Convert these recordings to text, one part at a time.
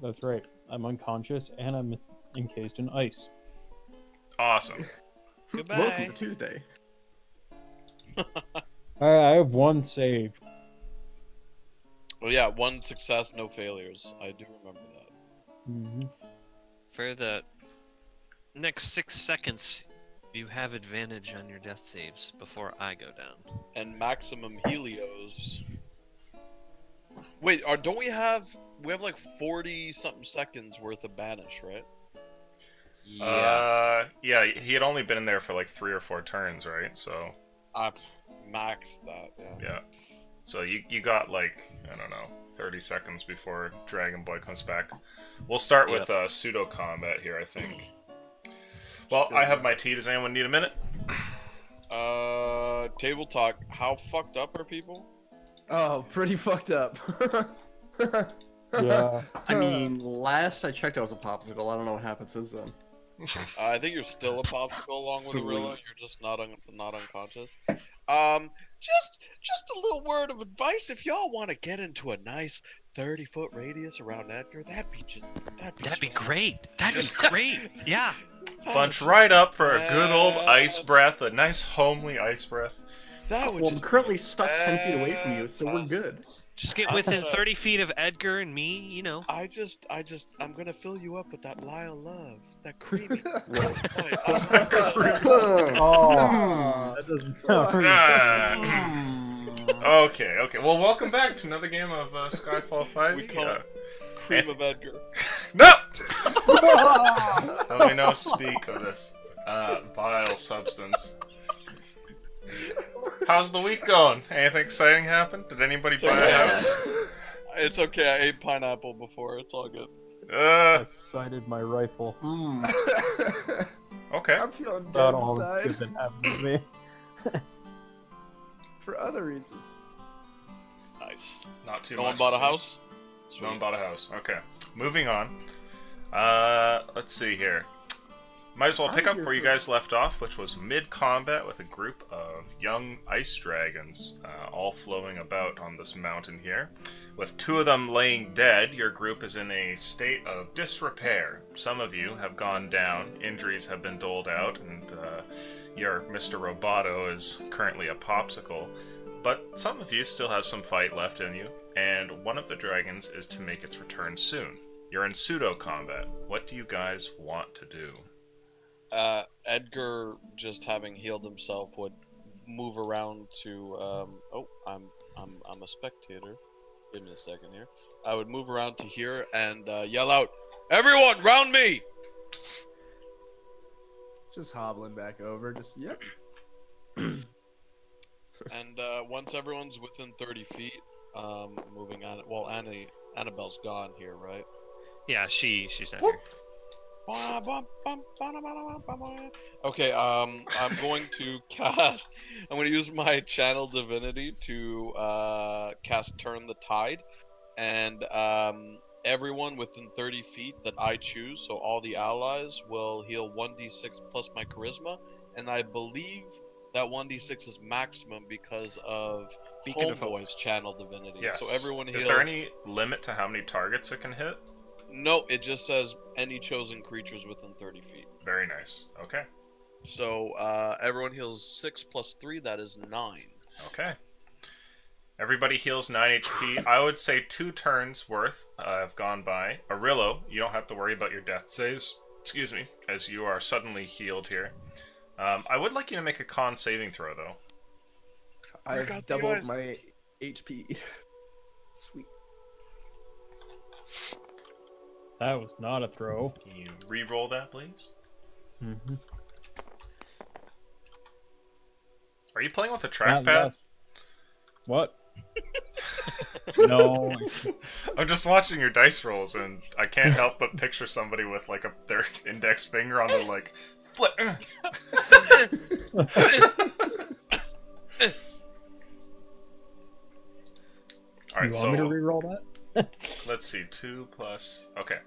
that's right. I'm unconscious and I'm encased in ice. Awesome. Goodbye. Welcome to Tuesday. I have one save. Oh yeah, 1 success, no failures. I do remember that. Mm-hmm. For the next 6 seconds, you have advantage on your death saves before I go down. And maximum Helios. Wait, don't we have like 40 something seconds worth of banish, right? Yeah, he had only been in there for like 3 or 4 turns, right? So I maxed that, yeah. yeah. So you got like, I don't know, 30 seconds before Dragon Boy comes back. We'll start with pseudo combat here, I think. Well, I have my tea. Does anyone need a minute? Table talk. How fucked up are people? Oh, pretty fucked up. Yeah. I mean, last I checked, I was a popsicle. I don't know what happened since then. I think you're still a popsicle along with Sweet. Arilla. You're just not unconscious. Just a little word of advice. If y'all want to get into a nice 30-foot radius around Edgar, that'd be Great. That'd be great. Yeah. Bunch right up for a good old ice breath, a nice homely ice breath. That would Well, I'm currently stuck 10 feet away from you, so we're good. Just get within 30 feet of Edgar and me, you know. I'm gonna fill you up with that Lyle love, that creamy. Oh, that doesn't sound Okay. Well, welcome back to another game of Skyfall 5. We call it cream of Edgar. No! Let me no speak of this vile substance. How's the week going? Anything exciting happened? Did anybody buy a house? It's okay. I ate pineapple before. It's all good. I sighted my rifle. Okay. I'm feeling dead Not all inside that's been happening to me. for other reasons. Nice. Not too No much. one bought a it house? seems. No one bought a house. Okay. Moving on. Let's see here. Might as well pick up where you guys left off, which was mid-combat with a group of young ice dragons, all flowing about on this mountain here. With 2 of them laying dead, your group is in a state of disrepair. Some of you have gone down, injuries have been doled out, and your Mr. Roboto is currently a popsicle. But some of you still have some fight left in you, and one of the dragons is to make its return soon. You're in pseudo-combat. What do you guys want to do? Edgar, just having healed himself, would move around to. I'm a spectator. Give me a second here. I would move around to here and yell out, "Everyone, round me!" Just hobbling back over. Just yep. And once everyone's within 30 feet, moving on. Well, Annabelle's gone here, right? Yeah, she's not here. Okay, I'm going to cast. I'm going to use my channel divinity to cast Turn the Tide, and everyone within 30 feet that I choose, so all the allies, will heal 1d6 plus my charisma, and I believe that 1d6 is maximum because of Beacon of Homeboy's channel divinity. Yes. So everyone heals. Is there any limit to how many targets it can hit? No, it just says any chosen creatures within 30 feet. Very nice. Okay. So everyone heals 6 plus 3, that is 9. Okay. Everybody heals 9 HP. I would say 2 turns worth have gone by. Arillo, you don't have to worry about your death saves. Excuse me, as you are suddenly healed here. I would like you to make a con saving throw, though. I've doubled my HP. Sweet. That was not a throw. Can you re-roll that, please? Mm-hmm. Are you playing with a trackpad? What? No. I'm just watching your dice rolls, and I can't help but picture somebody with like their index finger on their like flip. All right, You want so me to re-roll that? let's see, 2 plus. Okay.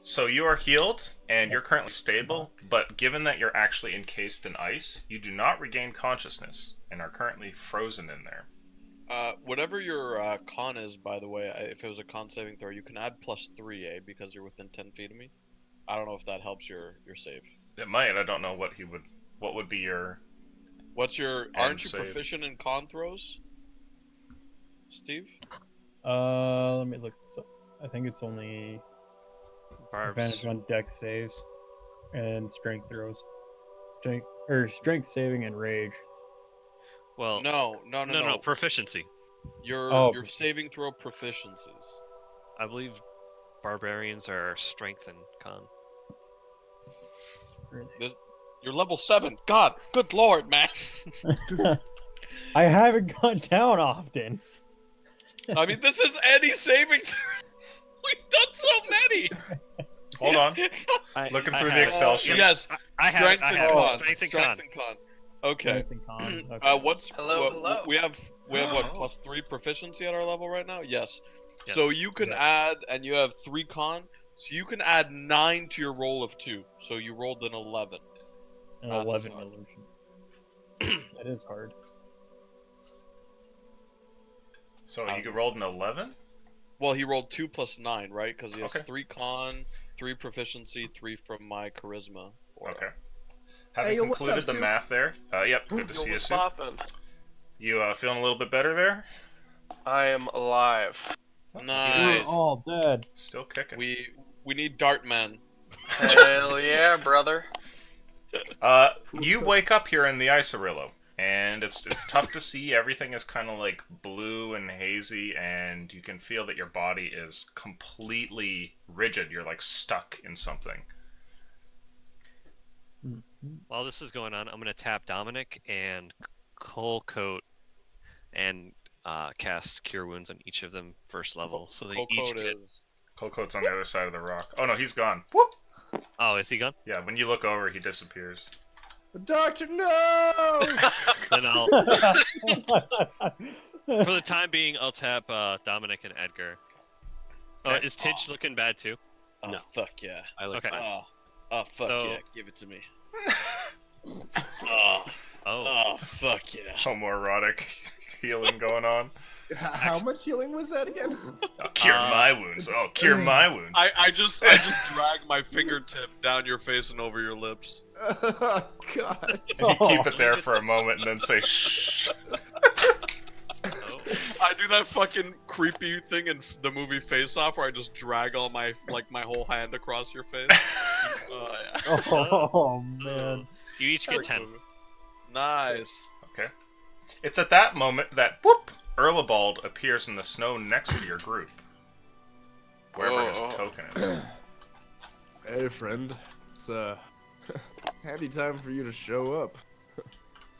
So you are healed, and you're currently stable, but given that you're actually encased in ice, you do not regain consciousness, and are currently frozen in there. Whatever your con is, by the way, if it was a con saving throw, you can add +3, because you're within 10 feet of me. I don't know if that helps your save. It might. I don't know what he would. What would be your? What's your? Aren't you save. proficient in con throws, Steve? Let me look this up. I think it's only Barbs. advantage on dex saves and strength throws. Strength saving and rage. Well, No. proficiency. Your saving throw proficiencies. I believe barbarians are strength and con. You're level 7. God, good lord, man. I haven't gone down often. I mean, this is any saving throw. We've done so many. Hold on. Looking through the Excel sheet. Yes. I have Strength and con. Strength and Strength and con. Okay. Strength and con. Okay. Hello. We have what +3 proficiency at our level right now? Yes. Yes. So you can add, and you have 3 con. So you can add 9 to your roll of 2. So you rolled an 11. An That's 11 fine. illusion. That is hard. So you rolled an 11. Well, he rolled 2 + 9, right? Because he has Okay. 3 con, 3 proficiency, 3 from my charisma. Okay. Having yo, what's concluded up, the Sue? math there. Yep. Good to see you, What's Sue. poppin'? You feeling a little bit better there? I am alive. We're Nice. all dead. Still kicking. We need Dartman. Hell yeah, brother. You wake up here in the Isorillo, and it's tough to see. Everything is kind of like blue and hazy, and you can feel that your body is completely rigid. You're like stuck in something. While this is going on, I'm gonna tap Dominic and Coal Coat and cast Cure Wounds on each of them first level, so they each Cold get. is. Colcoat's on the other side of the rock. Oh no, he's gone. Whoop! Oh, is he gone? Yeah, when you look over, he disappears. Doctor, no! Then I'll, for the time being, I'll tap Dominic and Edgar. Okay. Is Tidge looking bad too? Oh, No. fuck yeah. I look Okay. fine. Oh, fuck So- yeah. Give it to me. Oh, Oh, fuck yeah. Homoerotic healing going on. How much healing was that again? Oh, cure my wounds. Oh, cure my wounds. I just drag my fingertip down your face and over your lips. Oh, God. And you keep it there for a moment and then say shh. oh. I do that fucking creepy thing in the movie Face Off where I just drag all my whole hand across your face. Yeah. Oh, man. You each get 10. Nice. Okay. It's at that moment that whoop, Erlebald appears in the snow next to your group. Wherever his token is. Hey, friend. It's handy time for you to show up.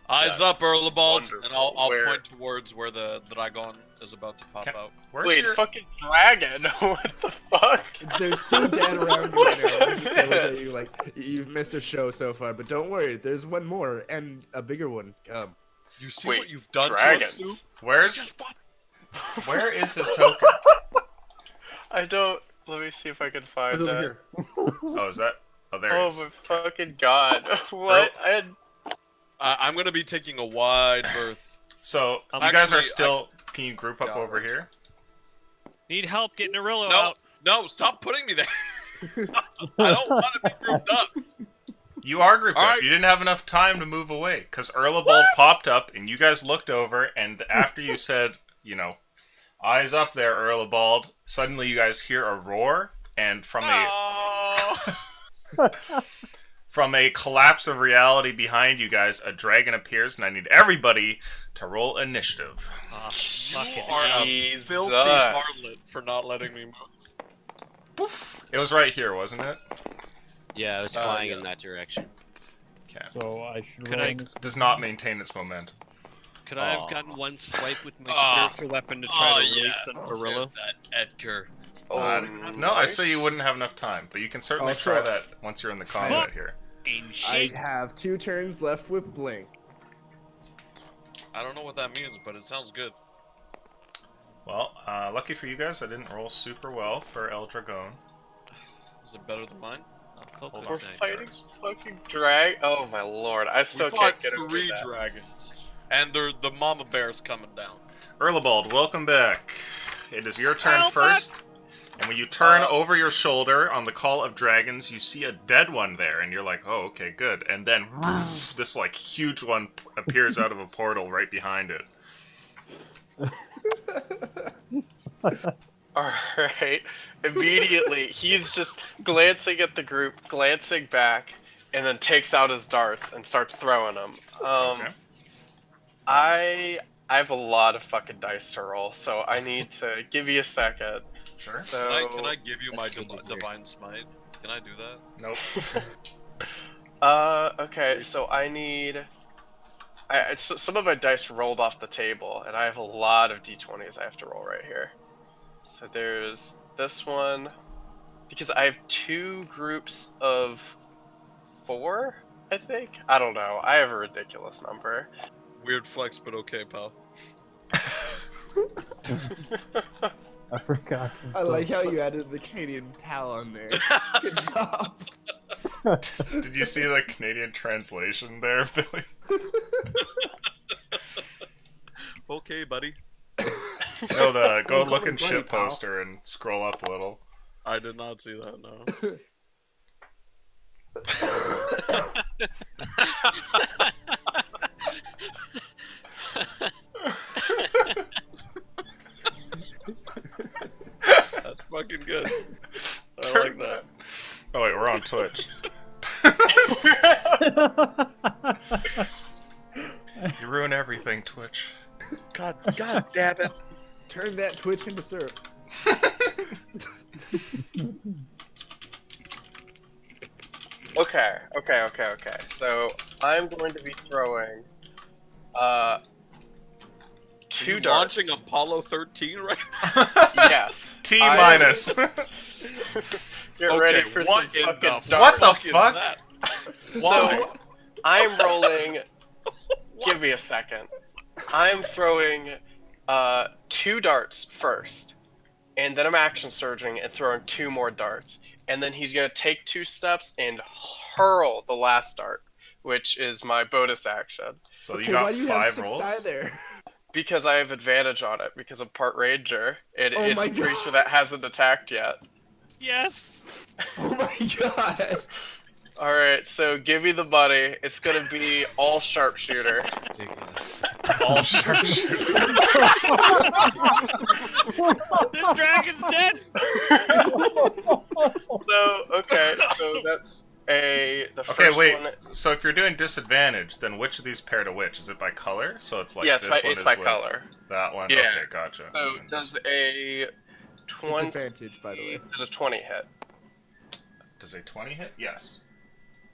Eyes up, Erlebald, Wonderful. and I'll Where? point towards where the dragon is about to pop Can- out. Where's Wait, your... fucking dragon? What the fuck? There's two dead around you right now. I'm just gonna look at Jesus. you like you've missed a show so far, but don't worry. There's one more and a bigger one. Come. You see Wait, what you've done dragons? to us, Sue? Where's... Where is his token? I don't. Let me see if I can find It's over that. here. Oh, is that... Oh, there it Oh is. my fucking god! What? I had. I'm gonna be taking a wide berth. So, you Actually, guys are still... Can you group up Yeah, over right. here? Need help getting Arillo No, out. no, stop putting me there. I don't want to be grouped up. You are grouped up. Alright. You didn't have enough time to move away. Because Erlebald popped up, and you guys looked over, and after you said, you know, eyes up there, Erlebald, suddenly you guys hear a roar, and from Oh. from a collapse of reality behind you guys, a dragon appears, and I need everybody to roll initiative. Oh, You fucking are hell. a filthy Jesus. harlot for not letting me move. It was right here, wasn't it? Yeah, I was flying yeah. in that direction. Okay. So I should Could roll I- in- Does not maintain its momentum. Could I have Aw. gotten one swipe with my Aw. spiritual weapon to try to release yeah. an Arillo? That Edgar. No, I say you wouldn't have enough time, but you can certainly Also- try that once you're in the combat here. In I shit. have 2 turns left with Blink. I don't know what that means, but it sounds good. Well, lucky for you guys, I didn't roll super well for El Dragon. Is it better than mine? Oh, Coco's We're not fighting yours. fucking drag. Oh my lord! I We still fought can't get over 3 that. dragons, and the mama bear's coming down. Erlebald, welcome back. It is your turn first. And when you turn over your shoulder on the Call of Dragons, you see a dead one there, and you're like, oh, okay, good. And then this, like, huge one appears out of a portal right behind it. Alright. Immediately, he's just glancing at the group, glancing back, and then takes out his darts and starts throwing them. Okay. I have a lot of fucking dice to roll, so I need to give you a second. Sure. So, Can I give you my That's good to hear. divine smite? Can I do that? Nope. okay, so I need... so some of my dice rolled off the table, and I have a lot of d20s I have to roll right here. So there's this one, because I have 2 groups of 4, I think? I don't know, I have a ridiculous number. Weird flex, but okay, pal. I forgot. I like how you added the Canadian pal on there. Good job. Did you see the Canadian translation there, Billy? Okay, buddy. No, go Call look him in buddy, ship pal. poster and scroll up a little. I did not see that, no. That's fucking good. I like that. Oh wait, we're on Twitch. You ruin everything, Twitch. God damn it. Turn that Twitch into syrup. Okay. So I'm going to be throwing 2 darts. Launching Apollo 13 right Yes. T I- minus. Get Okay, ready for some what in fucking the darts. What the is fuck? that? So I'm rolling. Give me a second. I'm throwing 2 darts first, and then I'm action surging and throwing 2 more darts, and then he's gonna take 2 steps and hurl the last dart, which is my bonus action, So you Okay, got why do you have 5 6 die rolls? there? because I have advantage on it because I'm part ranger. And Oh it's my a creature God. that hasn't attacked yet. Yes. Oh my god. All right, so give me the money. It's gonna be all sharpshooter. Ridiculous. All sharpshooter. The dragon's dead. So that's the Okay, first wait. one. So if you're doing disadvantage, then which of these pair to which? Is it by color? So it's like Yeah, this it's one by is with color. that one. Yeah. Okay, gotcha. So And does this- a It's 20? advantage, by the way. Does a 20 hit? does a 20 hit? Yes.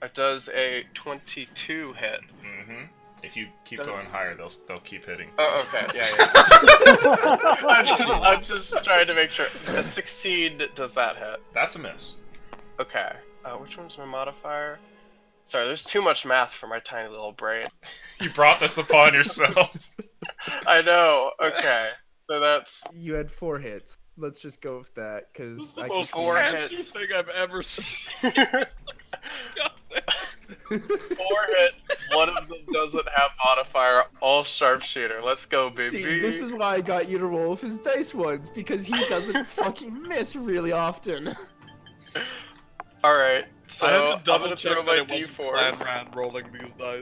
It does a 22 hit. Mm-hmm. If you keep going higher, they'll keep hitting. Oh, okay, yeah. I'm just trying to make sure. A 16 does that hit? That's a miss. Okay. Which one's my modifier? Sorry, there's too much math for my tiny little brain. You brought this upon yourself. I know. Okay, so that's You had 4 hits. Let's just go with that, This is because the I most four fancy hits. thing I've ever seen. 4 hits. One of them doesn't have modifier. All sharpshooter. Let's go, baby. See, this is why I got you to roll with his dice ones, because he doesn't fucking miss really often. All right. So I had to I'm double gonna check throw that my it wasn't d4s. Clan Ran rolling these dice.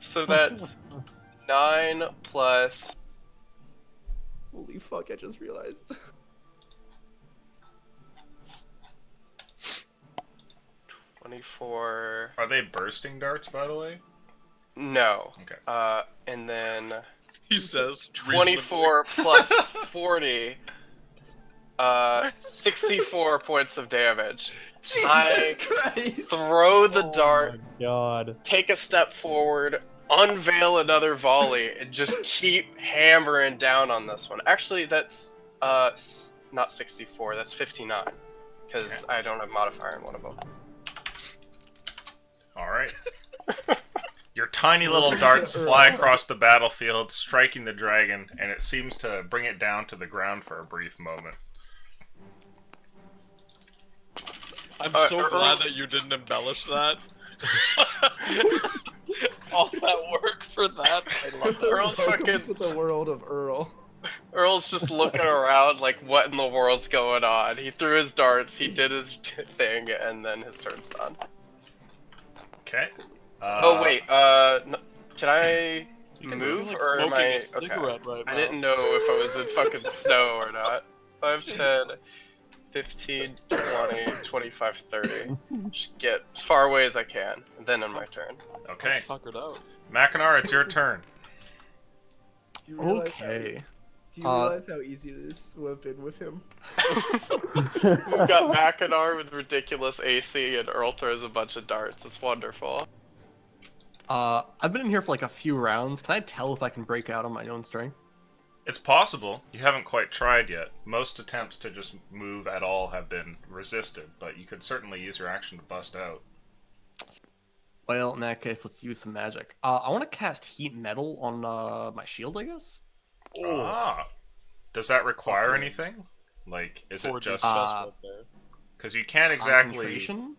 So that's 9 plus. Holy fuck, I just realized. 24. Are they bursting darts, by the way? No. Okay. And then He says 24 plus 40. 64 points of damage. Jesus I Christ! Throw the Oh dart, my god. take a step forward, unveil another volley, and just keep hammering down on this one. Actually, that's not 64. That's 59, because Okay. I don't have modifier in one of them. All right. Your tiny little darts fly across the battlefield, striking the dragon, and it seems to bring it down to the ground for a brief moment. I'm so glad that you didn't embellish that. all that work for that. I love that. Earl's Welcome fucking to the world of Earl. Earl's just looking around like, what in the world's going on? He threw his darts, he did his thing, and then his turn's done. Okay. Oh wait, can I You can move be, like, or am smoking I a cigarette right I now. didn't know if I was in fucking snow or not. 5, 10, 15, 20, 25, 30. Just get as far away as I can, and then on my turn. Okay. Tuckered out. Mackinac, it's your turn. Do you realize Okay. Do you realize how easy it is to have been with him? We've got Mackinac with ridiculous AC, and Earl throws a bunch of darts. It's wonderful. I've been in here for like a few rounds. Can I tell if I can break out on my own strength? It's possible. You haven't quite tried yet. Most attempts to just move at all have been resisted, but you could certainly use your action to bust out. Well, in that case, let's use some magic. I want to cast heat metal on my shield, I guess. Ah. Does that require anything? Like, is it just... Because you can't exactly... Concentration?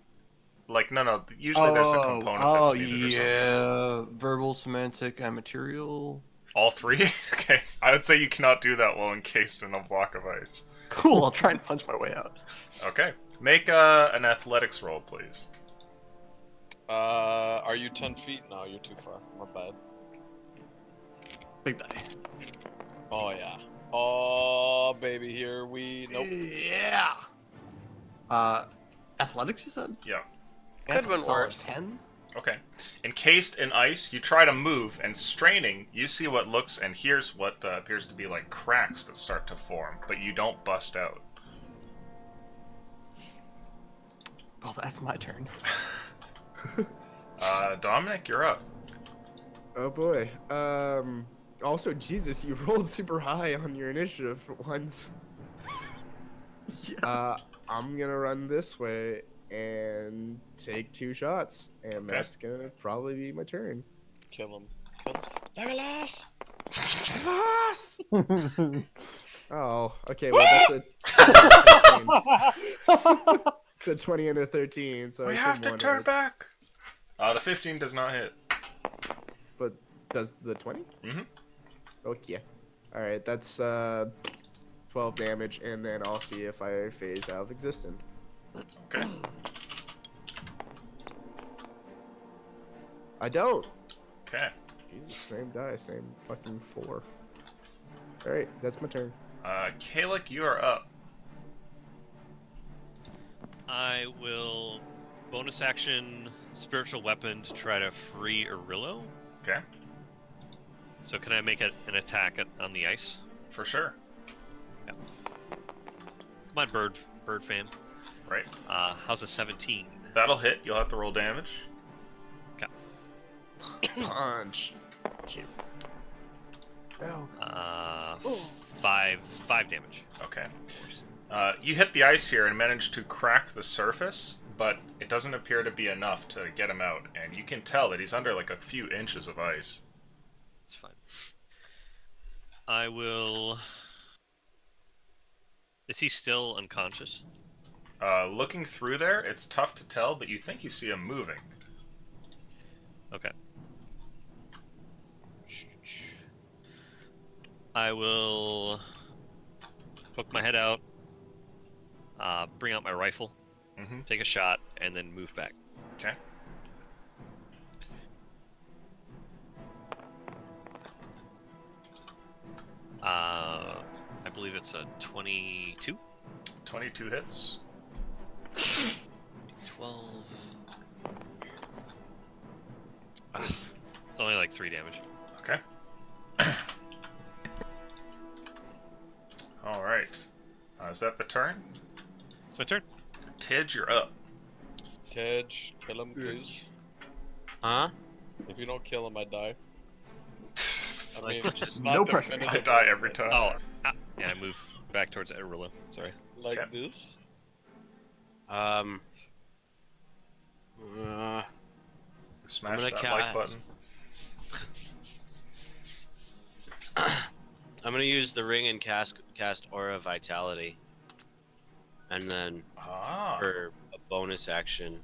Like, no. Usually there's a component that's needed or something. yeah. Verbal, semantic, and material. All three? Okay. I would say you cannot do that while encased in a block of ice. Cool, I'll try and punch my way out. Okay. Make an athletics roll, please. Are you 10 feet? No, you're too far. My bad. Big die. Oh, yeah. Oh, baby, here we... Nope. Yeah. Athletics, you said? Yeah. That's Could've a been solid worse. 10. Okay. Encased in ice, you try to move, and straining, you see what looks and hears what appears to be like cracks that start to form, but you don't bust out. Well, that's my turn. Dominic, you're up. Oh boy. Also, Jesus, you rolled super high on your initiative for once. Yeah. I'm gonna run this way and take 2 shots, and Okay. that's gonna probably be my turn. Kill him. Legolas! Oh, okay. Well, that's a. It's a 20 and a 13, so We I have should to want turn it. back! The 15 does not hit. But does the 20? Mhm. Oh yeah. All right, that's 12 damage, and then I'll see if I phase out of existence. Okay. I don't. Okay. Jesus, same die, same fucking 4. All right, that's my turn. Kalik, you are up. I will bonus action spiritual weapon to try to free Arillo. Okay. So can I make an attack on the ice? For sure. Come on, bird fam. Right. How's a 17? That'll hit. You'll have to roll damage. Punch. Five damage. Okay. You hit the ice here and manage to crack the surface, but it doesn't appear to be enough to get him out, and you can tell that he's under like a few inches of ice. It's fine. I will... Is he still unconscious? Looking through there, it's tough to tell, but you think you see him moving. Okay. I will poke my head out, bring out my rifle, take a shot, and then move back. Okay. I believe it's a 22? 22 hits. 12. It's only like 3 damage. Okay. Alright. Is that the turn? It's my turn. Tidge, you're up. Tej, kill him, please. Huh? If you don't kill him, I die. I mean, it's No not pressure. definitive, I die every time. Oh, yeah, I move back towards Arillo. Sorry. like Okay. this. Smash I'm that gonna like button. I'm gonna use the ring and cast Aura Vitality, and then Ah. for a bonus action,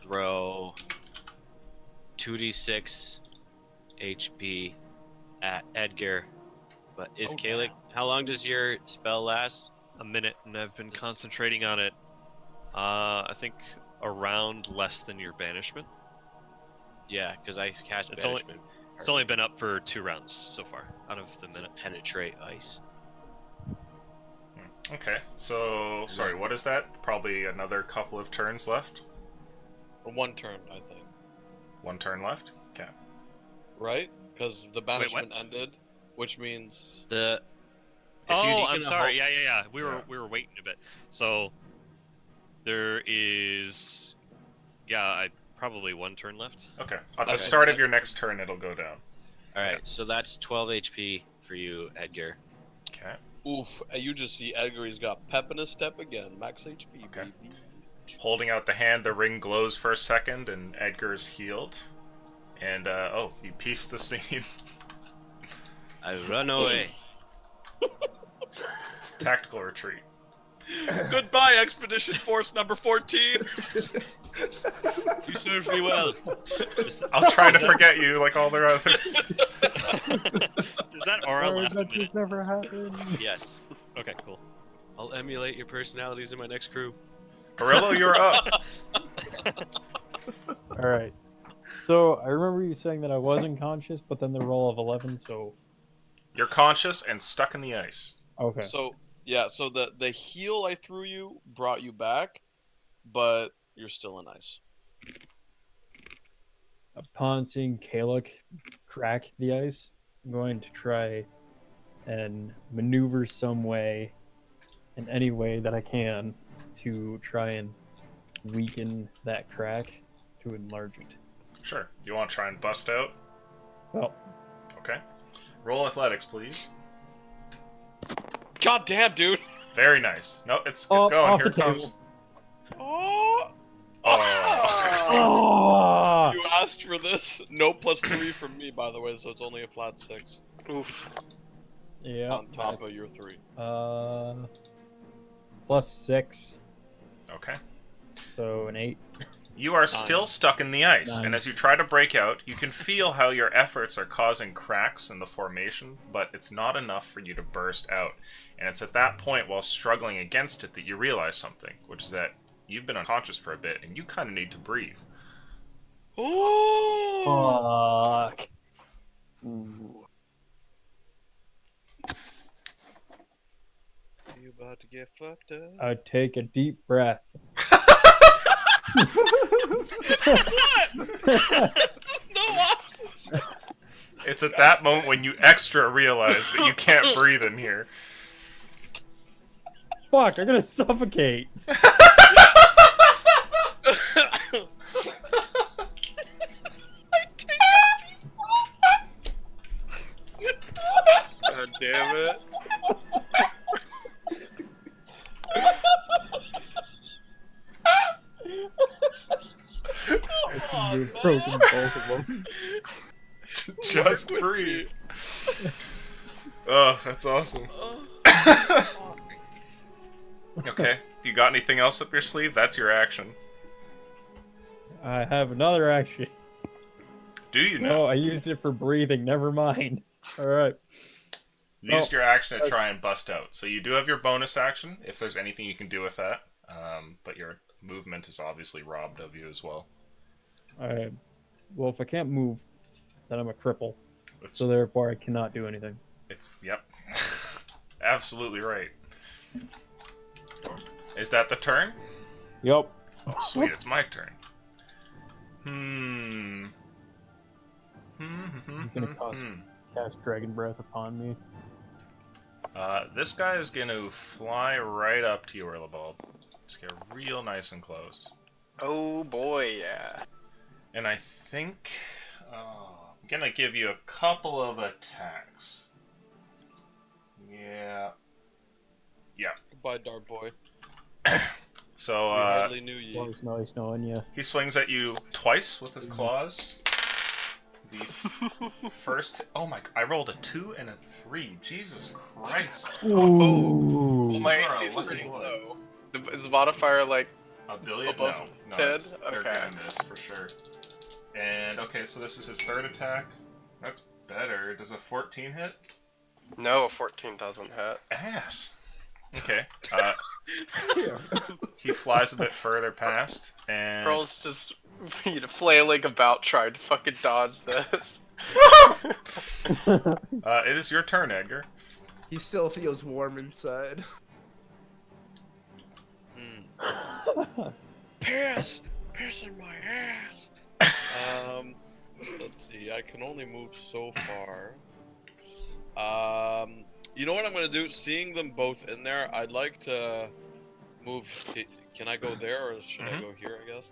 throw 2d6 HP at Edgar. But is Oh, Kalik? How long does your spell last? A minute, and I've been Yes. concentrating on it. I think around less than your banishment. Yeah, because I cast It's only- banishment. It's only been up for 2 rounds so far out of the minute. Penetrate ice. Okay, so sorry, what is that? Probably another couple of turns left. One turn, I think. 1 turn left. Okay. Right? Because the banishment ended, which means The Oh, you I'm can sorry. hold- Yeah. We Yeah. were waiting a bit. So there is, probably 1 turn left. Okay. At the Okay. start of your next turn, it'll go down. All right, so that's 12 HP for you, Edgar. Okay. oof, and you just see Edgar, he's got pep in his step again. Max HP, Okay. baby. Holding out the hand, the ring glows for a second, and Edgar's healed. And you piece the scene. I run away. Tactical retreat. Goodbye, Expedition Force number 14. You served me well. I'll try to forget you like all the others. Is that aura Our last a adventures minute? never happened. Yes. Okay, cool. I'll emulate your personalities in my next crew. Gorillo, you're up. All right. So I remember you saying that I wasn't conscious, but then the roll of 11. So You're conscious and stuck in the ice. okay. So so the heal I threw you brought you back, but you're still in ice. Upon seeing Kalik crack the ice, I'm going to try and maneuver some way, in any way that I can, to try and weaken that crack to enlarge it. Sure. You want to try and bust out? Well, Okay. Roll athletics, please. God damn, dude. Very nice. No, it's Oh, going. off Here the it table. comes. Oh. oh! You asked for this. No +3 from me, by the way, so it's only a flat 6 Oof. Yeah. on top of your 3. +6, Okay. so an 8. You are still stuck in the ice, 9. and as you try to break out, you can feel how your efforts are causing cracks in the formation, but it's not enough for you to burst out. And it's at that point, while struggling against it, that you realize something, which is that you've been unconscious for a bit, and you kind of need to breathe. Oh. Fuck. Ooh. You about to get fucked up? I take a deep breath. No options. It's at that moment when you extra realize that you can't breathe in here. Fuck, I'm gonna suffocate. God damn it. You've broken both of them. Just breathe. Oh, that's awesome. Okay, you got anything else up your sleeve? That's your action. I have another action. Do you know? No, I used it for breathing. Never mind. All right. You used your action to try and bust out. So you do have your bonus action, if there's anything you can do with that. But your movement is obviously robbed of you as well. All right. Well, if I can't move, then I'm a cripple. It's, So therefore, I cannot do anything. yep. Absolutely right. Is that the turn? Yup. Oh, sweet, it's my turn. He's gonna cast Dragon Breath upon me. This guy is gonna fly right up to you, Orlabald. Let's get real nice and close. Oh boy, yeah. And I think I'm gonna give you a couple of attacks. Yeah. Goodbye, Dart Boy. So We hardly knew Well, you. it's nice knowing you. he swings at you twice with his claws. The first. Oh my! I rolled a 2 and a 3. Jesus Christ! Ooh. My You are a AC is lucky pretty boy. low. Is the modifier like A billion? Above No, 10? they're Okay. gonna miss for sure. And okay, so this is his third attack. That's better. Does a 14 hit? No, a 14 doesn't hit. Ass. Okay. Yeah. He flies a bit further past, and Pearl's just flailing about trying to fucking dodge this. it is your turn, Edgar. He still feels warm inside. Piss in my ass. Let's see. I can only move so far. You know what I'm gonna do? Seeing them both in there, I'd like to move. Can I go there, or should I go here? I guess.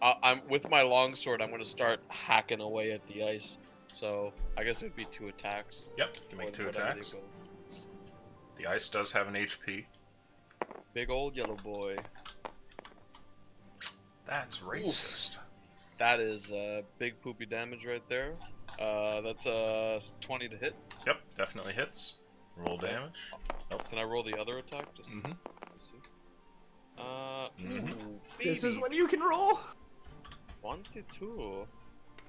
I'm with my longsword. I'm gonna start hacking away at the ice. So I guess it would be 2 attacks. Yep, you can make 2 whatever they attacks. go. The ice does have an HP. Big old yellow boy. That's racist. That is big poopy damage right there. That's 20 to hit. Yep, definitely hits. Roll damage. Can I roll the other attack just Mm-hmm. to see? Mhm. Ooh, This is baby. when you can roll. 1 to 2.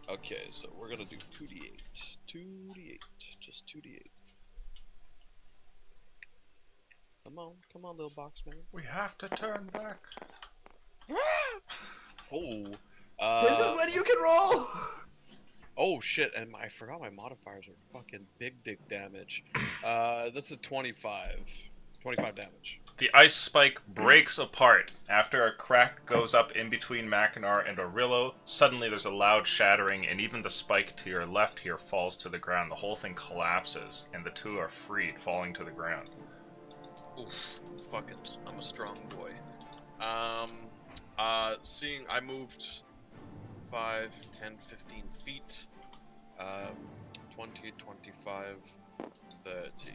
Okay, so we're gonna do 2d8. 2d8. Just 2d8. Come on, little box man. We have to turn back. Oh. This is when you can roll. Oh shit! And I forgot my modifiers are fucking big dick damage. That's a 25. 25 damage. The ice spike breaks apart. After a crack goes up in between Mackinac and Orillo, suddenly there's a loud shattering, and even the spike to your left here falls to the ground. The whole thing collapses, and the two are freed, falling to the ground. Oof. Fuck it. I'm a strong boy. Seeing I moved 5, 10, 15 feet. 20, 25, 30.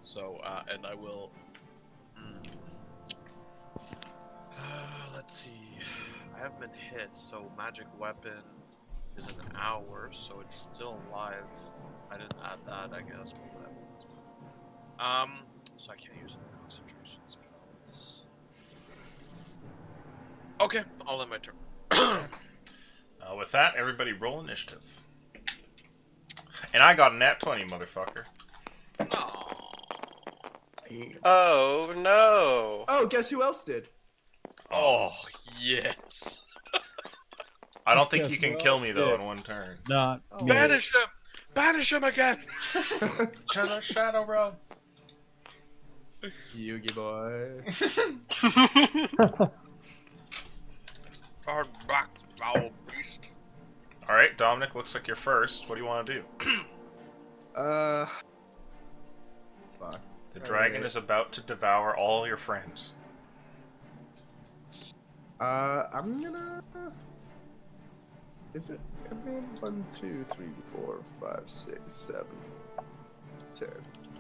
So, and I will... let's see. I haven't been hit, so magic weapon is an hour, so it's still alive. I didn't add that, I guess. But so I can't use any concentration spells. Okay, I'll end my turn. With that, everybody roll initiative. And I got a nat 20, motherfucker. Oh no! Oh, guess who else did? Oh, yes. I don't think Yes, you can well, kill me, though, yeah. in one turn. Not me. Banish him! Banish him again! To the Shadow Realm. Yugi boy. Turn back, foul beast. Alright, Dominic, looks like you're first. What do you want to do? Fuck. The dragon Alright. is about to devour all your friends. I'm gonna. Is it? I mean, 1, 2, 3, 4, 5, 6, 7, 10.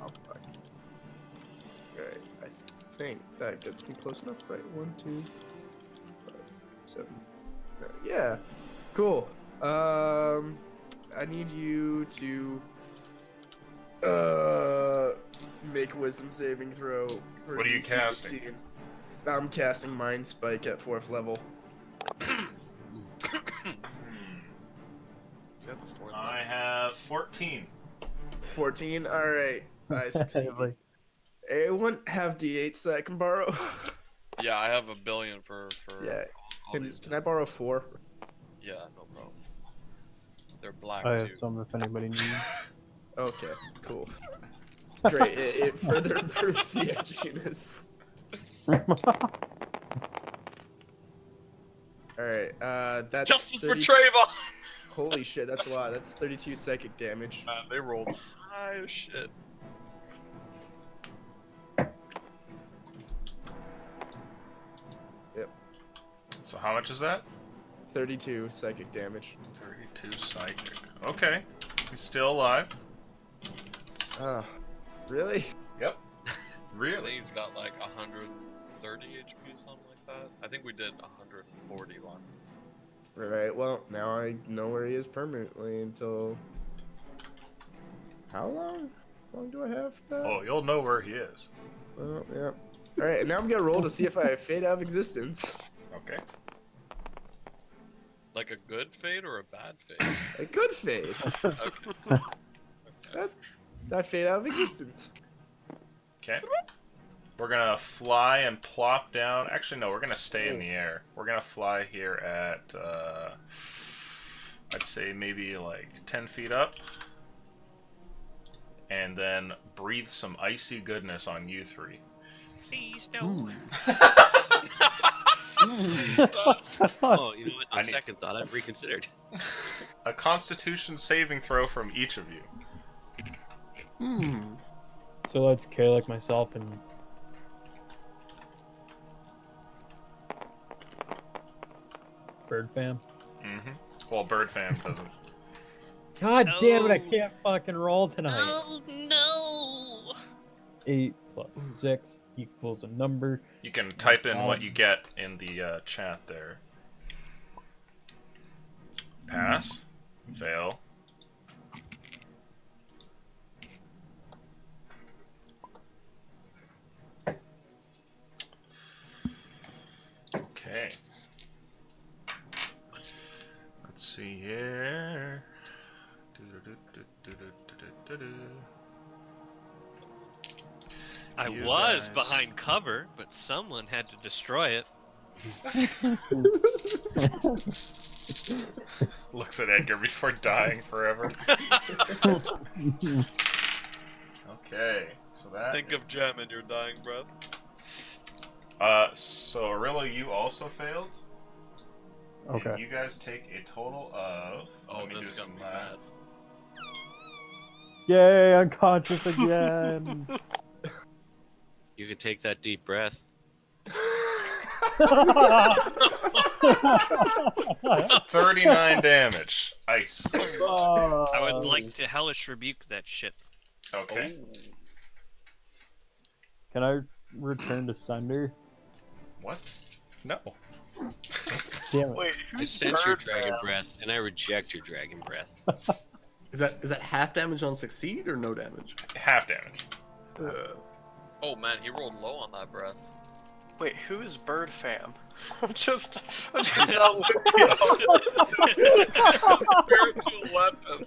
Oh, fuck. Alright, I think that gets me close enough, right? 1, 2, 5, 7. Yeah, cool. I need you to make a wisdom saving throw. For What are you DC casting? 16. I'm casting Mind Spike at 4th level. You have a fourth I have 14. 14. All right, I succeed. Like, I wouldn't have D8s that I can borrow. Yeah, I have a billion for Yeah. all Can, these. can I borrow 4? Yeah, no problem. They're black I too. have some if anybody needs. Okay, cool. Great. It further improves the edginess. All right. That's Justice for 30 Trayvon! Holy shit, that's a lot. That's 32 psychic damage. Man, they rolled high as shit. Yep. So how much is that? 32 psychic damage. 32 psychic. Okay. He's still alive. Oh, really? Yep. I Really? think he's got like 130 HP, something like that. I think we did 140 last. Alright, well, now I know where he is permanently until... How long? How long do I have for that? Oh, you'll know where he is. Well, yeah. Alright, now I'm gonna roll to see if I fade out of existence. Okay. Like a good fade or a bad fade? A good fade. Okay. That fade out of existence. Okay. We're gonna fly and plop down. Actually, no, we're gonna stay in the air. We're gonna fly here at, I'd say maybe like 10 feet up. And then breathe some icy goodness on you three. Please no. Oh, you know what? I On need- second thought, I've reconsidered. A Constitution saving throw from each of you. So let's Kalec, myself, and Bird Fam. Mm-hmm. Well, Bird Fam doesn't. God damn it! I No. can't fucking roll tonight. Oh no! 8 plus 6 equals a number. You can type in what you get in the chat there. Pass. Fail. Okay. Let's see here. I You was guys- behind cover, but someone had to destroy it. Looks at Edgar before dying forever. Okay, so that. Think of Gem in your dying breath. So Arillo, you also failed. And Okay. you guys take a total of. Oh, let me this do is some gonna be math. Yay! Unconscious again. You can take that deep breath. It's 39 damage. Ice. I would like to hellish rebuke that shit. Okay. Can I return to Sunder? What? No. Damn it. Wait, I who's sense your Bird dragon Fam? breath, and I reject your dragon breath. Is that half damage on succeed or no damage? Half damage. Oh man, he rolled low on that breath. Wait, who's Bird Fam? I'm just not looking at Spiritual weapon.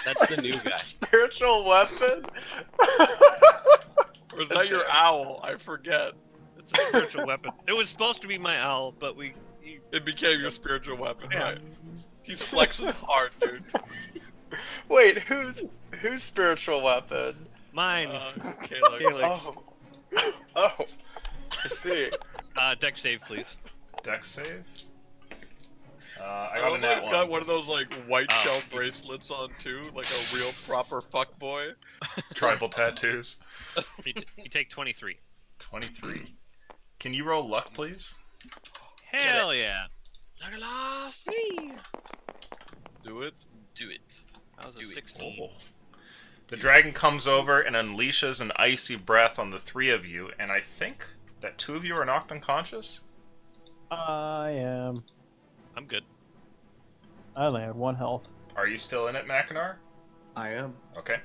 That's the new guy. spiritual weapon. Or is that your owl? I forget. It's a spiritual weapon. It was supposed to be my owl, but It became your spiritual weapon, Yeah. right? He's flexing hard, dude. Wait, who's spiritual weapon? mine. Caleb. Caleb. Oh, I see. Deck save, please. Dex save. I I got a love that nat he's got one. one of those like white Oh. shell bracelets on too, like a real proper fuckboy. Tribal tattoos. You take 23. 23. Can you roll luck, please? Hell yeah. Legolas! Do it. Do it. That was a Do it. 16. Oh. The dragon comes over and unleashes an icy breath on the three of you, and I think that two of you are knocked unconscious? I am. I'm good. I only had 1 health. Are you still in it, Mackinac? I am. Okay.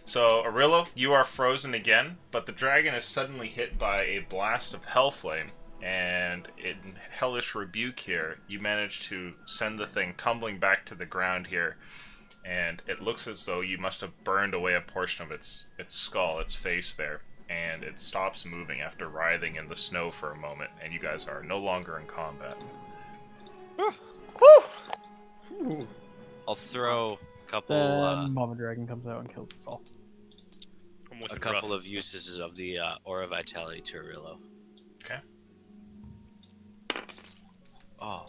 So, Arillo, you are frozen again, but the dragon is suddenly hit by a blast of hellflame, and in hellish rebuke here, you manage to send the thing tumbling back to the ground here, and it looks as though you must have burned away a portion of its skull, its face there, and it stops moving after writhing in the snow for a moment, and you guys are no longer in combat. I'll throw a couple Then Mama Dragon comes out and kills us all. I'm with a the couple gruff. of uses of the Aura Vitality to Arillo. Okay. Oh.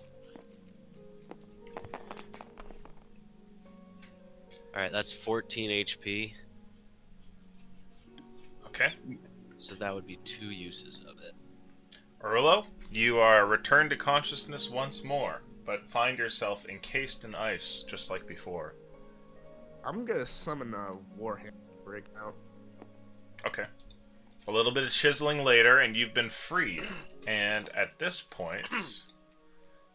Alright, that's 14 HP, Okay. so that would be 2 uses of it. Arillo, you are returned to consciousness once more, but find yourself encased in ice, just like before. I'm gonna summon a Warhammer rig now. Okay. A little bit of chiseling later, and you've been freed. And at this point,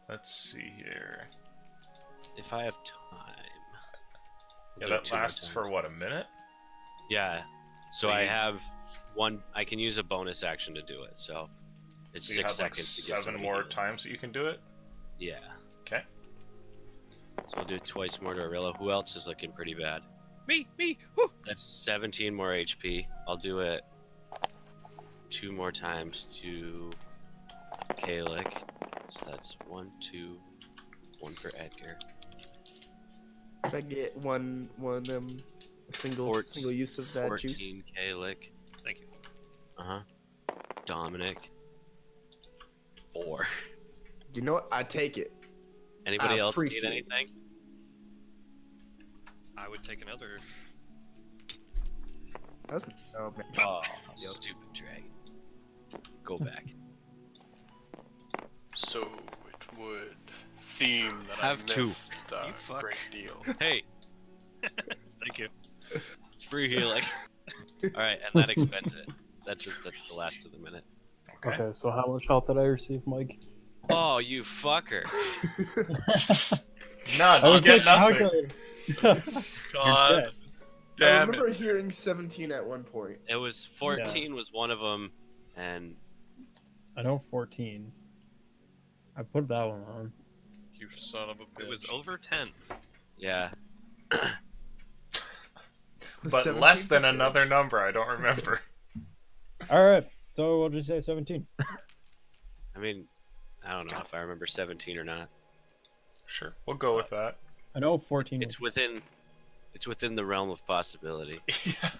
let's see here. If I have time. Yeah, I'll do that 2 more lasts for times. what, a minute? Yeah. So So I you- have one. I can use a bonus action to do it. So it's So you 6 have like seconds to get 7 somebody more healed. times that you can do it? Yeah. Okay. So I'll do twice more to Arilla. Who else is looking pretty bad? Me. Woo. That's 17 more HP. I'll do it 2 more times to Kalik. So that's 1, 2, 1 for Edgar. Could I get one a single use of that 14 juice? Kalik. Thank you. Dominic. 4. You know what? I take it. Anybody else need appreciate it. anything? I would take another. That's oh man. Oh, stupid dragon. Go back. So it would seem that Have I two. missed a You fuck. great deal. Hey, Thank you. it's free healing. Alright, and that expends it. That's the last of the minute. Okay. Okay, so how much health did I receive, Mike? Oh, you fucker. None. I You was get like, nothing. God You're dead. I damn remember it. hearing 17 at one point. It was 14 was one of them, and I know 14. I put that one on. You son of a bitch. It was over 10. yeah. But 17? less than another number, I don't remember. Alright, so we'll just say 17. I mean, I don't know if I remember 17 or not. Sure, we'll go with that. I know 14 It's was... within the realm of possibility. Yeah.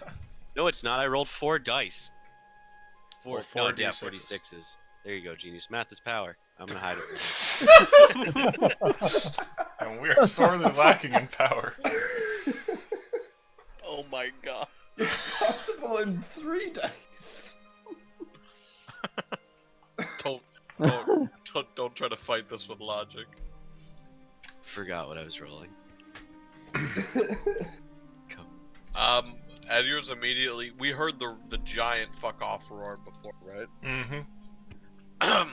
No, it's not. I rolled 4 dice. Well, 4 4 yeah, D6s. 46s. There you go, genius. Math is power. I'm gonna hide it. And we are sorely lacking in power. Oh my god. It's possible in 3 dice. Don't try to fight this with logic. Forgot what I was rolling. Edgar's immediately. We heard the giant fuck off roar before, right? Mm-hmm.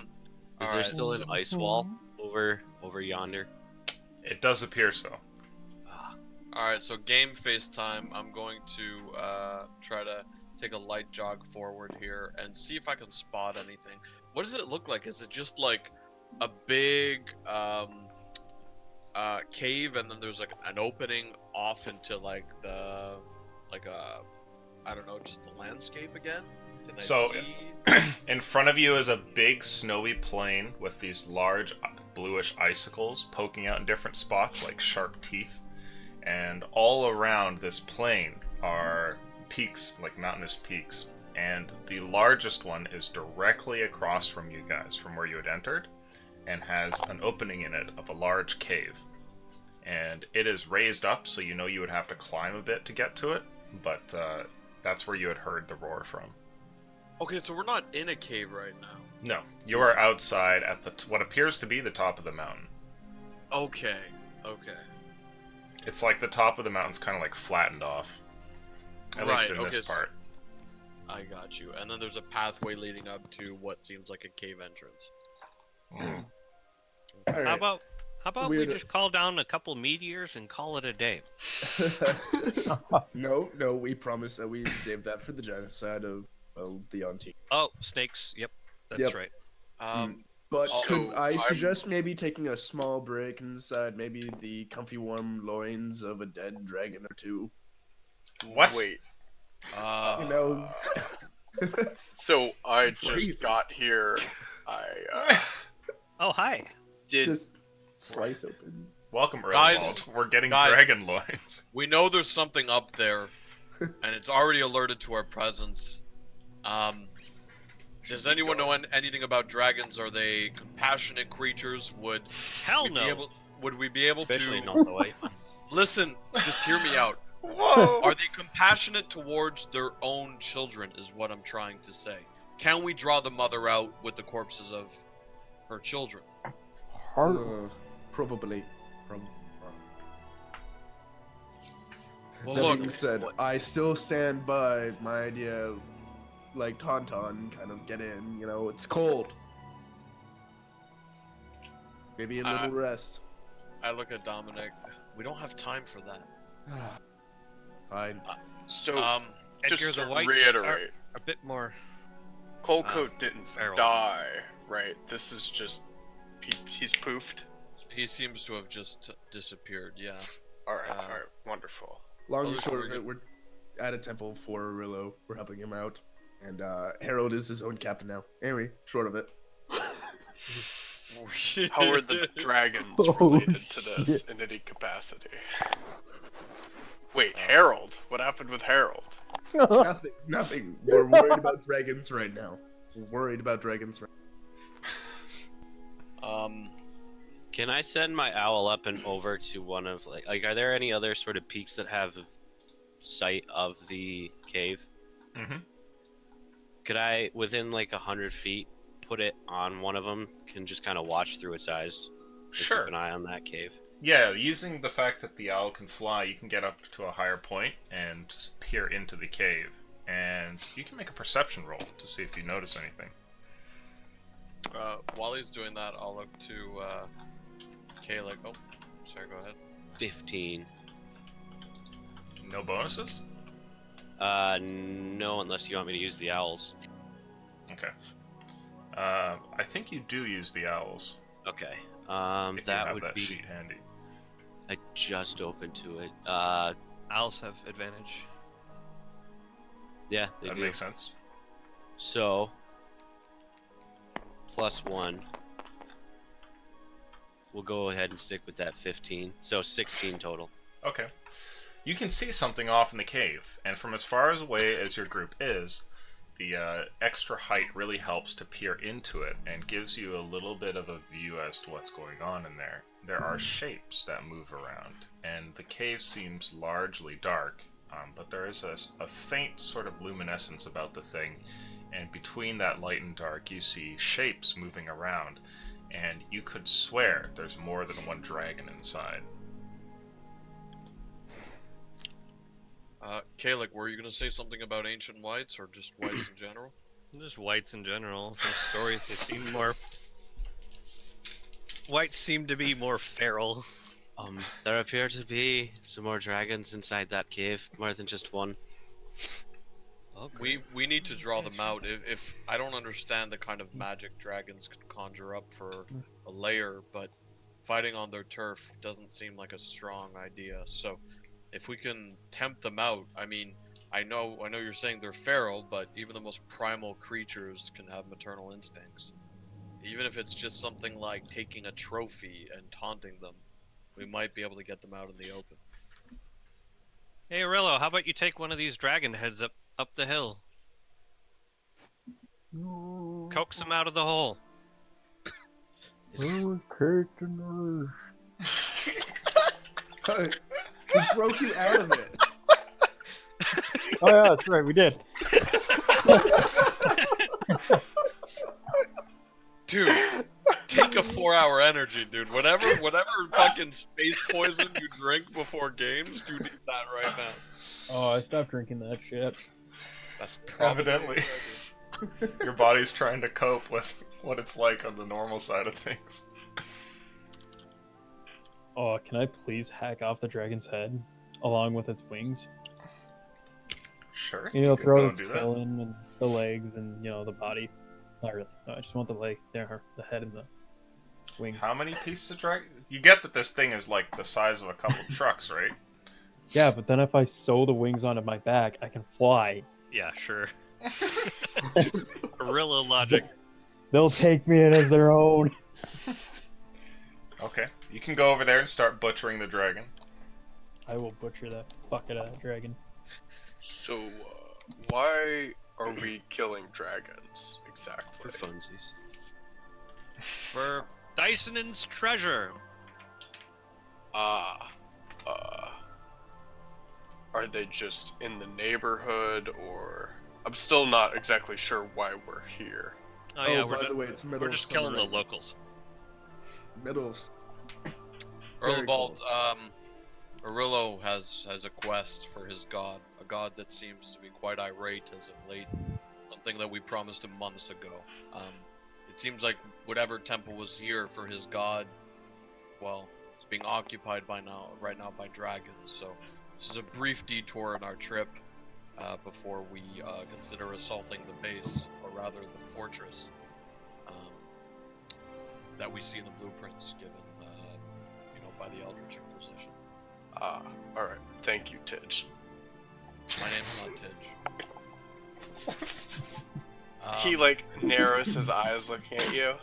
Is there still an ice wall over yonder? It does appear so. Alright, so game face time. I'm going to try to take a light jog forward here and see if I can spot anything. What does it look like? Is it just like a big cave and then there's like an opening off into like the I don't know, just the landscape again? Can I So- see? In front of you is a big snowy plain with these large bluish icicles poking out in different spots like sharp teeth. And all around this plain are peaks, like mountainous peaks. And the largest one is directly across from you guys, from where you had entered, and has an opening in it of a large cave. And it is raised up, so you know you would have to climb a bit to get to it, but that's where you had heard the roar from. Okay, so we're not in a cave right now. No, you are outside at what appears to be the top of the mountain. Okay. It's like the top of the mountain's kind of like flattened off. At least Right, in this okay, so- part. I got you. And then there's a pathway leading up to what seems like a cave entrance. Mm. How about we Weird. just call down a couple meteors and call it a day? No, we promise that we save that for the genocide of the Antique. Oh, snakes. Yep, that's Yep. right. But Also, could I I'm- suggest maybe taking a small break inside maybe the comfy warm loins of a dead dragon or two? What? Wait. You know, So I just Crazy. got here. I Oh, hi. did. just slice open. Welcome, Guys- Earlwald. We're getting guys- dragon loins. We know there's something up there, and it's already alerted to our presence. Does anyone know anything about dragons? Are they compassionate creatures? Would Hell we be no. able? Would we be able Especially to not the white ones. listen? Just hear me out. Whoa! Are they compassionate towards their own children? Is what I'm trying to say. Can we draw the mother out with the corpses of her children? Probably. Well, That look. being said, I still stand by my idea, like Tauntaun, kind of get in. You know, it's cold. Maybe a little rest. I look at Dominic. We don't have time for that. Fine. So Edgar just the to Whites reiterate, are a bit more. Coldcoat didn't feral. die, right? This is just he's poofed. His He seems to have just disappeared. Yeah. All right, wonderful. Long Others and short were of it, we're at a temple for Arillo. We're helping him out. And Harold is his own captain now. Anyway, short of it. How are the dragons Oh, related to this shit. in any capacity? Wait, Harold? What happened with Harold? Nothing. We're worried about dragons right now. Can I send my owl up and over to one of like are there any other sort of peaks that have sight of the cave? Mm-hmm. Could I, within like 100 feet, put it on one of them? Can just kind of watch through its eyes. and Sure. Keep an eye on that cave. Yeah, using the fact that the owl can fly, you can get up to a higher point and just peer into the cave. And you can make a perception roll to see if you notice anything. While he's doing that, I'll look to Kayla. Oh, sorry. Go ahead. 15. No bonuses? No, unless you want me to use the owls. Okay. I think you do use the owls. Okay. If that you have would that be. sheet handy. I just opened to it. Owls have advantage. Yeah, they That do. makes sense. So, +1. We'll go ahead and stick with that 15. So 16 total. Okay. You can see something off in the cave, and from as far away as your group is, the extra height really helps to peer into it and gives you a little bit of a view as to what's going on in there. There are shapes that move around, and the cave seems largely dark, but there is a faint sort of luminescence about the thing, and between that light and dark you see shapes moving around, and you could swear there's more than one dragon inside. Kayla, were you gonna say something about ancient whites or just whites in general? Just whites in general. From stories, they seem more. Whites seem to be more feral. There appear to be some more dragons inside that cave, more than just one. Okay. We need to draw them out. If I don't understand the kind of magic dragons can conjure up for a lair, but fighting on their turf doesn't seem like a strong idea. So if we can tempt them out, I mean, I know you're saying they're feral, but even the most primal creatures can have maternal instincts. Even if it's just something like taking a trophy and taunting them, we might be able to get them out in the open. Hey, Arillo, how about you take one of these dragon heads up the hill? Coax them out of the hole. Who broke you out of it? Oh yeah, that's right, we did. Dude, take a 4-hour energy, dude. Whatever fucking space poison you drink before games, you need that right now. Oh, I stopped drinking that shit. That's probably Evidently. Your body's trying to cope with what it's like on the normal side of things. Oh, can I please hack off the dragon's head along with its wings? Sure. You know, could throw go its and do tail in and the legs and, the body. Not really. No, I just want the leg, the head and the wings. How many pieces of dragon? You get that this thing is like the size of a couple trucks, right? Yeah, but then if I sew the wings onto my back, I can fly. Yeah, sure. Gorilla logic. They'll take me in as their own. Okay. You can go over there and start butchering the dragon. I will butcher that bucket of that dragon. So, why are we killing dragons exactly? For funsies. For Dyson's treasure. Are they just in the neighborhood, or I'm still not exactly sure why we're here. Oh yeah, by the way, it's middle we're of just summer killing the right now. locals. Middle of Earl Very Balt, Arillo has a quest for his god, a god that seems to be quite irate as of late, something that we promised him months ago. It seems like whatever temple was here for his god, well, it's being occupied right now by dragons, so this is a brief detour in our trip before we consider assaulting the base, or rather the fortress that we see in the blueprints given by the Eldritch Inquisition. Ah, alright. Thank you, Tidge. My name's not Tidge. He, like, narrows his eyes looking at you.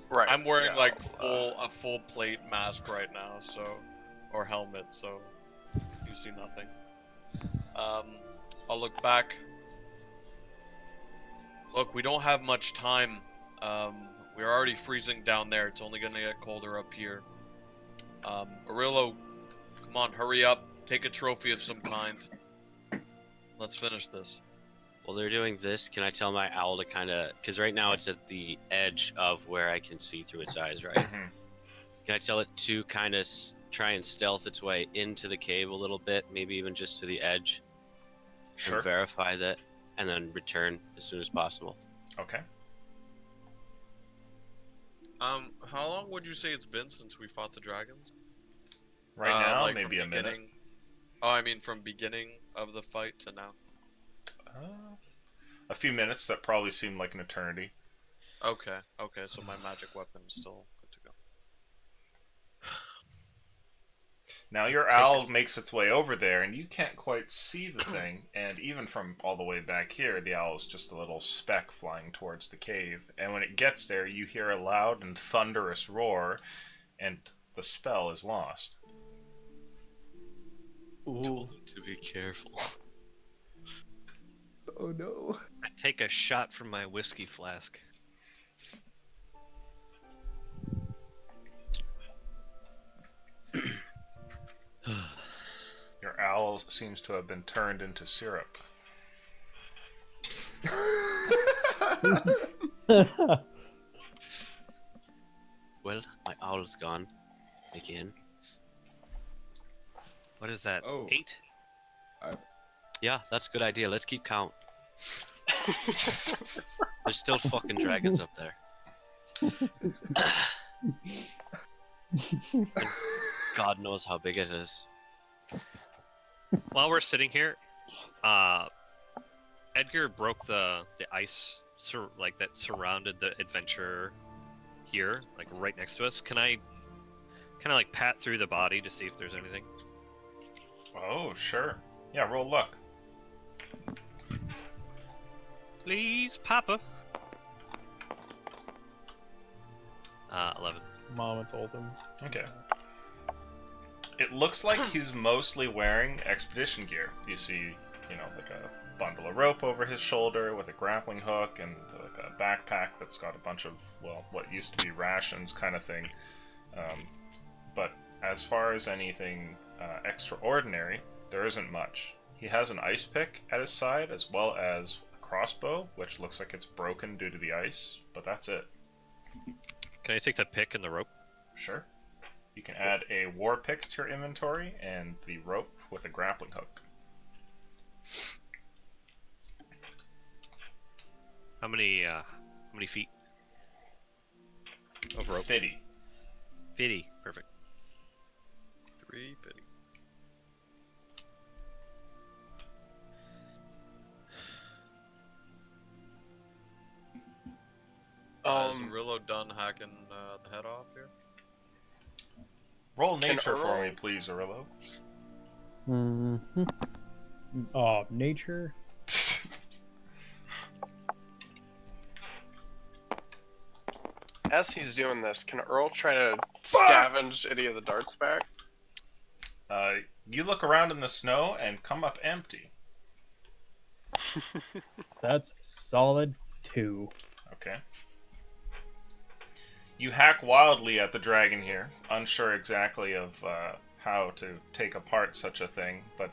Right. I'm wearing yeah, like a full plate mask right now, so, or helmet, so you see nothing. I'll look back. Look, we don't have much time. We're already freezing down there. It's only gonna get colder up here. Arillo, come on, hurry up. Take a trophy of some kind. Let's finish this. While they're doing this, can I tell my owl to kind of... Because right now it's at the edge of where I can see through its eyes, right? Mhm. Can I tell it to kind of try and stealth its way into the cave a little bit, maybe even just to the edge, Sure. and verify that, and then return as soon as possible? Okay. How long would you say it's been since we fought the dragons? Right now, like maybe from a minute. beginning- Oh, I mean from beginning of the fight to now. A few minutes that probably seemed like an eternity. Okay, so my magic weapon is still good to go. Now your owl makes its way over there, and you can't quite see the thing. And even from all the way back here, the owl is just a little speck flying towards the cave. And when it gets there, you hear a loud and thunderous roar, and the spell is lost. Ooh. To be careful. Oh no. I take a shot from my whiskey flask. Your owl seems to have been turned into syrup. Well, my owl's gone. Again. What is that? Oh. 8? Yeah, that's a good idea. Let's keep count. There's still fucking dragons up there. And God knows how big it is. While we're sitting here, Edgar broke the ice like that surrounded the adventurer here, like right next to us. Can I kind of like pat through the body to see if there's anything? Oh, sure. Yeah, roll luck. Please, Papa. 11. Mama told him. Okay. It looks like he's mostly wearing expedition gear. You see, like a bundle of rope over his shoulder with a grappling hook and like a backpack that's got a bunch of, well, what used to be rations kind of thing. But as far as anything extraordinary, there isn't much. He has an ice pick at his side as well as a crossbow, which looks like it's broken due to the ice, but that's it. Can I take the pick and the rope? Sure. You can add a war pick to your inventory and the rope with a grappling hook. How many feet of rope? 50. 50. Perfect. 350. Is Rillo done hacking the head off here? Roll Can nature for Earl- me, please, Arillo. Mm-hmm. Oh, nature. As he's doing this, can Earl try to scavenge any of the darts back? You look around in the snow and come up empty. That's solid 2. Okay. You hack wildly at the dragon here, unsure exactly of how to take apart such a thing, but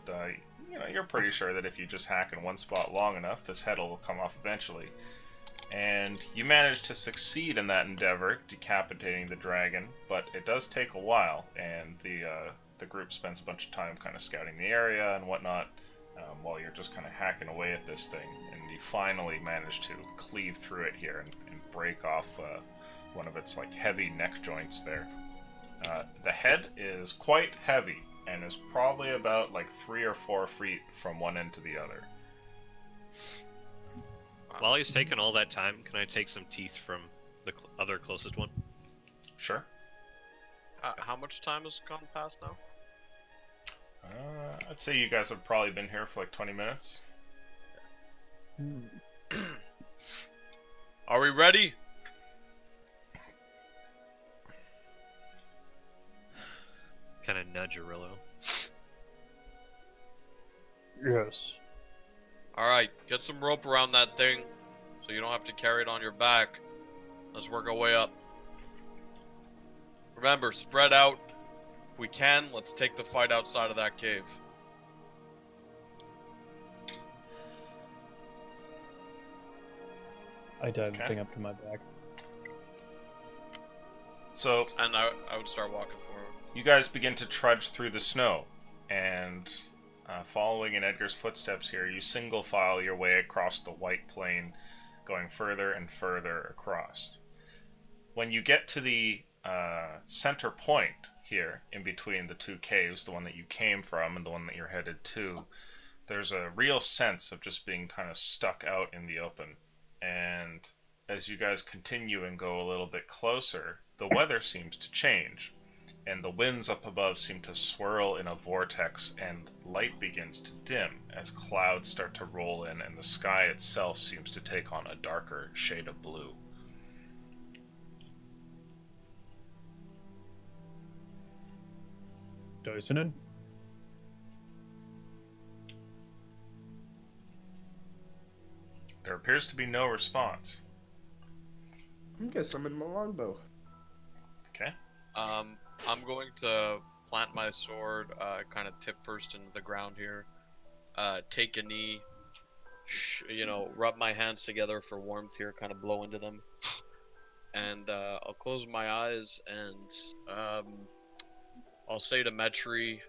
you're pretty sure that if you just hack in one spot long enough, this head will come off eventually. And you manage to succeed in that endeavor, decapitating the dragon, but it does take a while, and the group spends a bunch of time kind of scouting the area and whatnot, while you're just kind of hacking away at this thing, and you finally manage to cleave through it here and break off one of its like heavy neck joints there. The head is quite heavy and is probably about like 3 or 4 feet from one end to the other. While he's taking all that time, can I take some teeth from the other closest one? Sure. How much time has gone past now? I'd say you guys have probably been here for like 20 minutes. Are we ready? Kind of nudge Arillo. Yes. All right, get some rope around that thing, so you don't have to carry it on your back. Let's work our way up. Remember, spread out. If we can, let's take the fight outside of that cave. I tied the Okay. thing up to my back. So And I would start walking forward. you guys begin to trudge through the snow, and following in Edgar's footsteps here, you single file your way across the white plain, going further and further across. When you get to the center point here, in between the two caves, the one that you came from and the one that you're headed to, there's a real sense of just being kind of stuck out in the open. And as you guys continue and go a little bit closer, the weather seems to change, and the winds up above seem to swirl in a vortex, and light begins to dim as clouds start to roll in, and the sky itself seems to take on a darker shade of blue. Doisinen? There appears to be no response. I guess I'm in my longbow. Okay. I'm going to plant my sword, kind of tip first into the ground here. Take a knee, rub my hands together for warmth here, kind of blow into them. And I'll close my eyes and I'll say to Metri,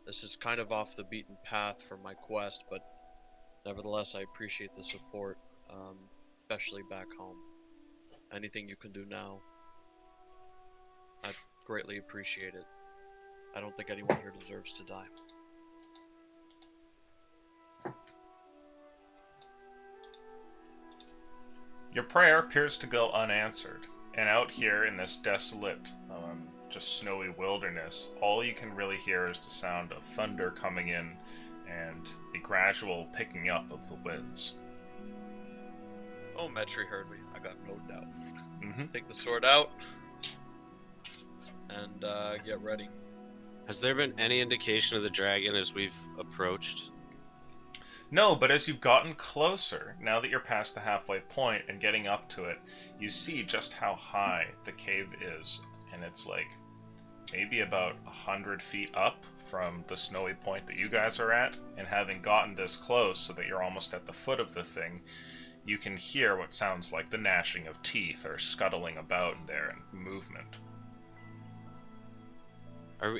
this is kind of off the beaten path for my quest, but nevertheless I appreciate the support, especially back home. Anything you can do now, I greatly appreciate it. I don't think anyone here deserves to die. Your prayer appears to go unanswered, and out here in this desolate, just snowy wilderness, all you can really hear is the sound of thunder coming in and the gradual picking up of the winds. Oh, Metri heard me. I got no doubt. Mm-hmm. Take the sword out and get ready. Has there been any indication of the dragon as we've approached? No, but as you've gotten closer, now that you're past the halfway point and getting up to it, you see just how high the cave is. And it's like maybe about 100 feet up from the snowy point that you guys are at. And having gotten this close so that you're almost at the foot of the thing, you can hear what sounds like the gnashing of teeth or scuttling about in there and movement.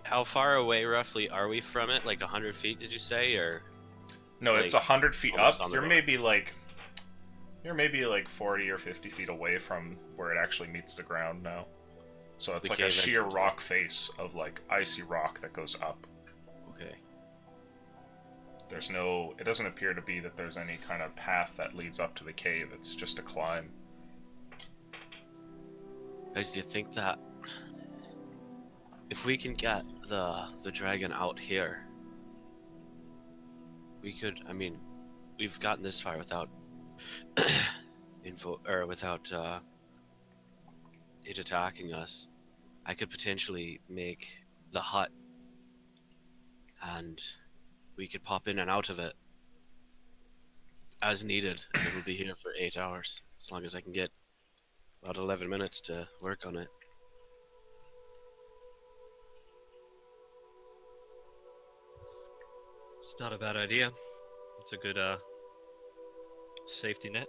How far away roughly are we from it? Like 100 feet, did you say, or? No, it's Like, 100 feet almost up. on the You're road. maybe like 40 or 50 feet away from where it actually meets the ground now. So it's The like a cave sheer entrance. rock face of like icy rock that goes up. Okay. It doesn't appear to be that there's any kind of path that leads up to the cave. It's just a climb. Guys, do you think that if we can get the dragon out here, we could? I mean, we've gotten this far without without it attacking us. I could potentially make the hut, and we could pop in and out of it as needed, and it'll be here for 8 hours, as long as I can get about 11 minutes to work on it. It's not a bad idea. It's a good safety net.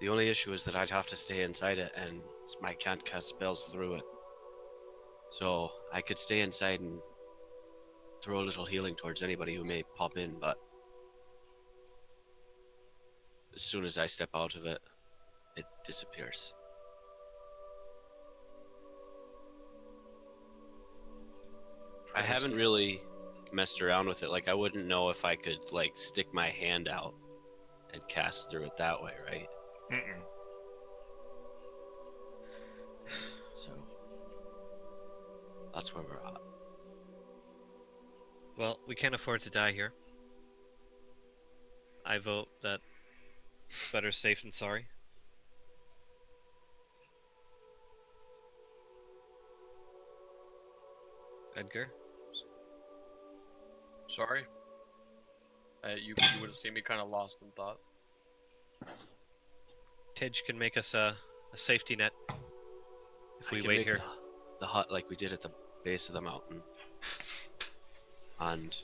The only issue is that I'd have to stay inside it, and I can't cast spells through it. So I could stay inside and throw a little healing towards anybody who may pop in, but as soon as I step out of it, it disappears. I haven't really messed around with it. Like, I wouldn't know if I could, like, stick my hand out and cast through it that way, right? Mm-mm. So that's where we're at. Well, we can't afford to die here. I vote that better safe than sorry. Edgar? Sorry. You would have seen me kind of lost in thought. Tidge can make us a safety net if I we can wait make here. the hut like we did at the base of the mountain, and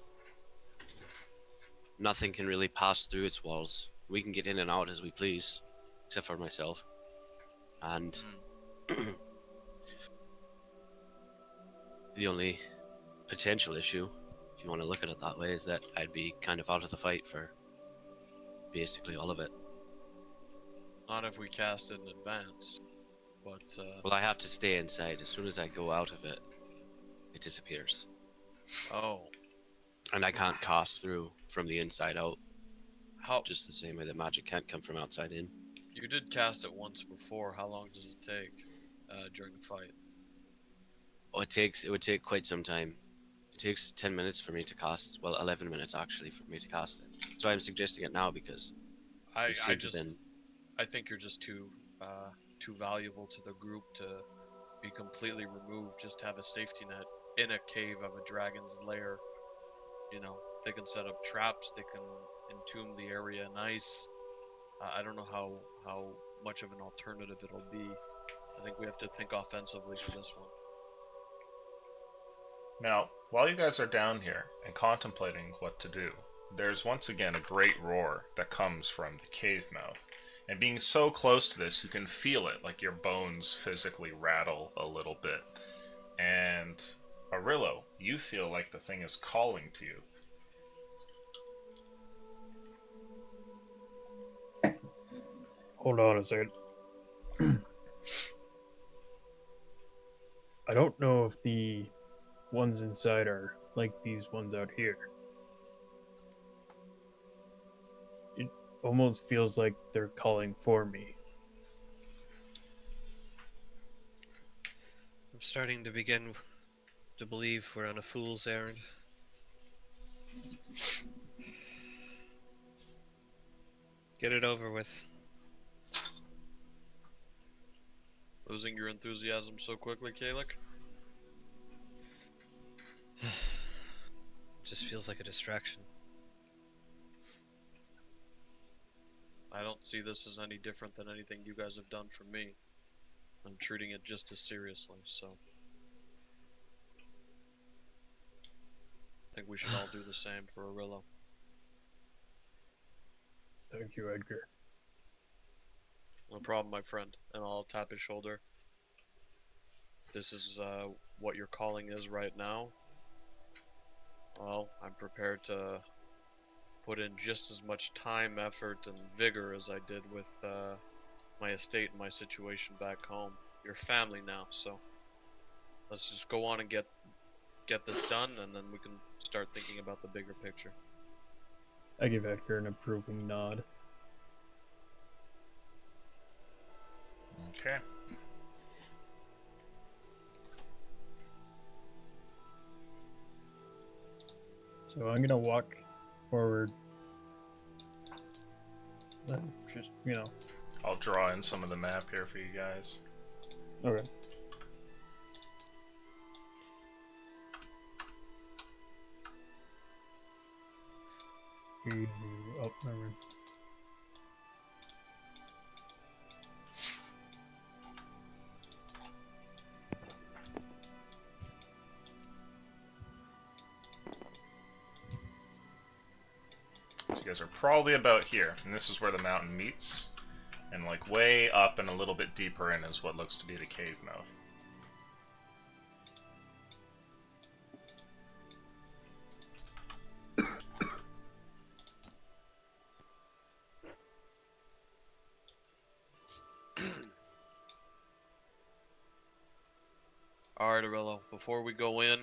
nothing can really pass through its walls. We can get in and out as we please, except for myself. And the only potential issue, if you want to look at it that way, is that I'd be kind of out of the fight for basically all of it. Not if we cast it in advance, but Well, I have to stay inside. As soon as I go out of it, it disappears. oh, And I can't cast through from the inside out, how just the same way that magic can't come from outside in. you did cast it once before? How long does it take during the fight? Oh, it would take quite some time. It takes 10 minutes for me to cast, well, 11 minutes actually for me to cast it. So I'm suggesting it now because we seem to been... I think you're just too valuable to the group to be completely removed. Just have a safety net in a cave of a dragon's lair. You know, they can set up traps. They can entomb the area in ice. I don't know how much of an alternative it'll be. I think we have to think offensively for this one. Now, while you guys are down here and contemplating what to do, there's once again a great roar that comes from the cave mouth. And being so close to this, you can feel it, like your bones physically rattle a little bit. And Arillo, you feel like the thing is calling to you. Hold on a second. I don't know if the ones inside are like these ones out here. It almost feels like they're calling for me. I'm starting to begin to believe we're on a fool's errand. Get it over with. Losing your enthusiasm so quickly, Kalik? Just feels like a distraction. I don't see this as any different than anything you guys have done for me. I'm treating it just as seriously, so I think we should all do the same for Arillo. Thank you, Edgar. No problem, my friend. And I'll tap his shoulder. This is what your calling is right now. Well, I'm prepared to put in just as much time, effort, and vigor as I did with my estate and my situation back home. You're family now, so let's just go on and get this done, and then we can start thinking about the bigger picture. I give Edgar an approving nod. Okay. So I'm gonna walk forward. Just, you know. I'll draw in some of the map here for you guys. Okay. Easy. Oh, never mind. So you guys are probably about here, and this is where the mountain meets. And like way up and a little bit deeper in is what looks to be the cave mouth. Alright, Arillo, before we go in,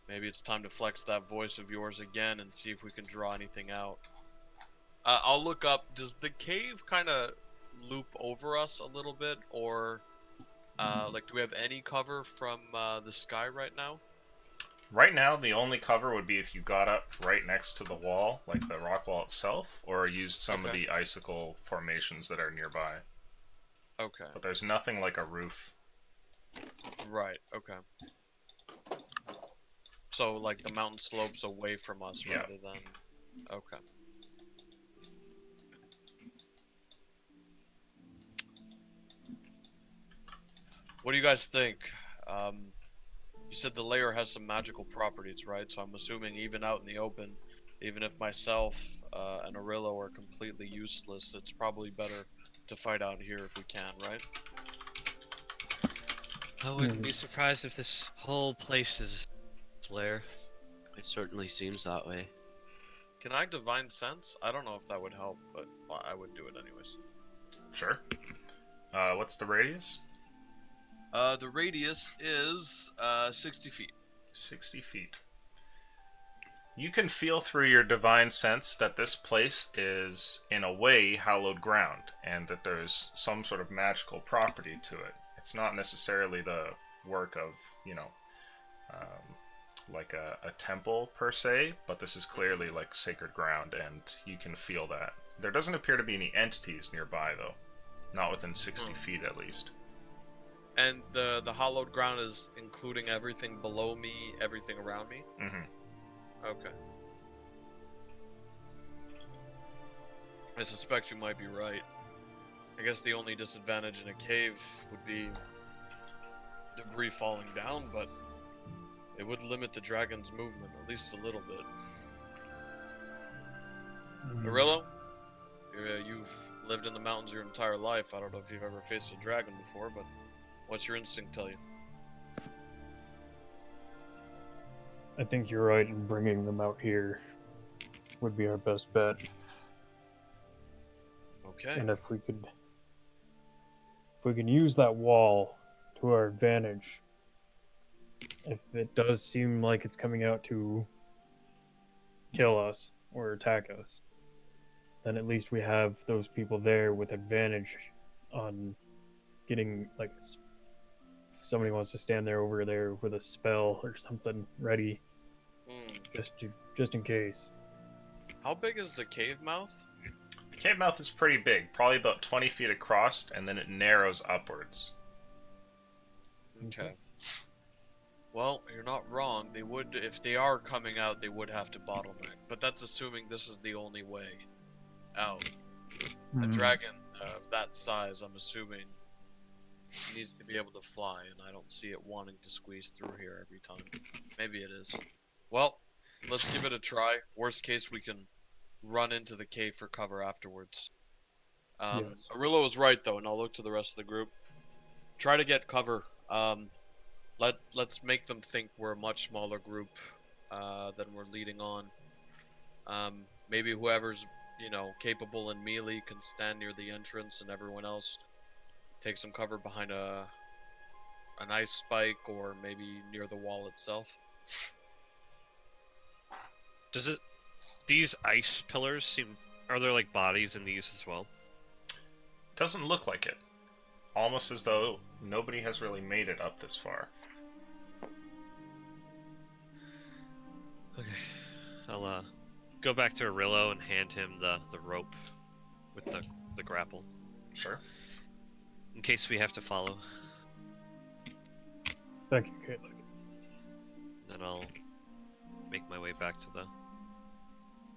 Maybe it's time to flex that voice of yours again and see if we can draw anything out. I'll look up. Does the cave kind of loop over us a little bit, or like, do we have any cover from the sky right now? Right now, the only cover would be if you got up right next to the wall, like the rock wall itself, or used some of Okay. the icicle formations that are nearby. Okay. But there's nothing like a roof. Right. Okay. So like the mountain slopes away from us Yeah. rather than. Okay. What do you guys think? You said the layer has some magical properties, right? So I'm assuming even out in the open, even if myself and Arillo are completely useless, it's probably better to fight out here if we can, right? I wouldn't be surprised if this whole place is lair. It certainly seems that way. Can I divine sense? I don't know if that would help, but I would do it anyways. Sure. What's the radius? The radius is 60 feet. 60 feet. You can feel through your divine sense that this place is, in a way, hallowed ground, and that there's some sort of magical property to it. It's not necessarily the work of, like a temple per se, but this is clearly like sacred ground, and you can feel that. There doesn't appear to be any entities nearby, though. Not within 60 feet, at least. And the hallowed ground is including everything below me, everything around me? Mm-hmm. Okay. I suspect you might be right. I guess the only disadvantage in a cave would be debris falling down, but it would limit the dragon's movement at least a little bit. Arillo, you've lived in the mountains your entire life. I don't know if you've ever faced a dragon before, but what's your instinct tell you? I think you're right in bringing them out here would be our best bet. Okay. And if we can use that wall to our advantage, if it does seem like it's coming out to kill us or attack us, then at least we have those people there with advantage on getting, like, if somebody wants to stand there over there with a spell or something ready, just in case. How big is the cave mouth? The cave mouth is pretty big, probably about 20 feet across, and then it narrows upwards. Okay. Well, you're not wrong. They would, if they are coming out, they would have to bottleneck. But that's assuming this is the only way out. A dragon of that size, I'm assuming, needs to be able to fly, and I don't see it wanting to squeeze through here every time. Maybe it is. Well, let's give it a try. Worst case, we can run into the cave for cover afterwards. Yes. Arillo was right, though, and I'll look to the rest of the group. Try to get cover. Let's make them think we're a much smaller group than we're leading on. Maybe whoever's capable in melee can stand near the entrance, and everyone else take some cover behind an ice spike or maybe near the wall itself. These ice pillars are there like bodies in these as well? Doesn't look like it. Almost as though nobody has really made it up this far. Okay. I'll go back to Arillo and hand him the rope with the grapple. Sure. In case we have to follow. Thank you, Caitlin. Then I'll make my way back to the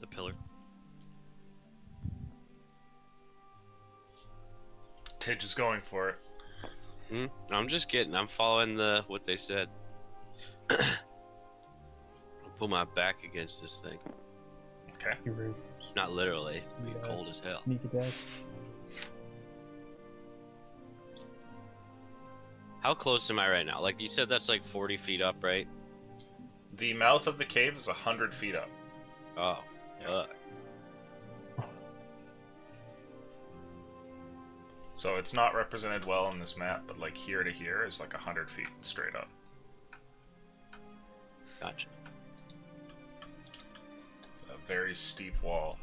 pillar. Tidge is going for it. I'm following what they said. I'll put my back against this thing. Okay. Not literally. It'd be cold as hell. Sneak attack. How close am I right now? Like you said, that's like 40 feet up, right? The mouth of the cave is 100 feet up. Oh, Yeah. So it's not represented well on this map, but like here to here is like 100 feet straight up. Gotcha. very steep wall.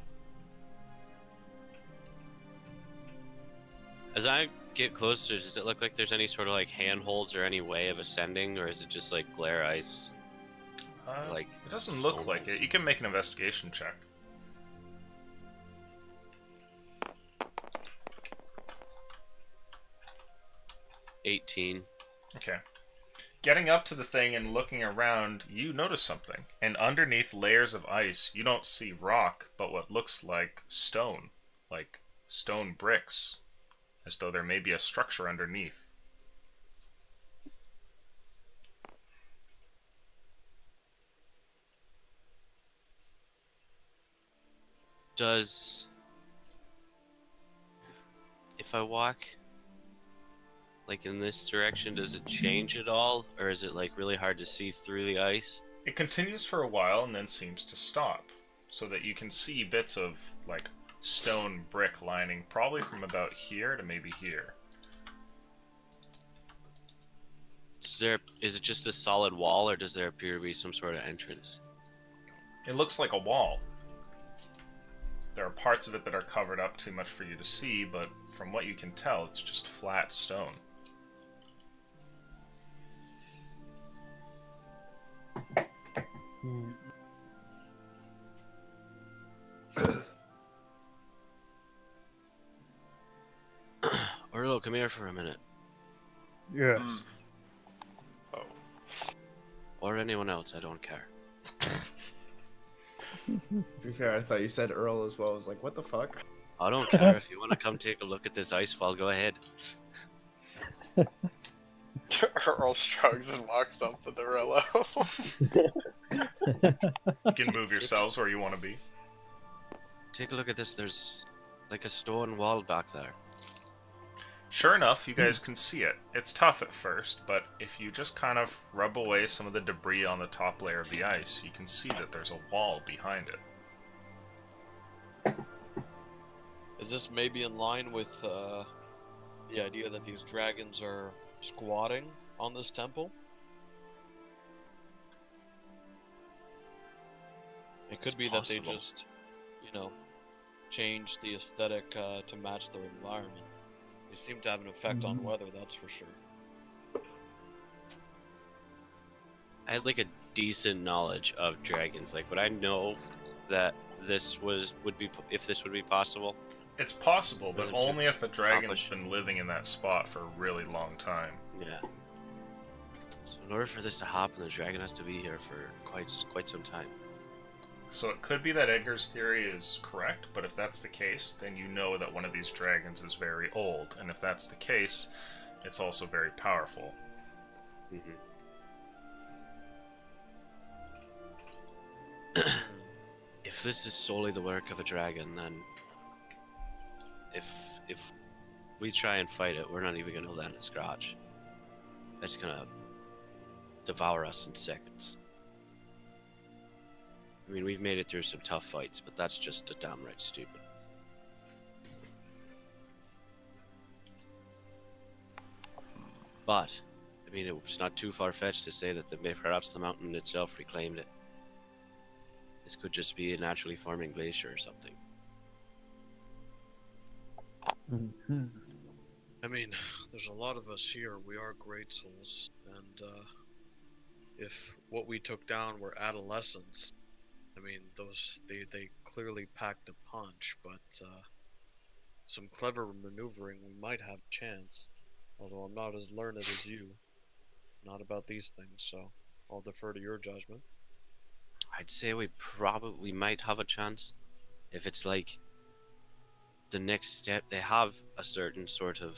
As I get closer, does it look like there's any sort of like handholds or any way of ascending, or is it just like glare ice? Like It doesn't look stone like ice? it. You can make an investigation check. $18. Okay. Getting up to the thing and looking around, you notice something. And underneath layers of ice, you don't see rock, but what looks like stone bricks, as though there may be a structure underneath. If I walk like in this direction, does it change at all, or is it like really hard to see through the ice? It continues for a while and then seems to stop, so that you can see bits of like stone brick lining, probably from about here to maybe here. Is it just a solid wall, or does there appear to be some sort of entrance? It looks like a wall. There are parts of it that are covered up too much for you to see, but from what you can tell, it's just flat stone. Orlo, come here for a minute. Yes. Oh. Or anyone else, I don't care. To be fair, I thought you said Earl as well. I was like, what the fuck? I don't care. If you want to come take a look at this ice fall, go ahead. Earl shrugs and walks up to the Rillo. You can move yourselves where you want to be. Take a look at this. There's like a stone wall back there. Sure enough, you guys can see it. It's tough at first, but if you just kind of rub away some of the debris on the top layer of the ice, you can see that there's a wall behind it. Is this maybe in line with the idea that these dragons are squatting on this temple? It could It's be that they possible. just, change the aesthetic to match their environment. They seem to have an effect on weather, that's for sure. I had like a decent knowledge of dragons. Like, would I know that this would be possible? It's possible, but Really only if a dragon's accomplish. been living in that spot for a really long time. Yeah. So in order for this to happen, the dragon has to be here for quite some time. So it could be that Edgar's theory is correct, but if that's the case, then you know that one of these dragons is very old, and if that's the case, it's also very powerful. If this is solely the work of a dragon, then if we try and fight it, we're not even gonna land a scratch. It's gonna devour us in seconds. I mean, we've made it through some tough fights, but that's just downright stupid. But, I mean, it's not too far-fetched to say that perhaps the mountain itself reclaimed it. This could just be a naturally forming glacier or something. I mean, there's a lot of us here. We are great souls, and if what we took down were adolescents, I mean, they clearly packed a punch. But some clever maneuvering, we might have a chance. Although I'm not as learned as you, not about these things, so I'll defer to your judgment. I'd say we might have a chance if it's like the next step. They have a certain sort of.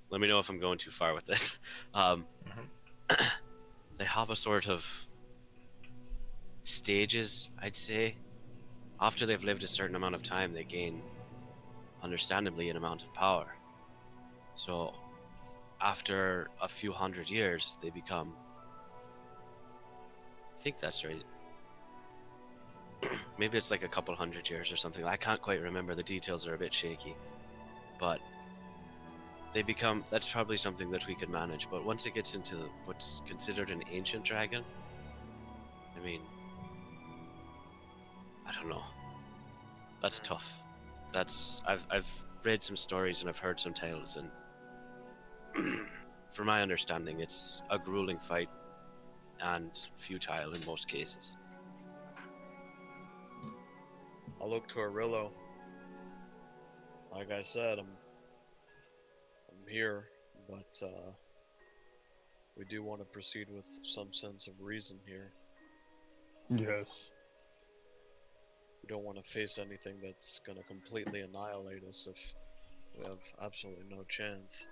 Let me know if I'm going too far with this. They have a sort of stages, I'd say. After they've lived a certain amount of time, they gain, understandably, an amount of power. So, after a few hundred years, they become. I think that's right. Maybe it's like a couple hundred years or something. I can't quite remember. The details are a bit shaky. But they become. That's probably something that we could manage. But once it gets into what's considered an ancient dragon, I mean, I don't know. That's tough. I've read some stories and I've heard some tales, and from my understanding, it's a grueling fight and futile in most cases. I'll look to Arillo. Like I said, I'm here, but we do want to proceed with some sense of reason here. Yes. We don't want to face anything that's going to completely annihilate us if we have absolutely no chance.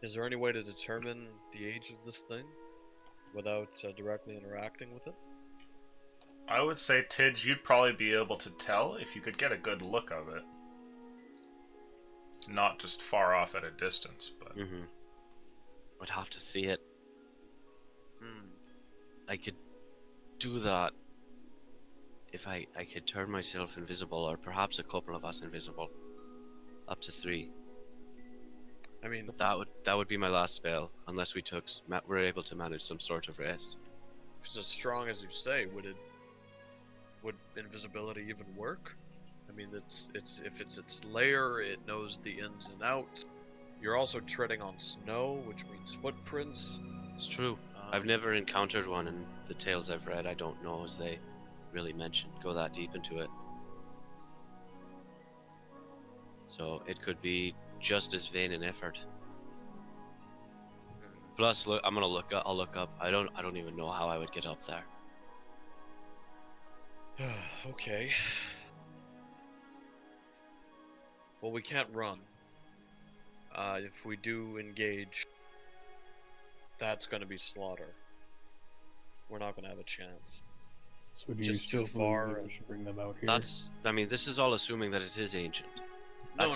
Is there any way to determine the age of this thing without directly interacting with it? I would say, Tidge, you'd probably be able to tell if you could get a good look of it. Not just far off at a distance, but... I'd have to see it. I could do that if I could turn myself invisible, or perhaps a couple of us invisible. Up to 3. I mean, But that would be my last spell, unless we're able to manage some sort of rest. if it's as strong as you say, would invisibility even work? I mean, if it's its lair, it knows the ins and outs. You're also treading on snow, which means footprints. It's true. I've never encountered one, and the tales I've read, I don't know as they really go that deep into it. So it could be just as vain an effort. Plus, look, I'll look up. I don't even know how I would get up there. Okay. Well, we can't run. If we do engage, that's going to be slaughter. We're not going to have a chance. So do you Just still too believe far that and- we should bring them out here? This is all assuming that it is ancient. No,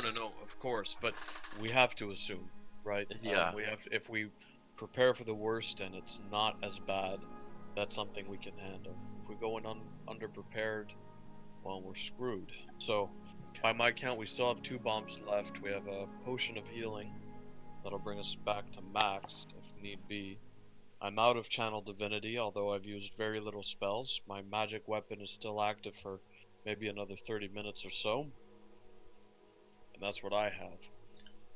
of course, but we have to assume, right? Yeah. If we prepare for the worst and it's not as bad, that's something we can handle. If we go in underprepared, well, we're screwed. So, by my count, we still have 2 bombs left. We have a potion of healing that'll bring us back to max if need be. I'm out of channel divinity, although I've used very little spells. My magic weapon is still active for maybe another 30 minutes or so. And that's what I have.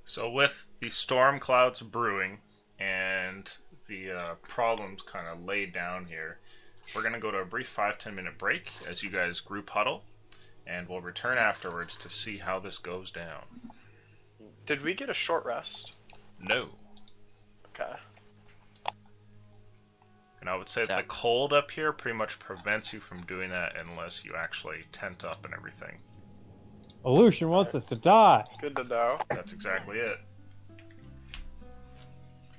So with the storm clouds brewing and the problems kind of laid down here, we're going to go to a brief 5-10 minute break as you guys group huddle, and we'll return afterwards to see how this goes down. Did we get a short rest? No. Okay. And I would say that the cold up here pretty much prevents you from doing that unless you actually tent up and everything. Aleutian wants us to die. Good to know. That's exactly it.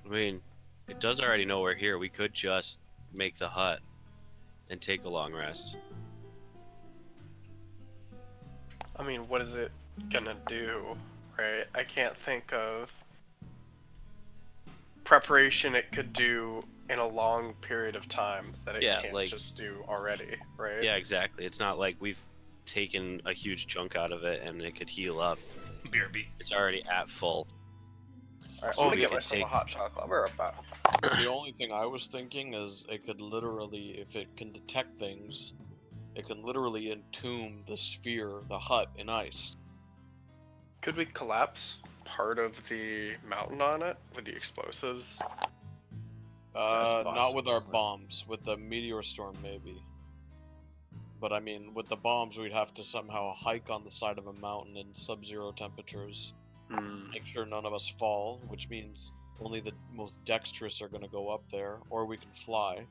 I mean, it does already know we're here. We could just make the hut and take a long rest. I mean, what is it gonna do, right? I can't think of preparation it could do in a long period of time that it can't just do already, right? Yeah, exactly. It's not like we've taken a huge chunk out of it and it could heal up. Beer beat. It's already at full. Alright, So I'm gonna we get could myself a take- hot chocolate. I'll be right back. The only thing I was thinking is it could literally, if it can detect things, it can literally entomb the sphere, the hut, in ice. Could we collapse part of the mountain on it with the explosives? Not with our possible. bombs. With the meteor storm, maybe. But I mean, with the bombs, we'd have to somehow hike on the side of a mountain in sub-zero temperatures. Make sure none of us fall, which means only the most dexterous are going to go up there, or we can fly.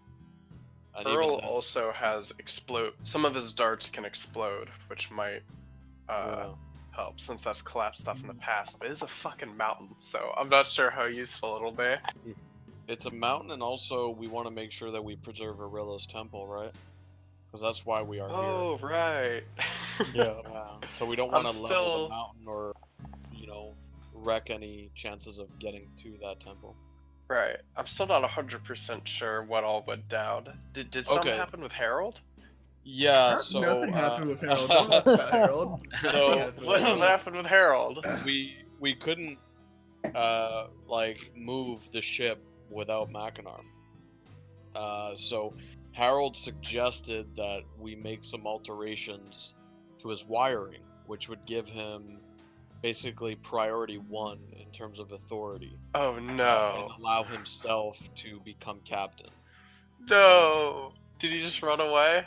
And even Earl then- also has some of his darts can explode, which might Yeah. help since that's collapsed stuff in the past. But it is a fucking mountain, so I'm not sure how useful it'll be. It's a mountain, and also we want to make sure that we preserve Arillo's temple, right? Because that's why we are Oh, right. Yeah. here. So we don't want to I'm level still- the mountain or, wreck any chances of getting to that temple. Right. I'm still not 100% sure what all went down. Did something Okay. happen with Harold? Yeah, so Nothing happened with Harold. Don't ask about Harold. So What happened with Harold? we couldn't move the ship without Machinarm. So Harold suggested that we make some alterations to his wiring, which would give him basically priority 1 in terms of authority, Oh and no. allow himself to become captain. No. Did he just run away?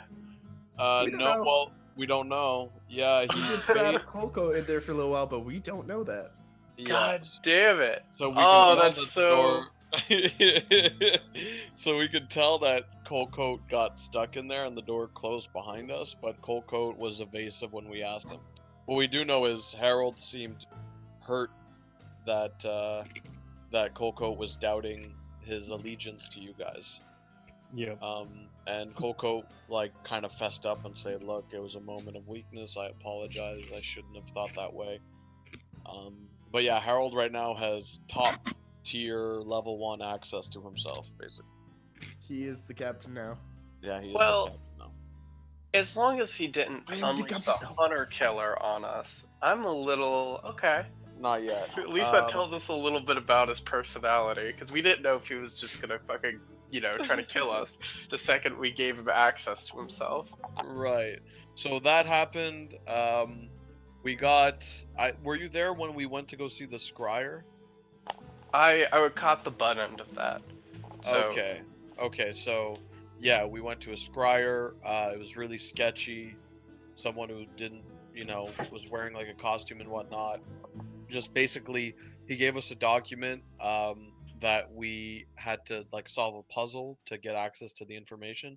We don't No, know. well, we don't know. Yeah, He he did paid. have Coco in there for a little while, but we don't know that. God Yes. damn it. So we can Oh, tell that's that so. the door. So we could tell that Colcoat got stuck in there and the door closed behind us, but Colcoat was evasive when we asked him. What we do know is Harold seemed hurt that that Colcoat was doubting his allegiance to you guys. Yeah. And Colcoat like kind of fessed up and said, "Look, it was a moment of weakness. I apologize. I shouldn't have thought that way." But yeah, Harold right now has top tier level 1 access to himself, basically. He is the captain now. Yeah, he is Well, the captain now. as long as he didn't I am the unleash the captain now. hunter killer on us, I'm a little okay. Not yet. At least that tells us a little bit about his personality, because we didn't know if he was just gonna fucking, try to kill us the second we gave him access to himself. Right. So that happened. We got. Were you there when we went to go see the scryer? I would caught the butt end of that. So, Okay. Okay. So yeah, we went to a scryer. It was really sketchy. Someone who didn't, was wearing like a costume and whatnot. Just basically, he gave us a document that we had to like solve a puzzle to get access to the information.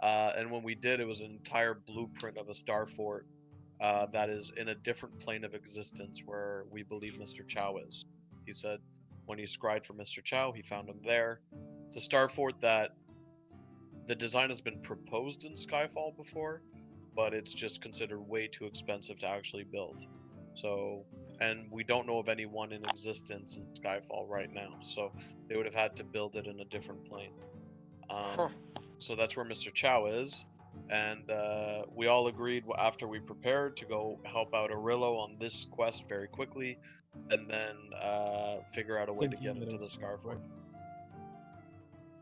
And when we did, it was an entire blueprint of a star fort that is in a different plane of existence where we believe Mr. Chow is. He said when he scryed for Mr. Chow, he found him there. It's a star fort that the design has been proposed in Skyfall before, but it's just considered way too expensive to actually build. So, and we don't know of anyone in existence in Skyfall right now, so they would have had to build it in a different plane. So that's where Mr. Chow is, and we all agreed after we prepared to go help out Arillo on this quest very quickly, and then figure out a way to get into the Scar Fort.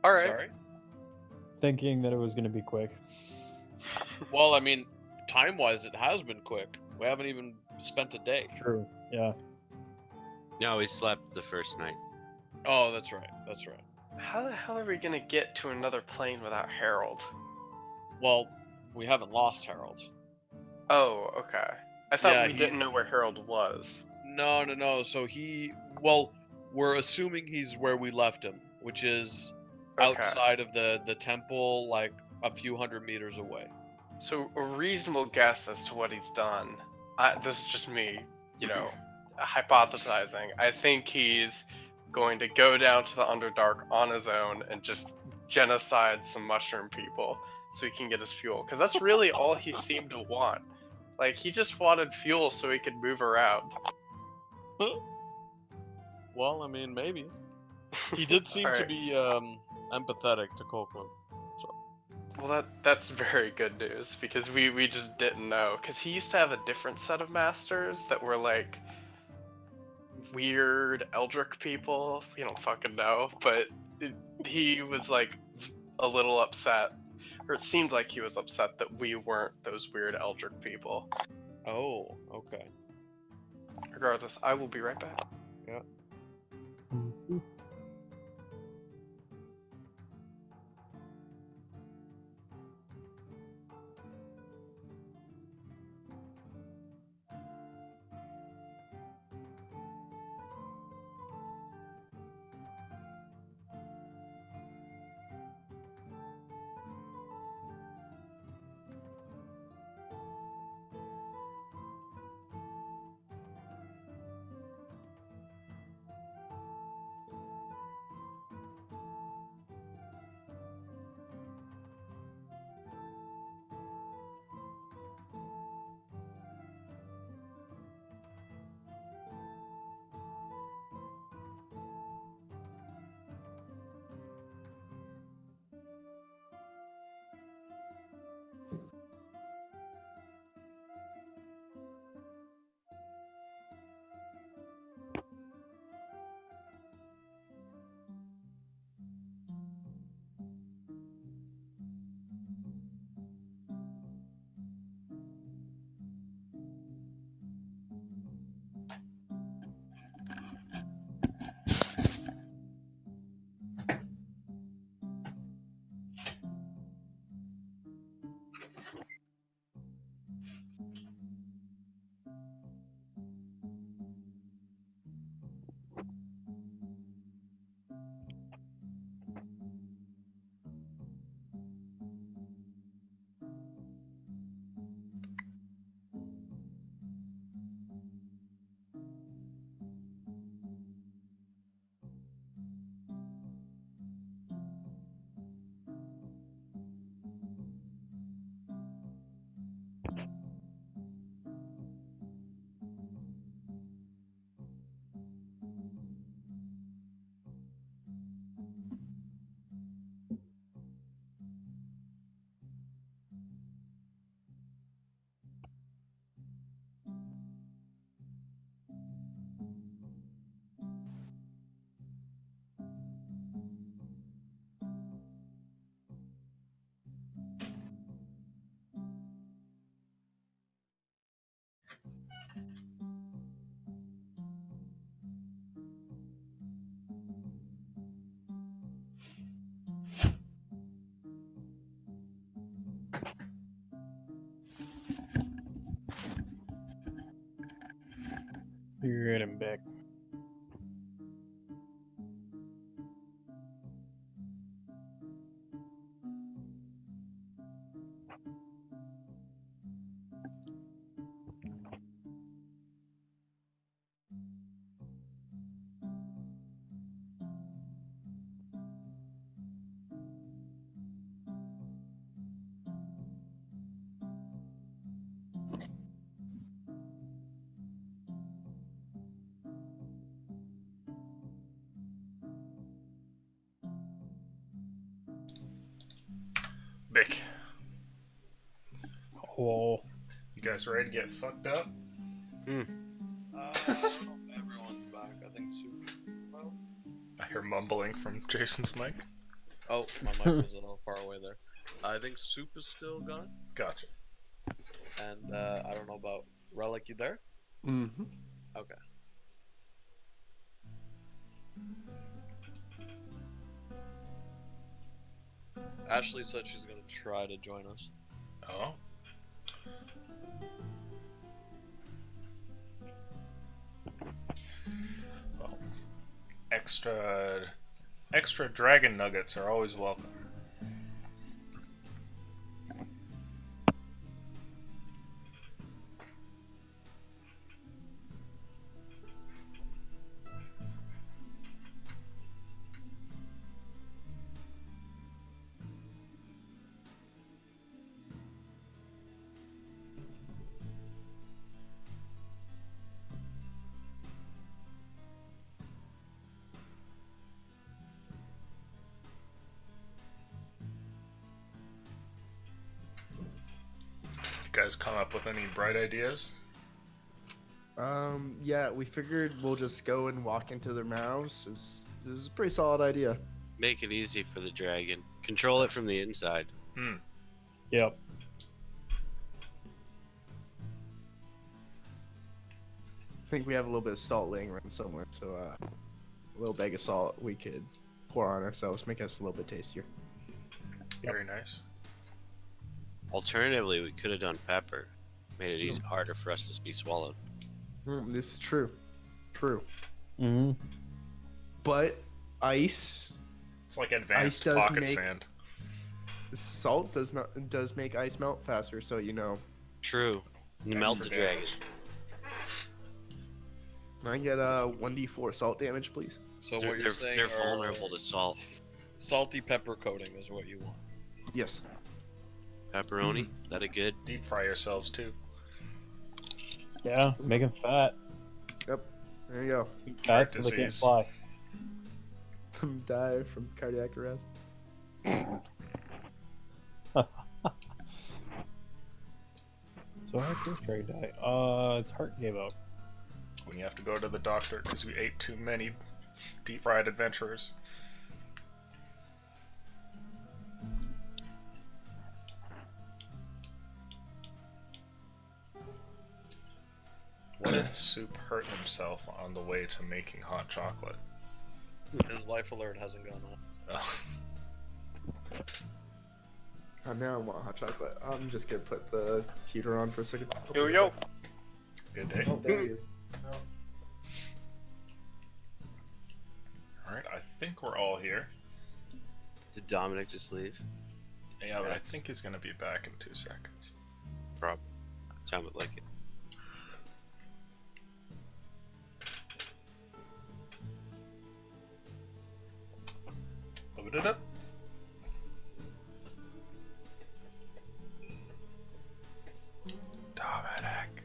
all right. Sorry? Thinking that it was going to be quick. Well, I mean, time-wise, it has been quick. We haven't even spent a day. True. Yeah. No, we slept the first night. Oh, that's right. That's right. How the hell are we gonna get to another plane without Harold? Well, we haven't lost Harold. Oh, okay. I thought Yeah, we he- didn't know where Harold was. No. So we're assuming he's where we left him, which is Okay. outside of the temple, like a few hundred meters away. So a reasonable guess as to what he's done. This is just me, hypothesizing. I think he's going to go down to the Underdark on his own and just genocide some mushroom people so he can get his fuel. Because that's really all he seemed to want. Like, he just wanted fuel so he could move around. Well, I mean, maybe. He did seem to Alright. be empathetic to Coco. Well, that's very good news, because we just didn't know. Because he used to have a different set of masters that were like weird Eldritch people. We don't fucking know, but he was like a little upset, or it seemed like he was upset that we weren't those weird Eldritch people. Oh, okay. Regardless, I will be right back. Yeah. Right, I'm back. Bick, Oh, you guys ready to get fucked up? Everyone's back. I think Super. I hear mumbling from Jason's mic. Oh, my mic was a little far away there. I think Soup is still gone. Gotcha. And I don't know about Relic. You there? Mm-hmm. Okay. Ashley said she's gonna try to join us. Oh. Well, extra dragon nuggets are always welcome. You guys come up with any bright ideas? Yeah, we figured we'll just go and walk into their mouths. It was a pretty solid idea. Make it easy for the dragon. Control it from the inside. yep. I think we have a little bit of salt laying around somewhere, so a little bag of salt we could pour on ourselves, make us a little bit tastier. Very nice. Alternatively, we could have done pepper. Made it easy, harder for us to be swallowed. This is true. True. Mm-hmm. But ice, It's like advanced does pocket make- sand. salt does make ice melt faster, so you know. True. Melt the Extra dragon. damage. Can I get a 1d4 salt damage, please? So They're, what you're they're, saying they're are vulnerable to salt. salty pepper coating is what you want. Yes. Pepperoni? Is that a good? Deep fry yourselves too. Yeah, make them fat. Yep. There you go. Fat so they can't disease. fly. Die from cardiac arrest. So how did Gray die? Its heart gave out. When you have to go to the doctor because you ate too many deep fried adventurers. What if Soup hurt himself on the way to making hot chocolate? His life alert hasn't gone on. Oh, Oh, now I want hot chocolate. I'm just gonna put the heater on for a second. Yo yo. good day. Oh, there he is. Alright, I think we're all here. Did Dominic just leave? Yeah, but I think he's gonna be back in 2 seconds. Probably. Sounded like it. Load it up. Dominic.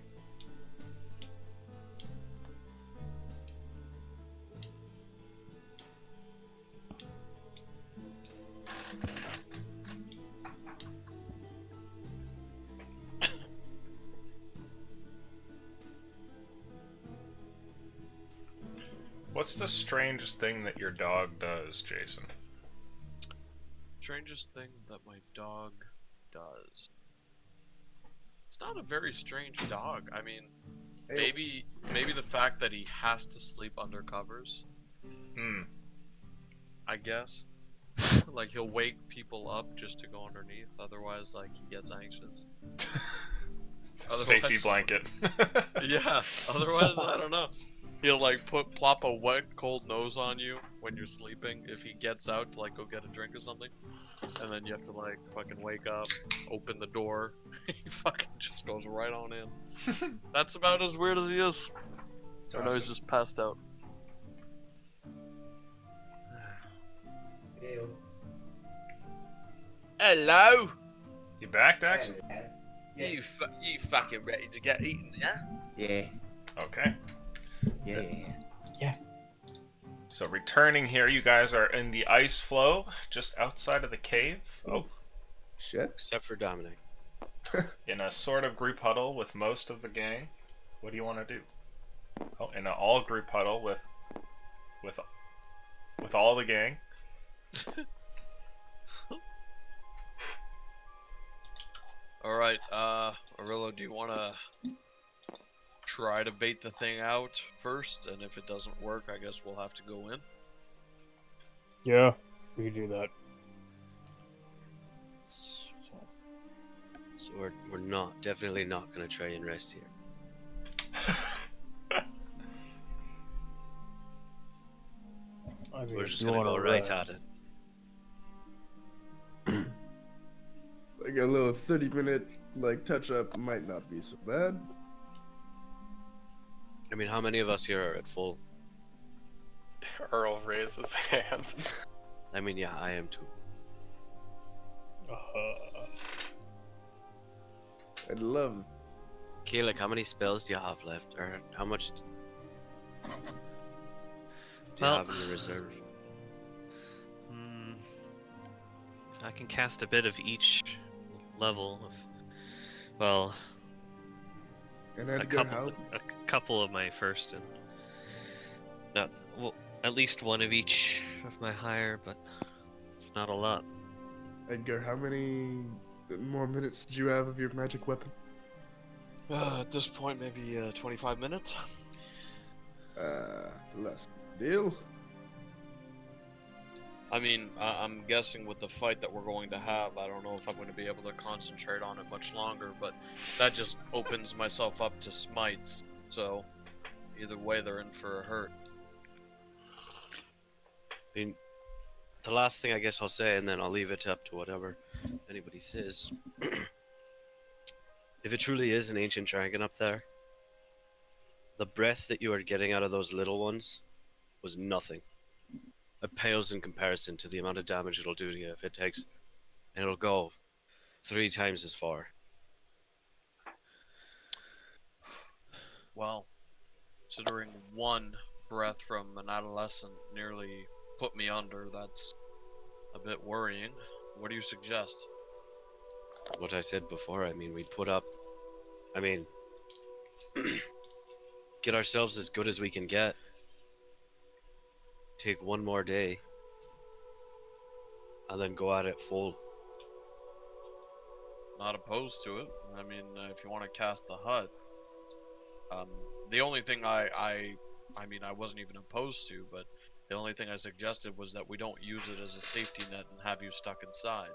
What's the strangest thing that your dog does, Jason? Strangest thing that my dog does. It's not a very strange dog. I mean, maybe the fact that he has to sleep under covers. I guess. Like he'll wake people up just to go underneath. Otherwise, like he gets anxious. Safety blanket. Yeah. Otherwise, I don't know. He'll like plop a wet, cold nose on you when you're sleeping if he gets out to like go get a drink or something, and then you have to like fucking wake up, open the door. He fucking just goes right on in. That's about as weird as he is. Or no, he's just passed out. Hello. You back, Dax? You fucking ready to get eaten? Yeah. Yeah. Okay. Yeah. So returning here, you guys are in the ice floe, just outside of the cave. Oh, Shit. Except for Dominic. in a sort of group huddle with most of the gang. What do you want to do? Oh, in an all group huddle with all the gang. All right, Arillo, do you want to try to bait the thing out first? And if it doesn't work, I guess we'll have to go in. Yeah, we can do that. So we're definitely not gonna try and rest here. I mean, We're if just you gonna wanna go right rest. at it. Like a little 30-minute like touch up might not be so bad. I mean, how many of us here are at full? Earl raised his hand. I mean, yeah, I am too. I'd love. Keelik, how many spells do you have left? Or how much do you Well, have in your reserve? I can cast a bit of each level. Well, And a Edgar, how? couple of my first, and not well, at least one of each of my higher, but it's not a lot. Edgar, how many more minutes did you have of your magic weapon? At this point, maybe 25 minutes. Less deal. I mean, I'm guessing with the fight that we're going to have, I don't know if I'm going to be able to concentrate on it much longer, but that just opens myself up to smites, so either way they're in for a hurt. I mean, the last thing I guess I'll say, and then I'll leave it up to whatever anybody says. If it truly is an ancient dragon up there, the breath that you are getting out of those little ones was nothing. It pales in comparison to the amount of damage it'll do to you if it takes, and it'll go 3 times as far. Well, considering one breath from an adolescent nearly put me under, that's a bit worrying. What do you suggest? What I said before, I mean, we'd put up, I mean, get ourselves as good as we can get. Take one more day, and then go at it full. Not opposed to it. I mean, if you want to cast the hut, the only thing I mean, I wasn't even opposed to, but the only thing I suggested was that we don't use it as a safety net and have you stuck inside.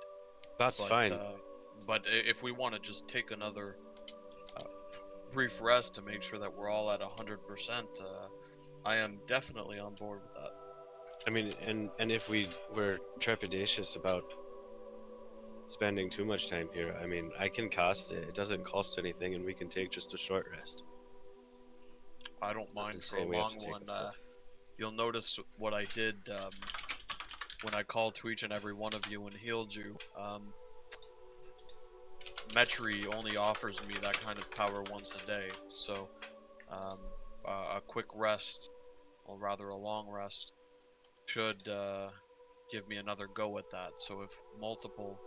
That's fine. But if we want to just take another brief rest to make sure that we're all at 100%, I am definitely on board with that. I mean, and if we were trepidatious about spending too much time here, I mean, I can cast it. It doesn't cost anything, and we can take just a short rest. I don't mind for a say we have long to take one. a full. You'll notice what I did when I called to each and every one of you and healed you. Metri only offers me that kind of power once a day, so a quick rest, or rather a long rest, should give me another go at that. So if multiple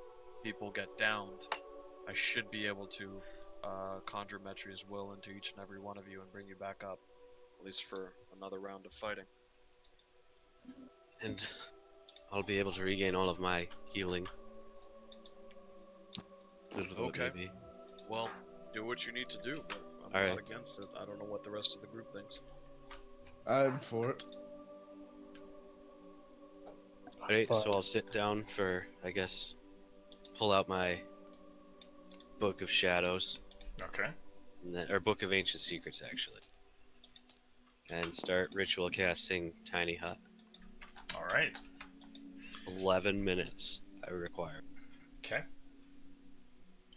people get downed, I should be able to conjure Metri's will into each and every one of you and bring you back up, at least for another round of fighting. And I'll be able to regain all of my healing. Little though it may Okay. be. Well, do what you need to do, but I'm All not right. against it. I don't know what the rest of the group thinks. I'm for it. Alright, so I'll sit down for, I guess, pull out my Book of Shadows. Okay. Or Book of Ancient Secrets, actually. And start ritual casting Tiny Hut. All right. 11 minutes I require. Okay.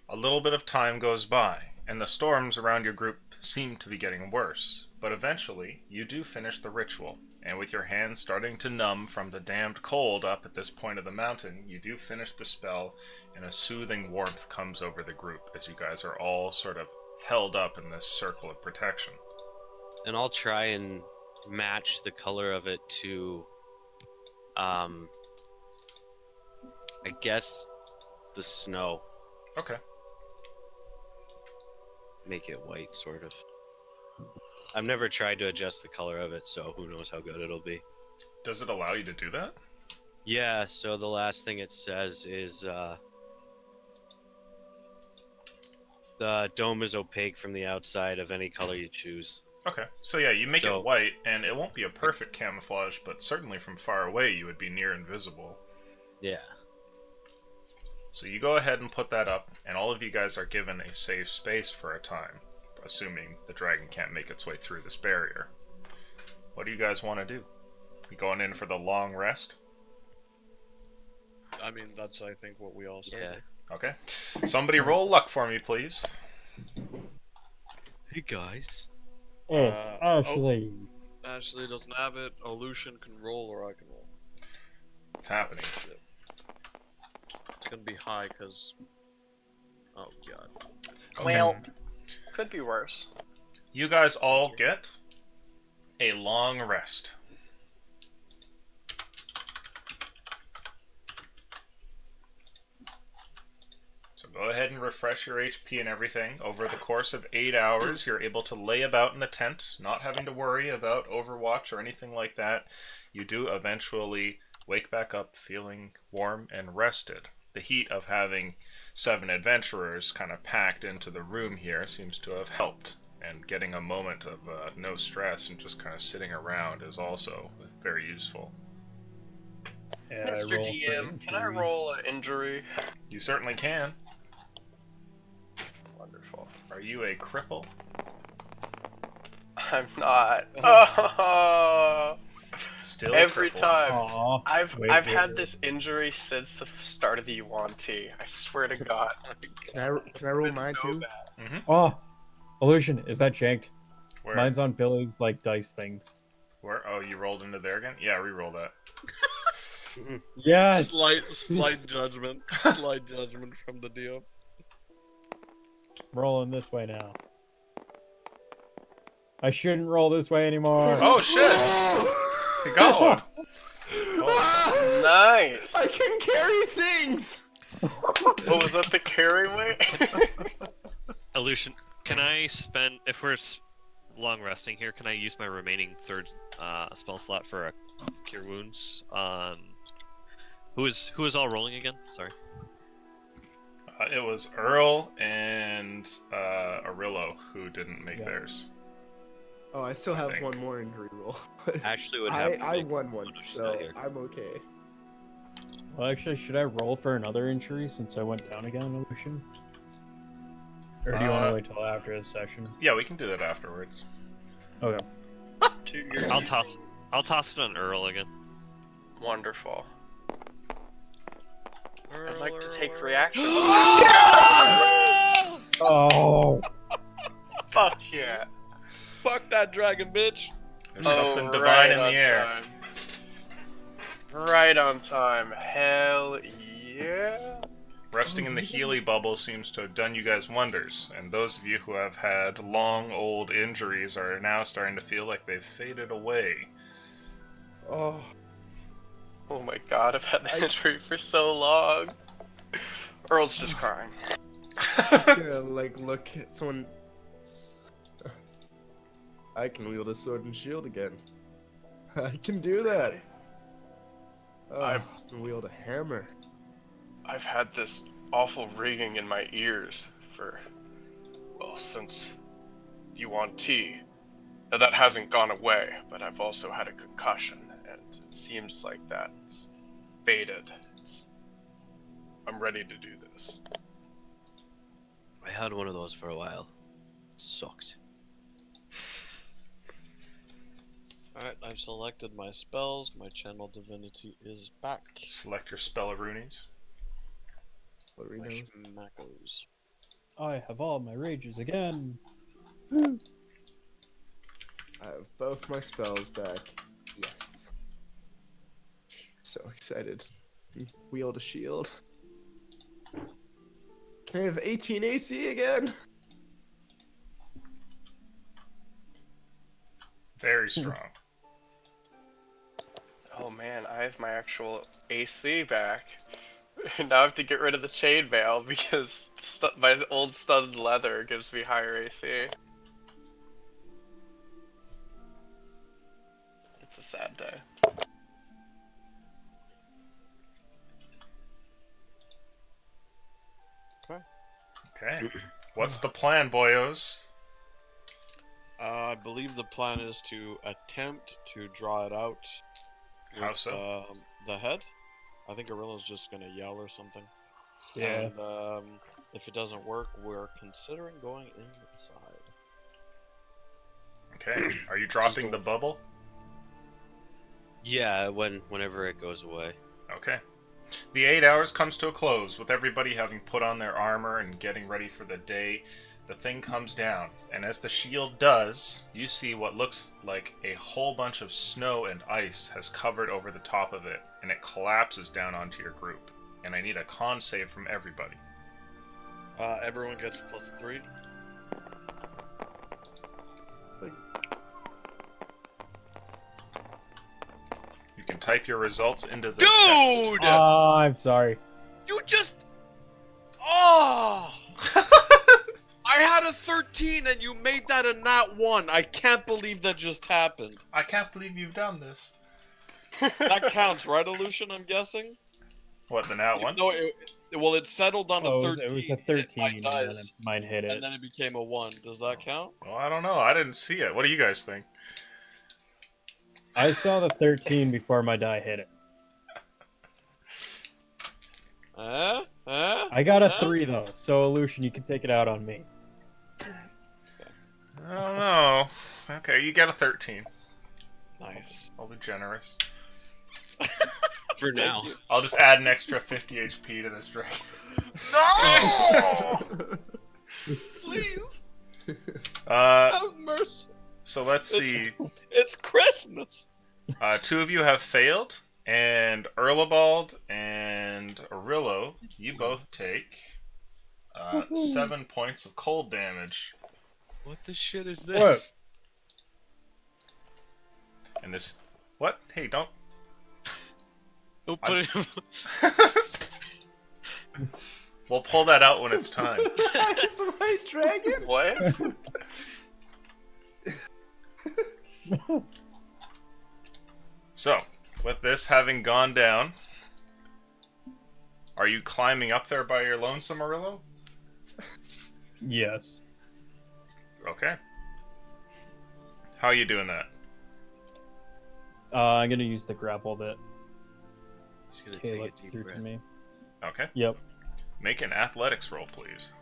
A little bit of time goes by, and the storms around your group seem to be getting worse. But eventually, you do finish the ritual, and with your hands starting to numb from the damned cold up at this point of the mountain, you do finish the spell, and a soothing warmth comes over the group as you guys are all sort of held up in this circle of protection. And I'll try and match the color of it to, I guess, the snow. Okay. Make it white, sort of. I've never tried to adjust the color of it, so who knows how good it'll be. Does it allow you to do that? Yeah, so the last thing it says is, the dome is opaque from the outside of any color you choose. Okay. So yeah, you make it white, and it won't be a perfect camouflage, but certainly from far away you would be near invisible. Yeah. So you go ahead and put that up, and all of you guys are given a safe space for a time, assuming the dragon can't make its way through this barrier. What do you guys want to do? You going in for the long rest? I mean, that's, I think, what we all said. Yeah. Okay. Somebody roll luck for me, please. Hey, guys. It's oh. Ashley. Ashley doesn't have it. Lucian can roll, or I can roll. What's happening? It's gonna be high, because... Oh, God. Okay. Well, could be worse. You guys all get a long rest. So go ahead and refresh your HP and everything. Over the course of 8 hours, you're able to lay about in the tent, not having to worry about Overwatch or anything like that. You do eventually wake back up feeling warm and rested. The heat of having 7 adventurers kind of packed into the room here seems to have helped. And getting a moment of no stress and just kind of sitting around is also very useful. Yeah, Mr. DM, can I roll an injury? You certainly can. Wonderful. Are you a cripple? I'm not. Oh. Still Every crippled. time. Aw. I've Wait, had wait. this injury since the start of the UNT. I swear to God. Can I roll mine So too? bad. Oh, illusion. Is that janked? Where? Mine's on Billy's like dice things. Where? Oh, you rolled into there again? Yeah, re-roll that. Yes. Slight judgment. Slight judgment from the DM. Rolling this way now. I shouldn't roll this way anymore. Oh shit! You got one. Oh. Nice. I can carry things. What was that? The carry weight? Illusion, can I spend, if we're long resting here, can I use my remaining third spell slot for a cure wounds? Who is all rolling again? Sorry. It was Earl and Arillo who didn't make theirs. Oh, I still I have think. one more injury roll. Ashley would have to I make won one, Illusion so out here. I'm okay. Well, actually, should I roll for another injury since I went down again, illusion? Or do you want to wait till after this session? Yeah, we can do that afterwards. Okay. I'll toss it on Earl again. Wonderful. Earl, I'd like to Earl, take Earl. reactions. Oh. Fuck yeah. Fuck that dragon, bitch! There's something right divine in the on air. time. Right on time. Hell yeah. Resting in the Healy bubble seems to have done you guys wonders, and those of you who have had long, old injuries are now starting to feel like they've faded away. Oh, Oh my god, I've had that injury for so long. Earl's just crying. I'm gonna like look at someone. I can wield a sword and shield again. I can do that. I can wield a hammer. I've had this awful ringing in my ears for, well, since UNT. Now that hasn't gone away, but I've also had a concussion, and it seems like that's faded. I'm ready to do this. I had one of those for a while. sucked. Alright, I've selected my spells. My channel divinity is back. Select your spell-a-roonies. What do we My know? schmackos. I have all my rages again. I have both my spells back. Yes. So excited. Wield a shield. Can I have 18 AC again? Very strong. Oh man, I have my actual AC back. And now I have to get rid of the chainmail because my old studded leather gives me higher AC. It's a sad day. Okay. What's the plan, boyos? I believe the plan is to attempt to draw it out with How so? The head. I think Arilla's just gonna yell or something. Yeah. And if it doesn't work, we're considering going inside. Okay. Are you dropping the bubble? Yeah, whenever it goes away. Okay. The 8 hours comes to a close, with everybody having put on their armor and getting ready for the day. The thing comes down, and as the shield does, you see what looks like a whole bunch of snow and ice has covered over the top of it, and it collapses down onto your group. And I need a con save from everybody. Everyone gets +3. You can type your results into the Dude! I'm sorry. You just... Oh! I had a 13 and you made that a nat 1. I can't believe that just happened. I can't believe you've done this. That counts, right, Illusion, I'm guessing? What, the nat one? No, well, it settled on a 13. It was a hit 13, my and then dice, mine hit it. and then it became a 1. Does that count? Well, I don't know. I didn't see it. What do you guys think? I saw the 13 before my die hit it. I got a 3 though, so Illusion, you can take it out on me. I don't know. Okay, you got a 13. Nice. I'll be generous. For now. I'll just add an extra 50 HP to this dragon. No! Please, have mercy. So let's see. It's Christmas. 2 of you have failed, and Erlabald and Arillo, you both take 7 points of cold damage. What the shit is this? And this... What? Hey, don't... Who put it? We'll pull that out when it's time. That's my dragon. What? So, with this having gone down, are you climbing up there by your lonesome, Arillo? Yes. Okay. How are you doing that? I'm gonna use the grapple that He's gonna take Caleb a deep threw breath. to me. Okay. Yep. Make an athletics roll, please.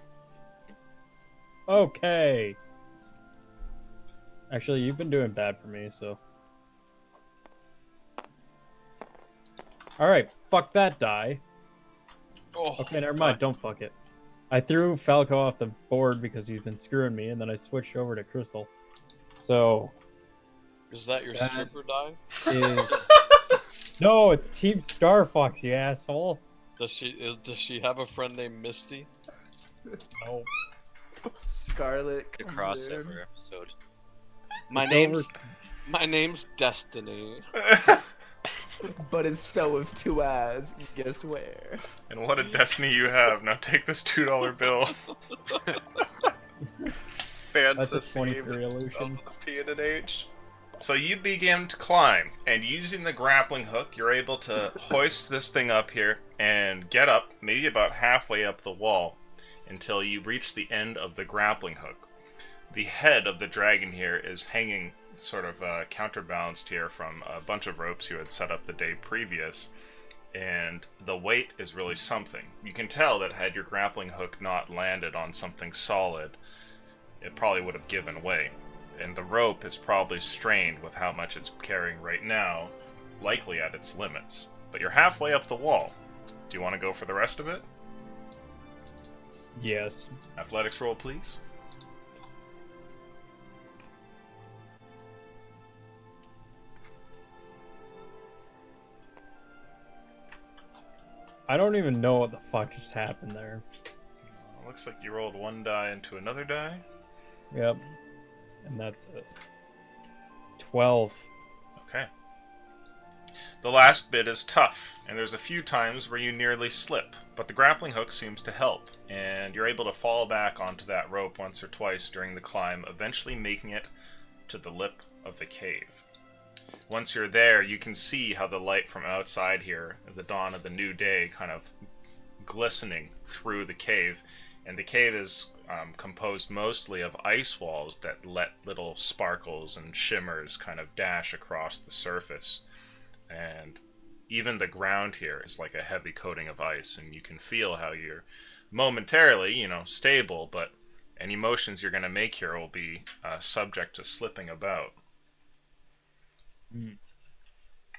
Okay. Actually, you've been doing bad for me, so. Alright, fuck that die. Oh, Okay, never mind, don't fuck it. I threw Falco off the board because he's been screwing me, and then I switched over to Crystal. So, is that your that- stripper die? is... No, it's Team Star Fox, you asshole. Does she have a friend named Misty? No. Scarlet. The comes in. crossover episode. My It's name's Destiny. But it's spelled with 2 I's. Guess where? And what a destiny you have. Now take this $2 bill. That's a 23 illusion. P and an H. So you begin to climb, and using the grappling hook, you're able to hoist this thing up here and get up, maybe about halfway up the wall, until you reach the end of the grappling hook. The head of the dragon here is hanging sort of counterbalanced here from a bunch of ropes you had set up the day previous, and the weight is really something. You can tell that had your grappling hook not landed on something solid, it probably would have given way. And the rope is probably strained with how much it's carrying right now, likely at its limits. But you're halfway up the wall. Do you want to go for the rest of it? Yes. Athletics roll, please. I don't even know what the fuck just happened there. Looks like you rolled one die into another die. Yep. And that's a 12. Okay. The last bit is tough, and there's a few times where you nearly slip, but the grappling hook seems to help, and you're able to fall back onto that rope once or twice during the climb, eventually making it to the lip of the cave. Once you're there, you can see how the light from outside here, the dawn of the new day, kind of glistening through the cave, and the cave is composed mostly of ice walls that let little sparkles and shimmers kind of dash across the surface. And even the ground here is like a heavy coating of ice, and you can feel how you're momentarily, stable, but any motions you're going to make here will be subject to slipping about. Can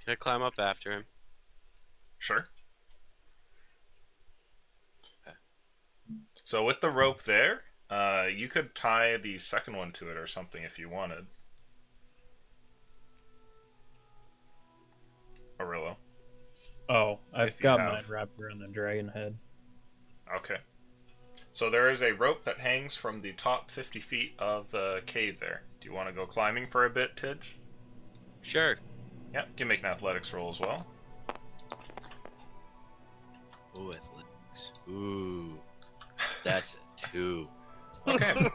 I climb up after him? Sure. So with the rope there, you could tie the second one to it or something if you wanted. Arillo. Oh, I've If you got have. mine wrapped around the dragon head. Okay. So there is a rope that hangs from the top 50 feet of the cave there. Do you want to go climbing for a bit, Tidge? Sure. Yeah, you can make an athletics roll as well. Ooh, athletics. Ooh. That's a 2. Okay.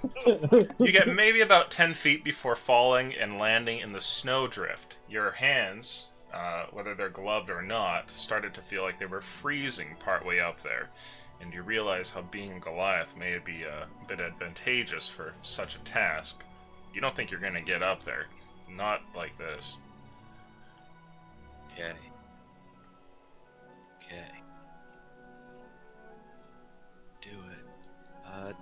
You get maybe about 10 feet before falling and landing in the snowdrift. Your hands, whether they're gloved or not, started to feel like they were freezing partway up there. And you realize how being Goliath may be a bit advantageous for such a task. You don't think you're going to get up there. Not like this. Okay. Okay. Do it.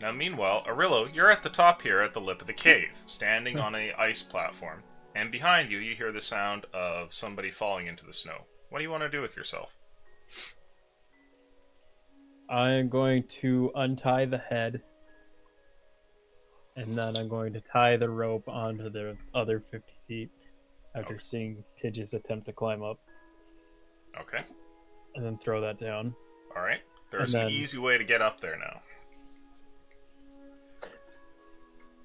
Now, meanwhile, Arillo, you're at the top here at the lip of the cave, standing on a ice platform. And behind you, you hear the sound of somebody falling into the snow. What do you want to do with yourself? I'm going to untie the head. And then I'm going to tie the rope onto the other 50 feet after seeing Tidge's attempt to climb up. Okay. And then throw that down. Alright. There's And an then- easy way to get up there now.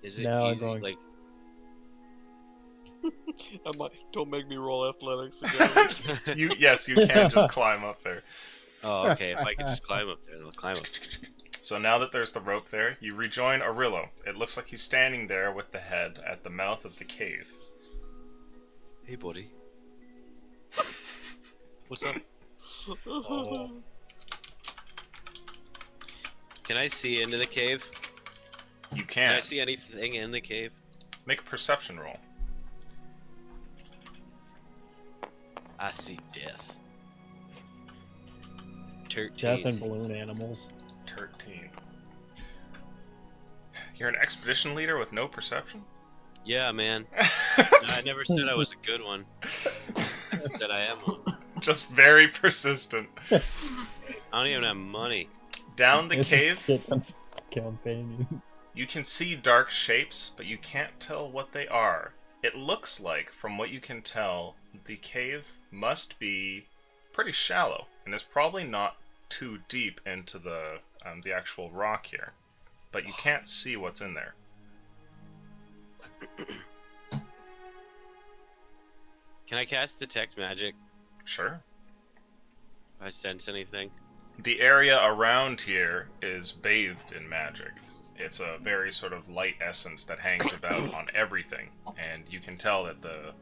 Is it Now I'm easy? going- Like, Don't make me roll athletics again. Yes, you can just climb up there. oh, okay. If I could just climb up there, then I'll climb up. So now that there's the rope there, you rejoin Arillo. It looks like he's standing there with the head at the mouth of the cave. Hey, buddy. What's up? Oh. Can I see into the cave? You Can I can. see anything in the cave? Make a perception roll. I see death. Death and 13. balloon animals. 13. You're an expedition leader with no perception? Yeah, man. I never said I was a good one. I said I am one. Just very persistent. I don't even have money. Down the It's cave, get some companions. you can see dark shapes, but you can't tell what they are. It looks like, from what you can tell, the cave must be pretty shallow, and is probably not too deep into the actual rock here. But you can't see what's in there. Can I cast Detect Magic Sure. if I sense anything? The area around here is bathed in magic. It's a very sort of light essence that hangs about on everything, and you can tell that the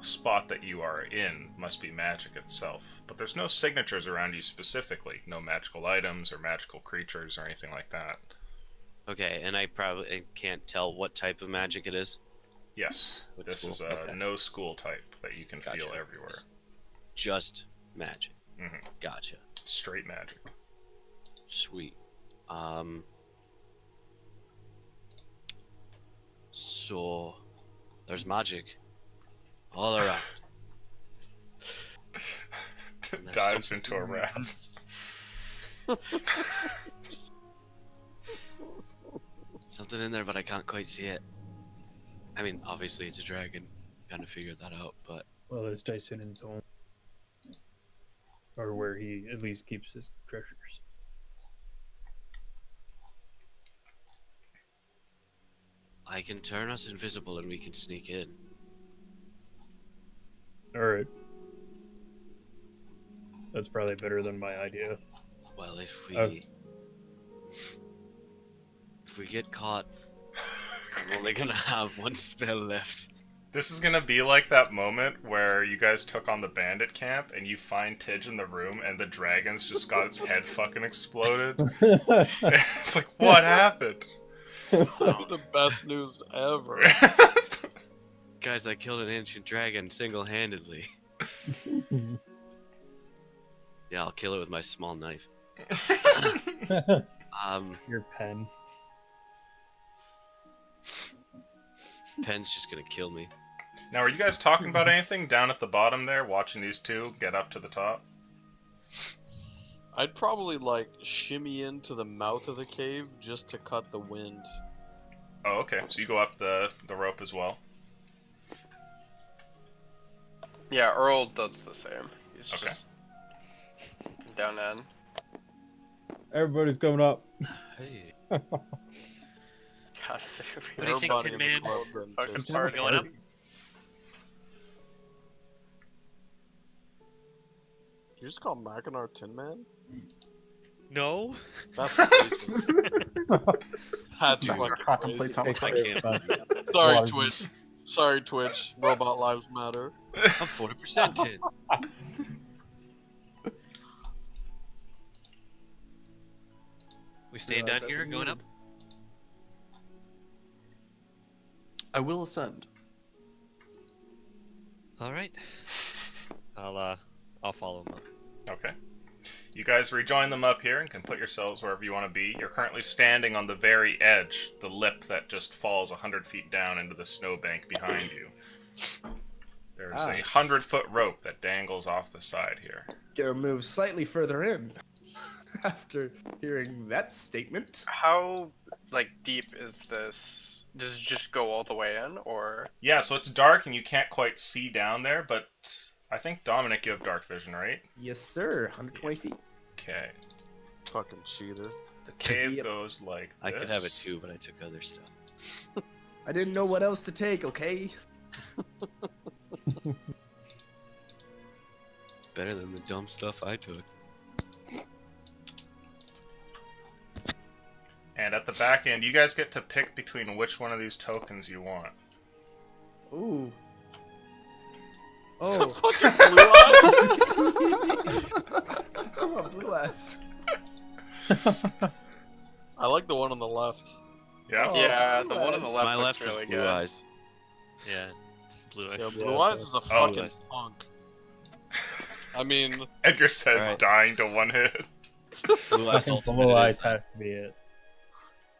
spot that you are in must be magic itself. But there's no signatures around you specifically, no magical items or magical creatures or anything like that. Okay, and I probably can't tell what type of magic it is. Yes, Which this is school? a Okay. no school type that you can feel Gotcha. everywhere. Just magic. hmm Gotcha. Straight magic. Sweet. So there's magic all around. And there's Dives into a rap. something in there, but I can't quite see it. I mean, obviously it's a dragon. Kind of figured that out, but Well, it's Tyson in his home. Or where he at least keeps his treasures. I can turn us invisible and we can sneak in. Alright. That's probably better than my idea. Well, if I've- we get caught, I'm only gonna have one spell left. This is gonna be like that moment where you guys took on the bandit camp and you find Tidge in the room and the dragon's just got its head fucking exploded. It's like, what happened? That'd be the best news ever. Guys, I killed an ancient dragon single-handedly. Yeah, I'll kill it with my small knife. Your pen. Pen's just gonna kill me. Now, are you guys talking about anything down at the bottom there, watching these two get up to the top? I'd probably like shimmy into the mouth of the cave just to cut the wind. Oh, okay. So you go up the rope as well. Yeah, Earl does the same. He's Okay. just down end. Everybody's coming up. Hey. God, What do you think, Everybody Tin in the Man? club then Fucking takes- party. Going up? You just call Mackinac Tin Man? No. That's racist. That's fucking Contemplate crazy. something. I can't. Sorry, Large. Twitch. Sorry, Twitch. Robot lives matter. I'm 40% tin. We staying down here, going up? I will ascend. All right. I'll follow him up. Okay. You guys rejoin them up here and can put yourselves wherever you want to be. You're currently standing on the very edge, the lip that just falls 100 feet down into the snowbank behind you. There's a 100-foot rope that dangles off the side here. Gonna move slightly further in after hearing that statement. How like deep is this? Does it just go all the way in, or Yeah, so it's dark and you can't quite see down there, but I think, Dominic, you have dark vision, right? Yes, sir. 120 feet. Okay. Fucking cheater. The cave Yep. goes like this. I could have it too, but I took other stuff. I didn't know what else to take. Okay. Better than the dumb stuff I took. And at the back end, you guys get to pick between which one of these tokens you want. Ooh. So Oh. fucking blue eyes. Oh, blue eyes. I like the one on the left. Yeah? Oh, yeah, the blue one on the eyes. left My looks left really was blue good. eyes. Yeah. Blue eyes. Yeah, blue eyes is a fucking eyes. punk. I mean, Edgar says Alright. dying to one hit. Blue eyes ultimate. Blue it eyes is. has to be it.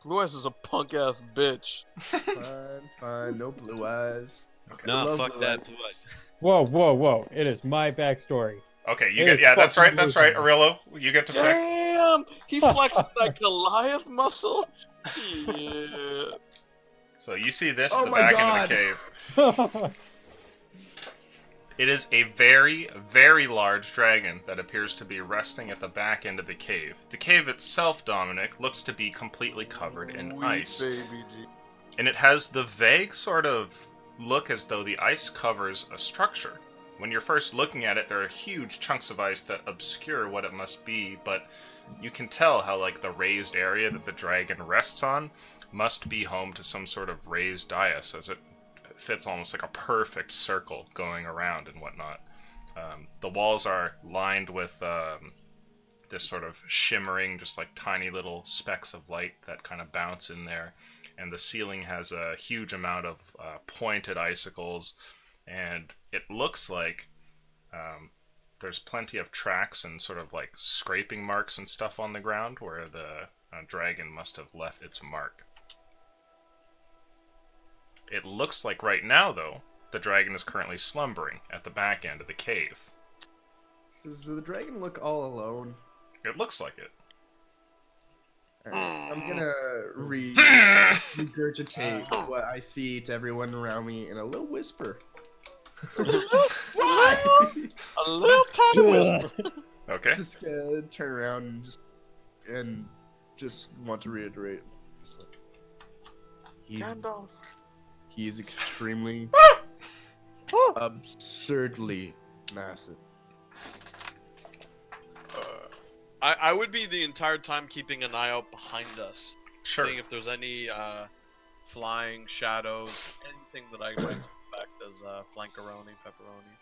blue eyes is a punk ass bitch. Fine, fine. No blue eyes. Okay. No, Love fuck blue that. eyes. Blue eyes. Whoa, whoa, whoa. It is my backstory. Okay, you It get is yeah, that's fucking right, that's right, losing. Arillo. You get to pick. Damn! He flexed that Goliath muscle. Yeah. So you see this Oh at the my back God. end of the cave. It is a very, very large dragon that appears to be resting at the back end of the cave. The cave itself, Dominic, looks to be completely covered in Sweet ice. baby G. And it has the vague sort of look as though the ice covers a structure. When you're first looking at it, there are huge chunks of ice that obscure what it must be, but you can tell how, like, the raised area that the dragon rests on must be home to some sort of raised dais, as it fits almost like a perfect circle going around and whatnot. The walls are lined with this sort of shimmering, just like tiny little specks of light that kind of bounce in there. And the ceiling has a huge amount of pointed icicles, and it looks like there's plenty of tracks and sort of like scraping marks and stuff on the ground where the a dragon must have left its mark. It looks like right now, though, the dragon is currently slumbering at the back end of the cave. Does the dragon look all alone? It looks like it. Alright, I'm gonna regurgitate what I see to everyone around me in a little whisper. What? A little tiny whisper. Okay. Just turn around and just want to reiterate. Just like, Gandalf. he is extremely, absurdly massive. I would be the entire time keeping an eye out behind us, Sure. seeing if there's any flying shadows, anything that I might suspect as flankeroni, pepperoni.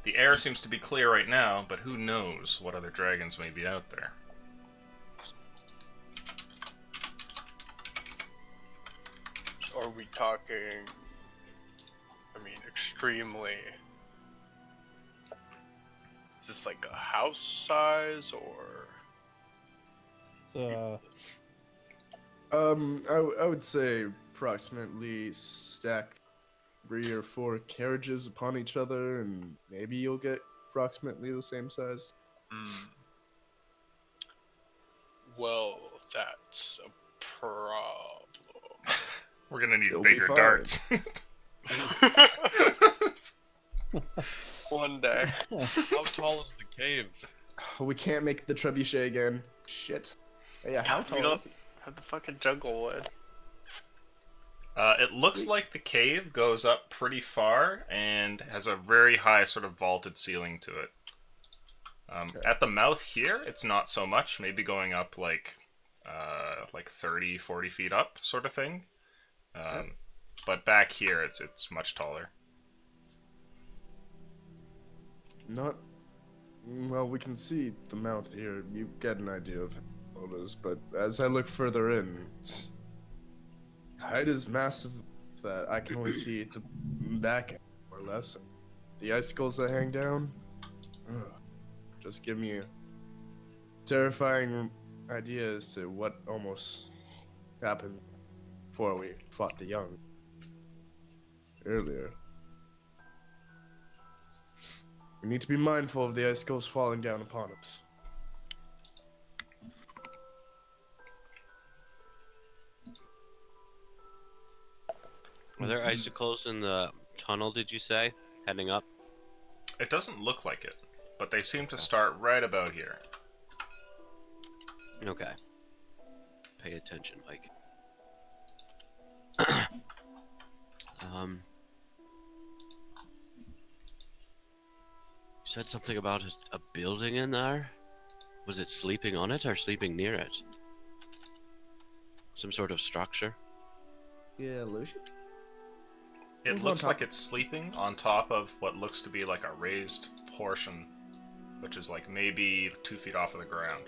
The air seems to be clear right now, but who knows what other dragons may be out there. Are we talking? I mean, extremely. Is this like a house size or? So, I would say approximately stack 3 or 4 carriages upon each other, and maybe you'll get approximately the same size. Well, that's a problem. We're gonna need You'll be bigger fine. darts. One day. How tall is the cave? We can't make the trebuchet again. Shit. Yeah, how We tall don't is it? have the fucking jungle wood. It looks like the cave goes up pretty far and has a very high sort of vaulted ceiling to it. At the mouth here, it's not so much, maybe going up like 30, 40 feet up sort of thing. But back here, it's much taller. Not. Well, we can see the mouth here. You get an idea of how it is, but as I look further in, height is massive that I can only see at the back end, more or less. The icicles that hang down, just give me a terrifying idea as to what almost happened before we fought the young earlier. We need to be mindful of the icicles falling down upon us. Are there icicles in the tunnel, did you say? Heading up? It doesn't look like it, but they seem to start right about here. Okay. Pay attention, Mike. You said something about a building in there? Was it sleeping on it or sleeping near it? Some sort of structure? Yeah, Lucian? It Who's looks on like top? it's sleeping on top of what looks to be like a raised portion, which is like maybe 2 feet off of the ground.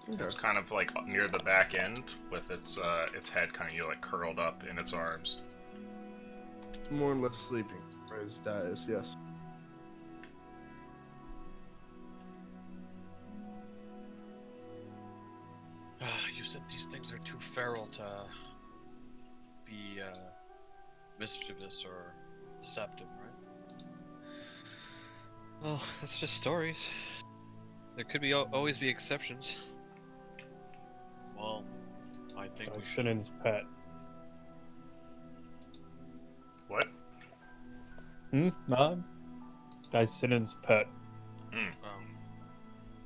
Okay. It's kind of like near the back end with its head kind of like curled up in its arms. It's more or less sleeping. Raised dais, yes. You said these things are too feral to be mischievous or deceptive, right? Well, that's just stories. There could be always be exceptions. Well, I think we should. Sinan's pet. What? Mom? Sinan's pet.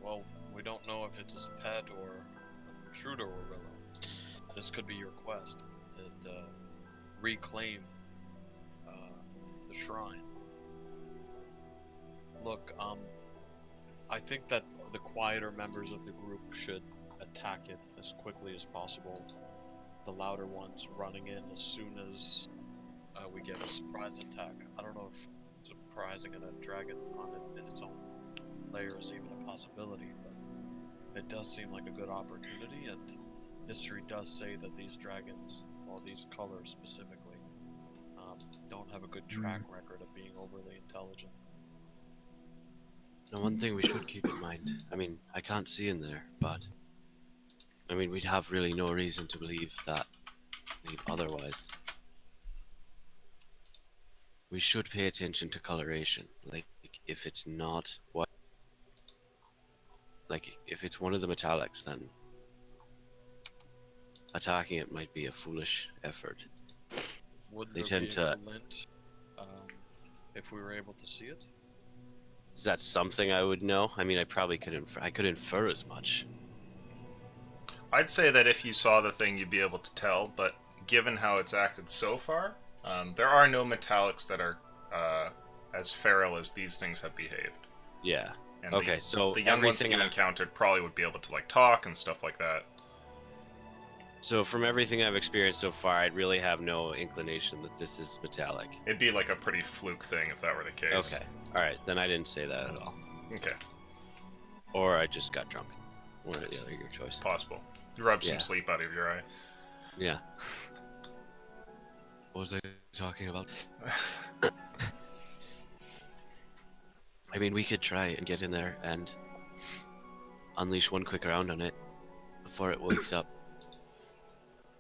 Well, we don't know if it's his pet or an intruder or Willow. This could be your quest to reclaim the shrine. Look, I think that the quieter members of the group should attack it as quickly as possible. The louder ones running in as soon as we get a surprise attack. I don't know if surprising a dragon on it in its own layer is even a possibility, but it does seem like a good opportunity, and history does say that these dragons, or these colors specifically, don't have a good track record of being overly intelligent. Now, one thing we should keep in mind, I mean, I can't see in there, but I mean, we'd have really no reason to believe otherwise. We should pay attention to coloration. Like, if it's not what, like, if it's one of the metallics, then attacking it might be a foolish effort. Would They there tend be to- a glint if we were able to see it? Is that something I would know? I mean, I probably could I could infer as much. I'd say that if you saw the thing, you'd be able to tell, but given how it's acted so far, there are no metallics that are as feral as these things have behaved. Yeah. And Okay, so the young ones that everything you I've- encountered probably would be able to like talk and stuff like that. So from everything I've experienced so far, I'd really have no inclination that this is metallic. It'd be like a pretty fluke thing if that were the case. Okay. Alright, then I didn't say that at all. Okay, Or I just got drunk. One or the It's- other, your choice. it's possible. You rubbed Yeah. some sleep out of your eye. Yeah. What was I talking about? I mean, we could try and get in there and unleash one quick round on it before it wakes up.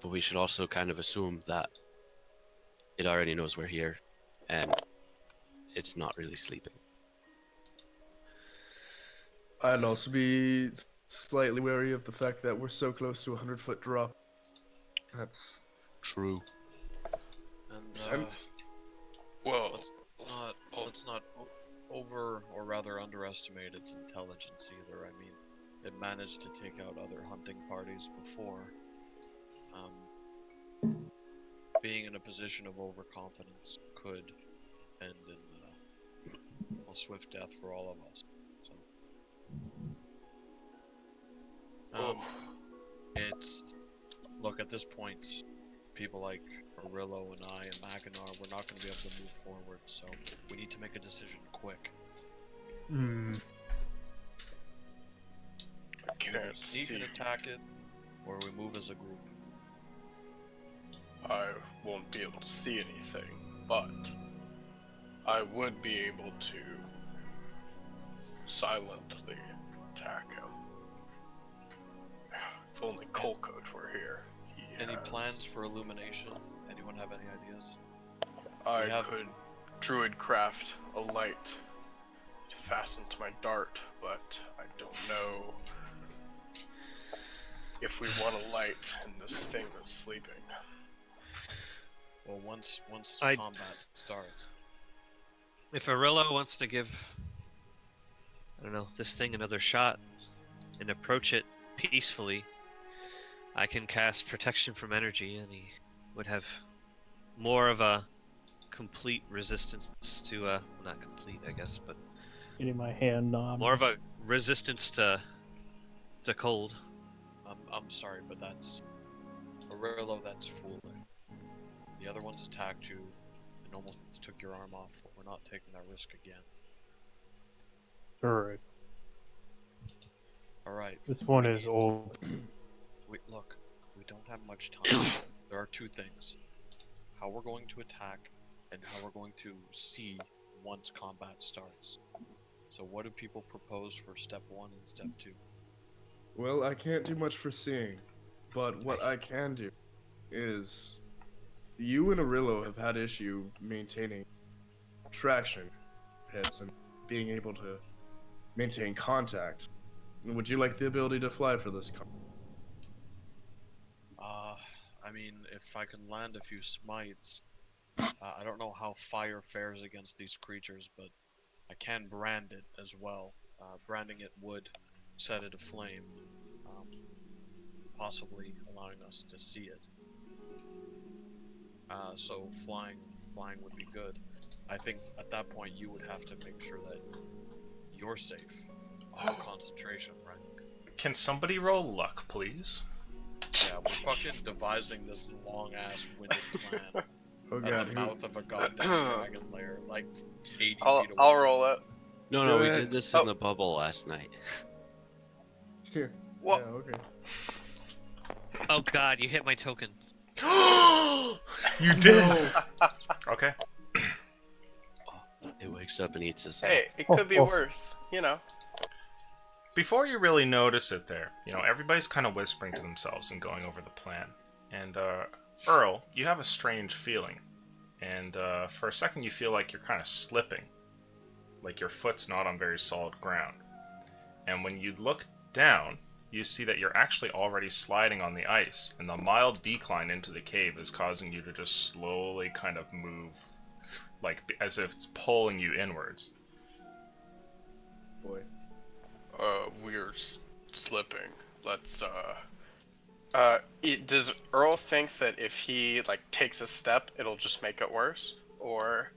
But we should also kind of assume that it already knows we're here and it's not really sleeping. I'd also be slightly wary of the fact that we're so close to a 100-foot drop. That's True. And sense. Whoa. let's not over or rather underestimate its intelligence either. I mean, it managed to take out other hunting parties before. Being in a position of overconfidence could end in a swift death for all of us. So, it's look, at this point, people like Arillo and I and Mackinac, we're not going to be able to move forward. So we need to make a decision quick. Hmm. I Either can't sneak see. and attack it, or we move as a group. I won't be able to see anything, but I would be able to silently attack him. If only Colcoat were here. He Any has- plans for illumination? Anyone have any ideas? I We have- could druid craft a light to fasten to my dart, but I don't know if we want a light in this thing that's sleeping. Well, once I- combat starts, If Arillo wants to give, I don't know, this thing another shot and approach it peacefully, I can cast protection from energy, and he would have more of a complete resistance to, not complete, I guess, but Getting my hand on. more of a resistance to cold. I'm sorry, but that's Arillo. That's fooling. The other ones attacked you and almost took your arm off. We're not taking that risk again. Alright. All right. This one is old. Look, we don't have much time. There are two things: how we're going to attack, and how we're going to see once combat starts. So, what do people propose for step 1 and step 2? Well, I can't do much for seeing, but what I can do is you and Arillo have had issue maintaining traction hits and being able to maintain contact. Would you like the ability to fly for this? I mean, if I can land a few smites, I don't know how fire fares against these creatures, but I can brand it as well. Branding it would set it aflame, possibly allowing us to see it. So flying would be good. I think at that point you would have to make sure that you're safe. Concentration, right? Can somebody roll luck, please? Yeah, we're fucking devising this long ass winded plan Oh at god, the who? mouth of a goddamn dragon lair, like 80 I'll feet away. I'll roll it. No, we Do it. did this Oh. in the bubble last night. Yeah, What? okay. Oh god, you hit my token. You did. Okay. It wakes up and eats us all. Hey, it could be worse, you know. before you really notice it there, everybody's kind of whispering to themselves and going over the plan. And, Earl, you have a strange feeling. And, for a second you feel like you're kind of slipping. Like your foot's not on very solid ground. And when you look down, you see that you're actually already sliding on the ice, and the mild decline into the cave is causing you to just slowly kind of move, like as if it's pulling you inwards. Boy. We're slipping. Let's, does Earl think that if he, takes a step, it'll just make it worse? Or...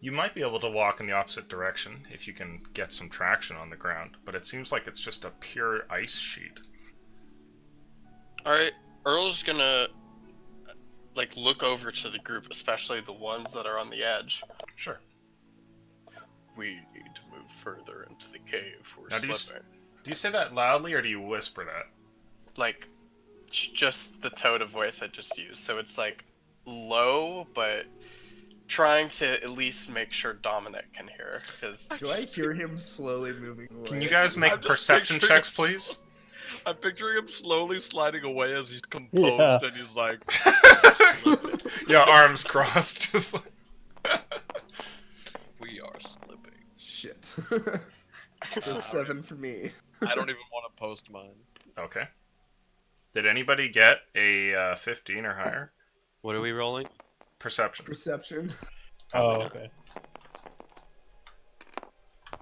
You might be able to walk in the opposite direction if you can get some traction on the ground, but it seems like it's just a pure ice sheet. Alright, Earl's gonna, look over to the group, especially the ones that are on the edge. Sure. We need to move further into the cave. We're Now, slipping. Do you say that loudly, or do you whisper that? Just the tone of voice I just used. So it's, low, but trying to at least make sure Dominic can hear. Cause... Do I hear him slowly moving away? Can you guys make perception checks, please? I'm picturing him slowly sliding away as he's composed, Yeah. and he's like... Yeah, arms crossed, just like... We are slipping. Shit. It's a 7 for me. I don't even want to post mine. Okay. Did anybody get a 15 or higher? What are we rolling? Perception. Perception. Oh, okay.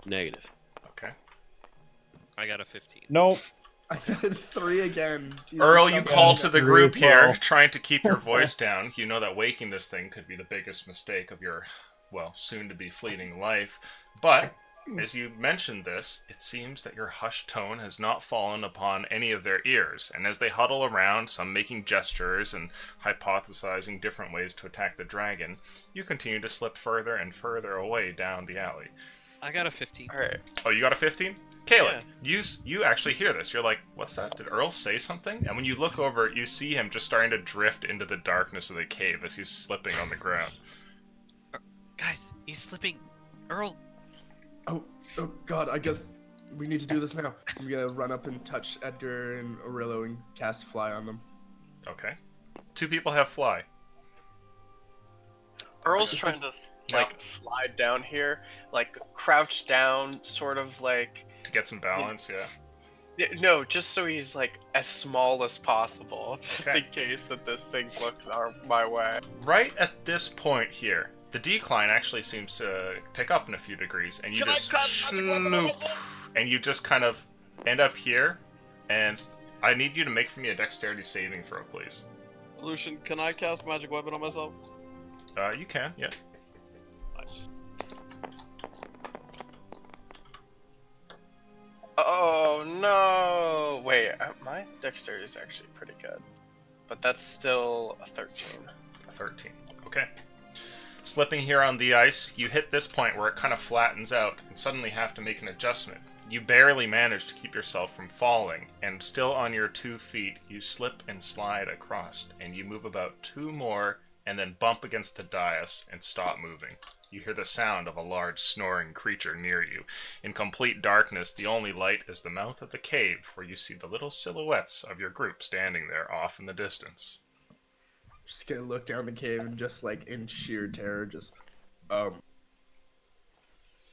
Negative. Okay. I got a 15. Nope. I got 3 again. Jesus, Earl, you I'm call bad. to the Three group as here, well. trying to keep your voice down. You know that waking this thing could be the biggest mistake of your, soon-to-be fleeting life. But, as you mentioned this, it seems that your hushed tone has not fallen upon any of their ears, and as they huddle around, some making gestures and hypothesizing different ways to attack the dragon, you continue to slip further and further away down the alley. I got a 15. Alright. Oh, you got a 15? Caleb, you actually hear this. You're like, what's that? Did Earl say something? And when you look over, you see him just starting to drift into the darkness of the cave as he's slipping on the ground. Guys, he's slipping. Earl. Oh god, I guess we need to do this now. I'm gonna run up and touch Edgar and Aurelio and cast Fly on them. Okay. 2 people have fly. Earl's trying to, slide down here, crouch down, sort of To get some balance, yeah. No, just so he's as small as possible, just Okay. in case that this thing looks my way. Right at this point here, the decline actually seems to pick up in a few degrees, and you just snoop, and you just kind of end up here, and I need you to make for me a dexterity saving throw, please. Lucian, can I cast magic weapon on myself? You can, yeah. Nice. Oh no! Wait, my dexterity is actually pretty good, but that's still a 13. A 13. Okay. Slipping here on the ice, you hit this point where it kind of flattens out and suddenly have to make an adjustment. You barely manage to keep yourself from falling, and still on your 2 feet, you slip and slide across, and you move about 2 more and then bump against the dais and stop moving. You hear the sound of a large snoring creature near you. In complete darkness, the only light is the mouth of the cave, where you see the little silhouettes of your group standing there off in the distance. Just gonna look down the cave and just in sheer terror, just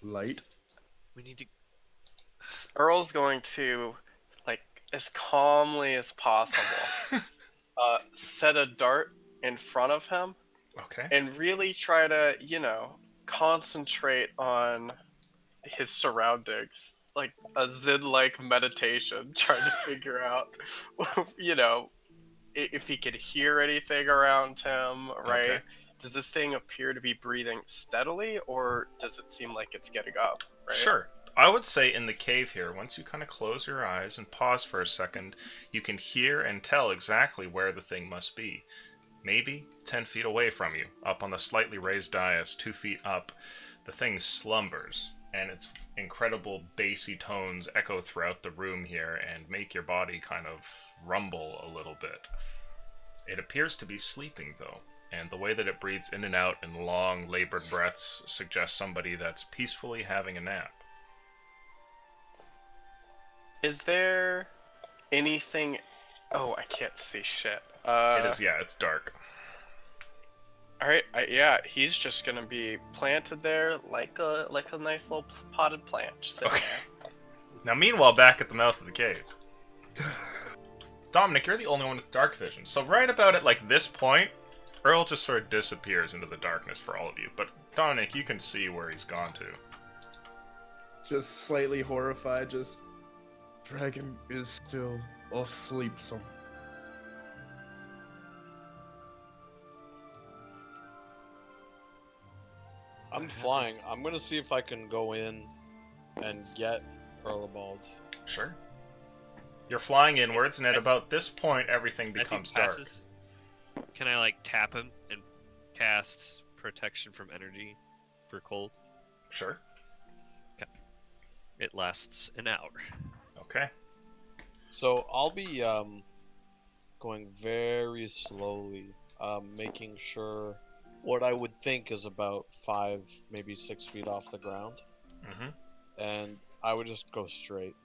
light. We need to. Earl's going to, as calmly as possible, set a dart in front of him Okay. and really try to, concentrate on his surroundings. Like a Zen-like meditation, trying to figure out, if he could hear anything around him, right? Okay. Does this thing appear to be breathing steadily, or does it seem like it's getting up, right? Sure. I would say in the cave here, once you kind of close your eyes and pause for a second, you can hear and tell exactly where the thing must be. Maybe 10 feet away from you, up on the slightly raised dais, 2 feet up, the thing slumbers, and its incredible bassy tones echo throughout the room here and make your body kind of rumble a little bit. It appears to be sleeping, though, and the way that it breathes in and out in long, labored breaths suggests somebody that's peacefully having a nap. Is there anything? Oh, I can't see shit. It is, yeah, it's dark. All right, yeah, he's just gonna be planted there like a nice little potted plant, just sitting Okay. there. Now, meanwhile, back at the mouth of the cave. Dominic, you're the only one with dark vision. So right about at like this point, Earl just sort of disappears into the darkness for all of you. But Dominic, you can see where he's gone to. Just slightly horrified, just... Dragon is still asleep, so... I'm flying. I'm gonna see if I can go in and get Erlabald. Sure. You're flying inwards, and at about this point, everything As he becomes dark. passes, can I like tap him and cast protection from energy for cold? Sure. It lasts an hour. Okay. So I'll be going very slowly, making sure what I would think is about 5, maybe 6 feet off the ground, Mm-hmm. and I would just go straight.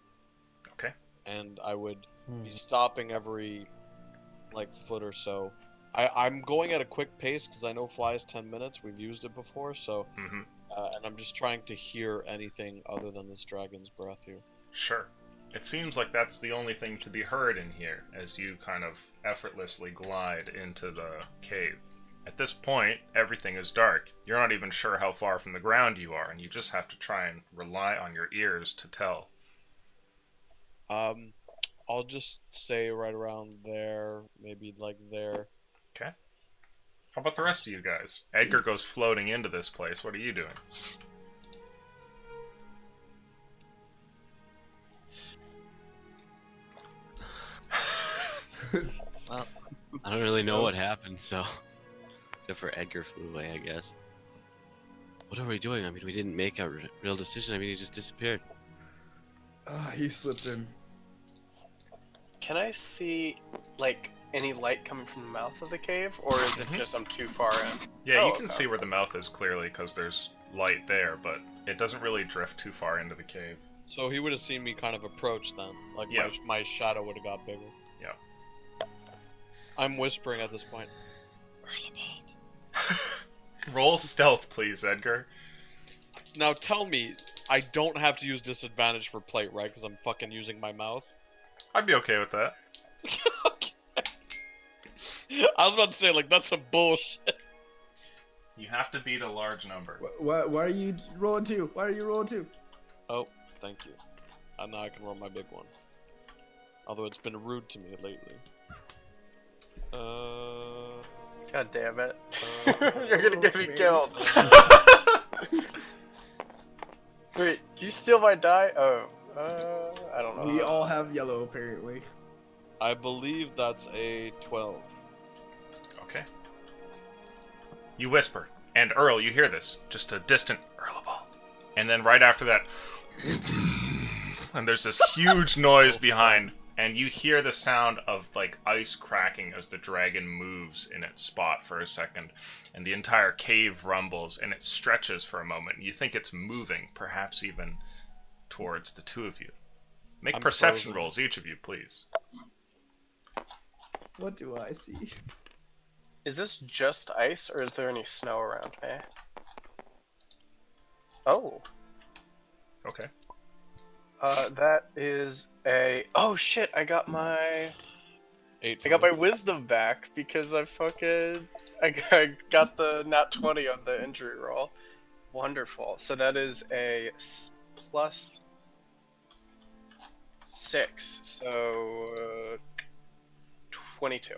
Okay. And I would be stopping every like foot or so. I'm going at a quick pace because I know flies 10 minutes. We've used it before, so Mm-hmm. and I'm just trying to hear anything other than this dragon's breath here. Sure. It seems like that's the only thing to be heard in here, as you kind of effortlessly glide into the cave. At this point, everything is dark. You're not even sure how far from the ground you are, and you just have to try and rely on your ears to tell. I'll just say right around there, maybe like there. Okay. How about the rest of you guys? Edgar goes floating into this place. What are you doing? Well, I don't really know what happened, so except for Edgar flew away, I guess. What are we doing? I mean, we didn't make a real decision. I mean, he just disappeared. He slipped in. Can I see like any light coming from the mouth of the cave, or is it just I'm too far in? Yeah, Oh, you can okay. see where the mouth is clearly because there's light there, but it doesn't really drift too far into the cave. So he would have seen me kind of approach then, like Yeah. my shadow would have got bigger. Yeah. I'm whispering at this point. Roll stealth, please, Edgar. Now tell me, I don't have to use disadvantage for plate, right? Because I'm fucking using my mouth. I'd be okay with that. Okay. I was about to say, like, that's some bullshit. You have to beat a large number. Why are you rolling 2? Why are you rolling 2? Oh, thank you. And now I can roll my big one. Although it's been rude to me lately. God damn it! uh, You're gonna get me man. killed. Wait, do you steal my die? Oh, I don't know. We all have yellow, apparently. I believe that's a 12. Okay. You whisper, and Earl, you hear this. Just a distant Earlabald. And then right after that, and there's this huge noise behind, and you hear the sound of like ice cracking as the dragon moves in its spot for a second, and the entire cave rumbles, and it stretches for a moment. You think it's moving, perhaps even towards the two of you. Make I'm perception frozen. rolls, each of you, please. What do I see? Is this just ice, or is there any snow around me? Oh, Okay. that is a. Oh shit! I got my 8 I got my wisdom back because I got the nat 20 on the injury roll. Wonderful. So that is a plus 6. So 22.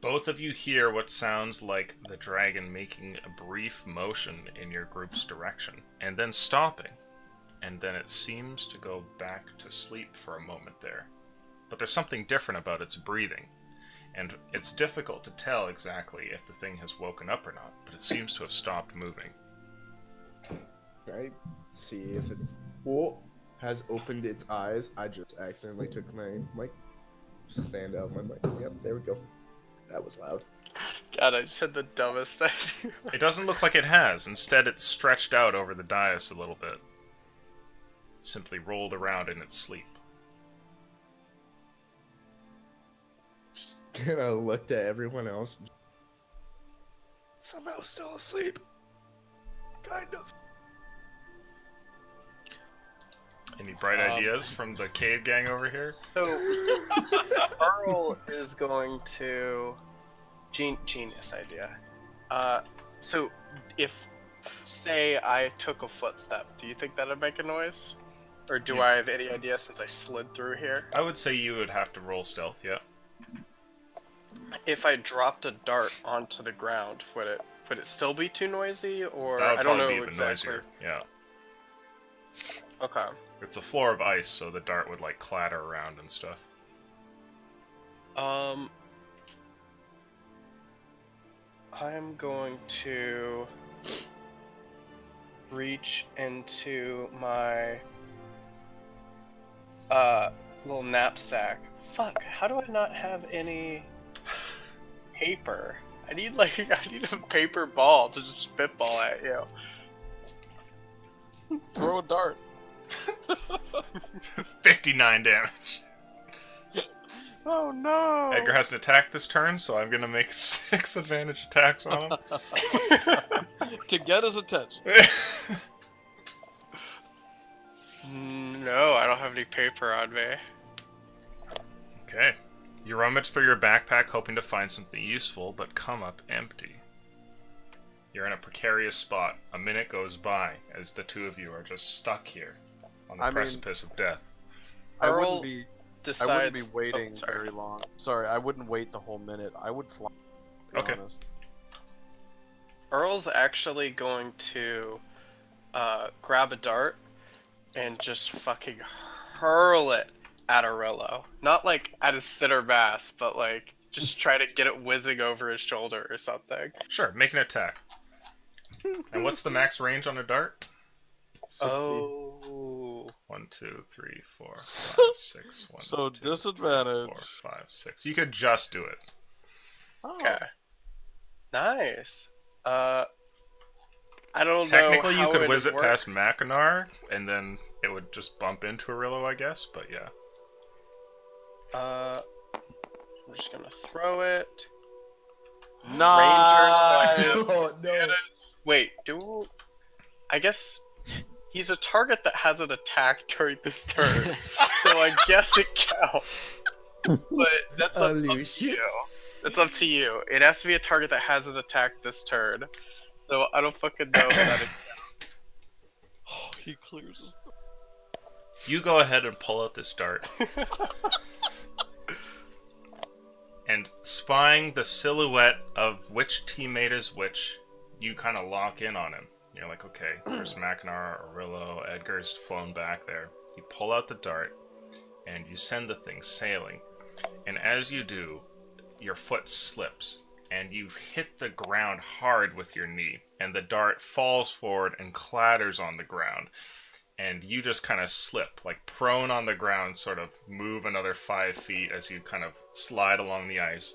Both of you hear what sounds like the dragon making a brief motion in your group's direction, and then stopping. And then it seems to go back to sleep for a moment there. But there's something different about its breathing, and it's difficult to tell exactly if the thing has woken up or not, but it seems to have stopped moving. Right? See if it has opened its eyes. I just accidentally took my mic stand out my mic. Yep, there we go. That was loud. God, I just had the dumbest idea. It doesn't look like it has. Instead, it's stretched out over the dais a little bit. It simply rolled around in its sleep. kind of looked at everyone else. Somehow still asleep. Kind of. Any bright ideas from the cave gang over here? So, Earl is going to... Genius idea. So, if, say, I took a footstep, do you think that'd make a noise? Or do I have any idea since I slid through here? I would say you would have to roll stealth, yeah. If I dropped a dart onto the ground, would it still be too noisy? Or That would I don't know probably be even exactly. noisier, yeah. Okay. It's a floor of ice, so the dart would, like, clatter around and stuff. I'm going to reach into my little knapsack. Fuck, how do I not have any paper? I need a paper ball to just spitball at you. Throw a dart. 59 damage. Oh no! Edgar has an attack this turn, so I'm gonna make 6 advantage attacks on him. To get his attention. No, I don't have any paper on me. Okay. You rummage through your backpack hoping to find something useful, but come up empty. You're in a precarious spot. A minute goes by as the two of you are just stuck here on the precipice of death. I Earl wouldn't be decides... waiting sorry. very long. Sorry, I wouldn't wait the whole minute. I would fly. To be honest. Earl's actually going to grab a dart and just fucking hurl it at Aurelio. Not like at his center mass, but like just try to get it whizzing over his shoulder or something. Sure, make an attack. And what's the max range on a dart? 60. Oh. 1, 2, 3, 4, 5, 6. 1, So 2, disadvantage. 3, 4, 5, 6. You could just do it. Okay. Nice. I don't know. Technically, you how could it'd whiz it work. past Mackinac, and then it would just bump into Aurelio, I guess, but yeah. I'm just gonna throw it. Nice. Oh, no. Wait, I guess he's a target that hasn't attacked during this turn, so I guess it counts. But that's up to you. That's up to you. It has to be a target that hasn't attacked this turn. So I don't fucking know if that is. Oh, he clears his. You go ahead and pull out this dart. And spying the silhouette of which teammate is which, you kind of lock in on him. You're like, okay, there's Mackinac, Aurelio, Edgar's flown back there. You pull out the dart, and you send the thing sailing. And as you do, your foot slips, and you've hit the ground hard with your knee, and the dart falls forward and clatters on the ground. And you just kind of slip, like prone on the ground, sort of move another 5 feet as you kind of slide along the ice.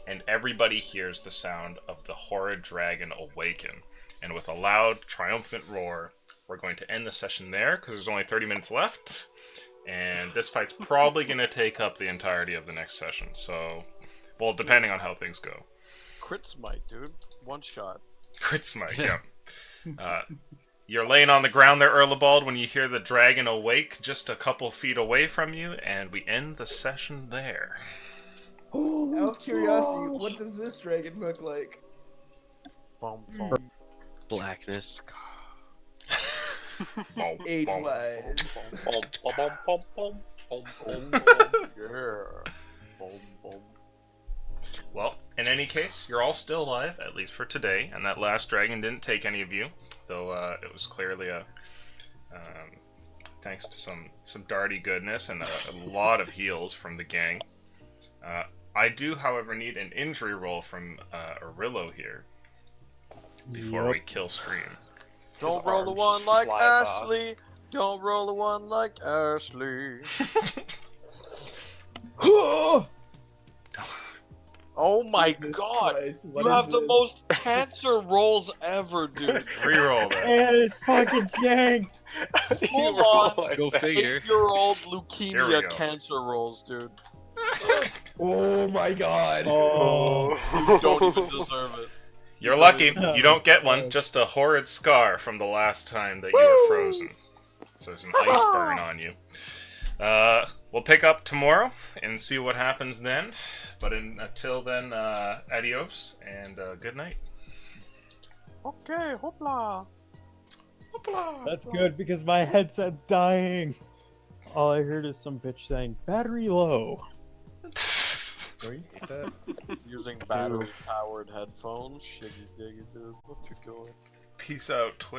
And everybody hears the sound of the horrid dragon awaken. And with a loud, triumphant roar, we're going to end the session there, because there's only 30 minutes left. And this fight's probably going to take up the entirety of the next session. So, well, depending on how things go. Crit smite, dude. One shot. Crit smite, yeah. You're laying on the ground there, Erlebald, when you hear the dragon awake just a couple feet away from you, and we end the session there. Out of curiosity, what does this dragon look like? Boom, boom. Blackness. Age-wise. Yeah. Boom, boom. Well, in any case, you're all still alive, at least for today, and that last dragon didn't take any of you, though it was clearly a thanks to some darty goodness and a lot of heals from the gang. I do, however, need an injury roll from Aurelio here before we kill stream. Don't roll the one like Ashley. Don't roll the one like Ashley. Oh my god! Christ, what You is have the this? most cancer rolls ever, dude. Reroll that. And it's fucking ganked. Hold on. Go figure. 8-year-old Here we leukemia go. cancer rolls, dude. Oh my god. Oh. You don't even deserve it. You're lucky. You don't get one. Just a horrid scar from the last time that you were frozen. So there's an ice burn on you. We'll pick up tomorrow and see what happens then. But until then, adios and good night. Okay, hoopla. Hoopla. That's good because my headset's dying. All I heard is some bitch saying, battery low. Using battery-powered headphones. Shiggy diggy, dude. What's your going? Peace out, Twitch.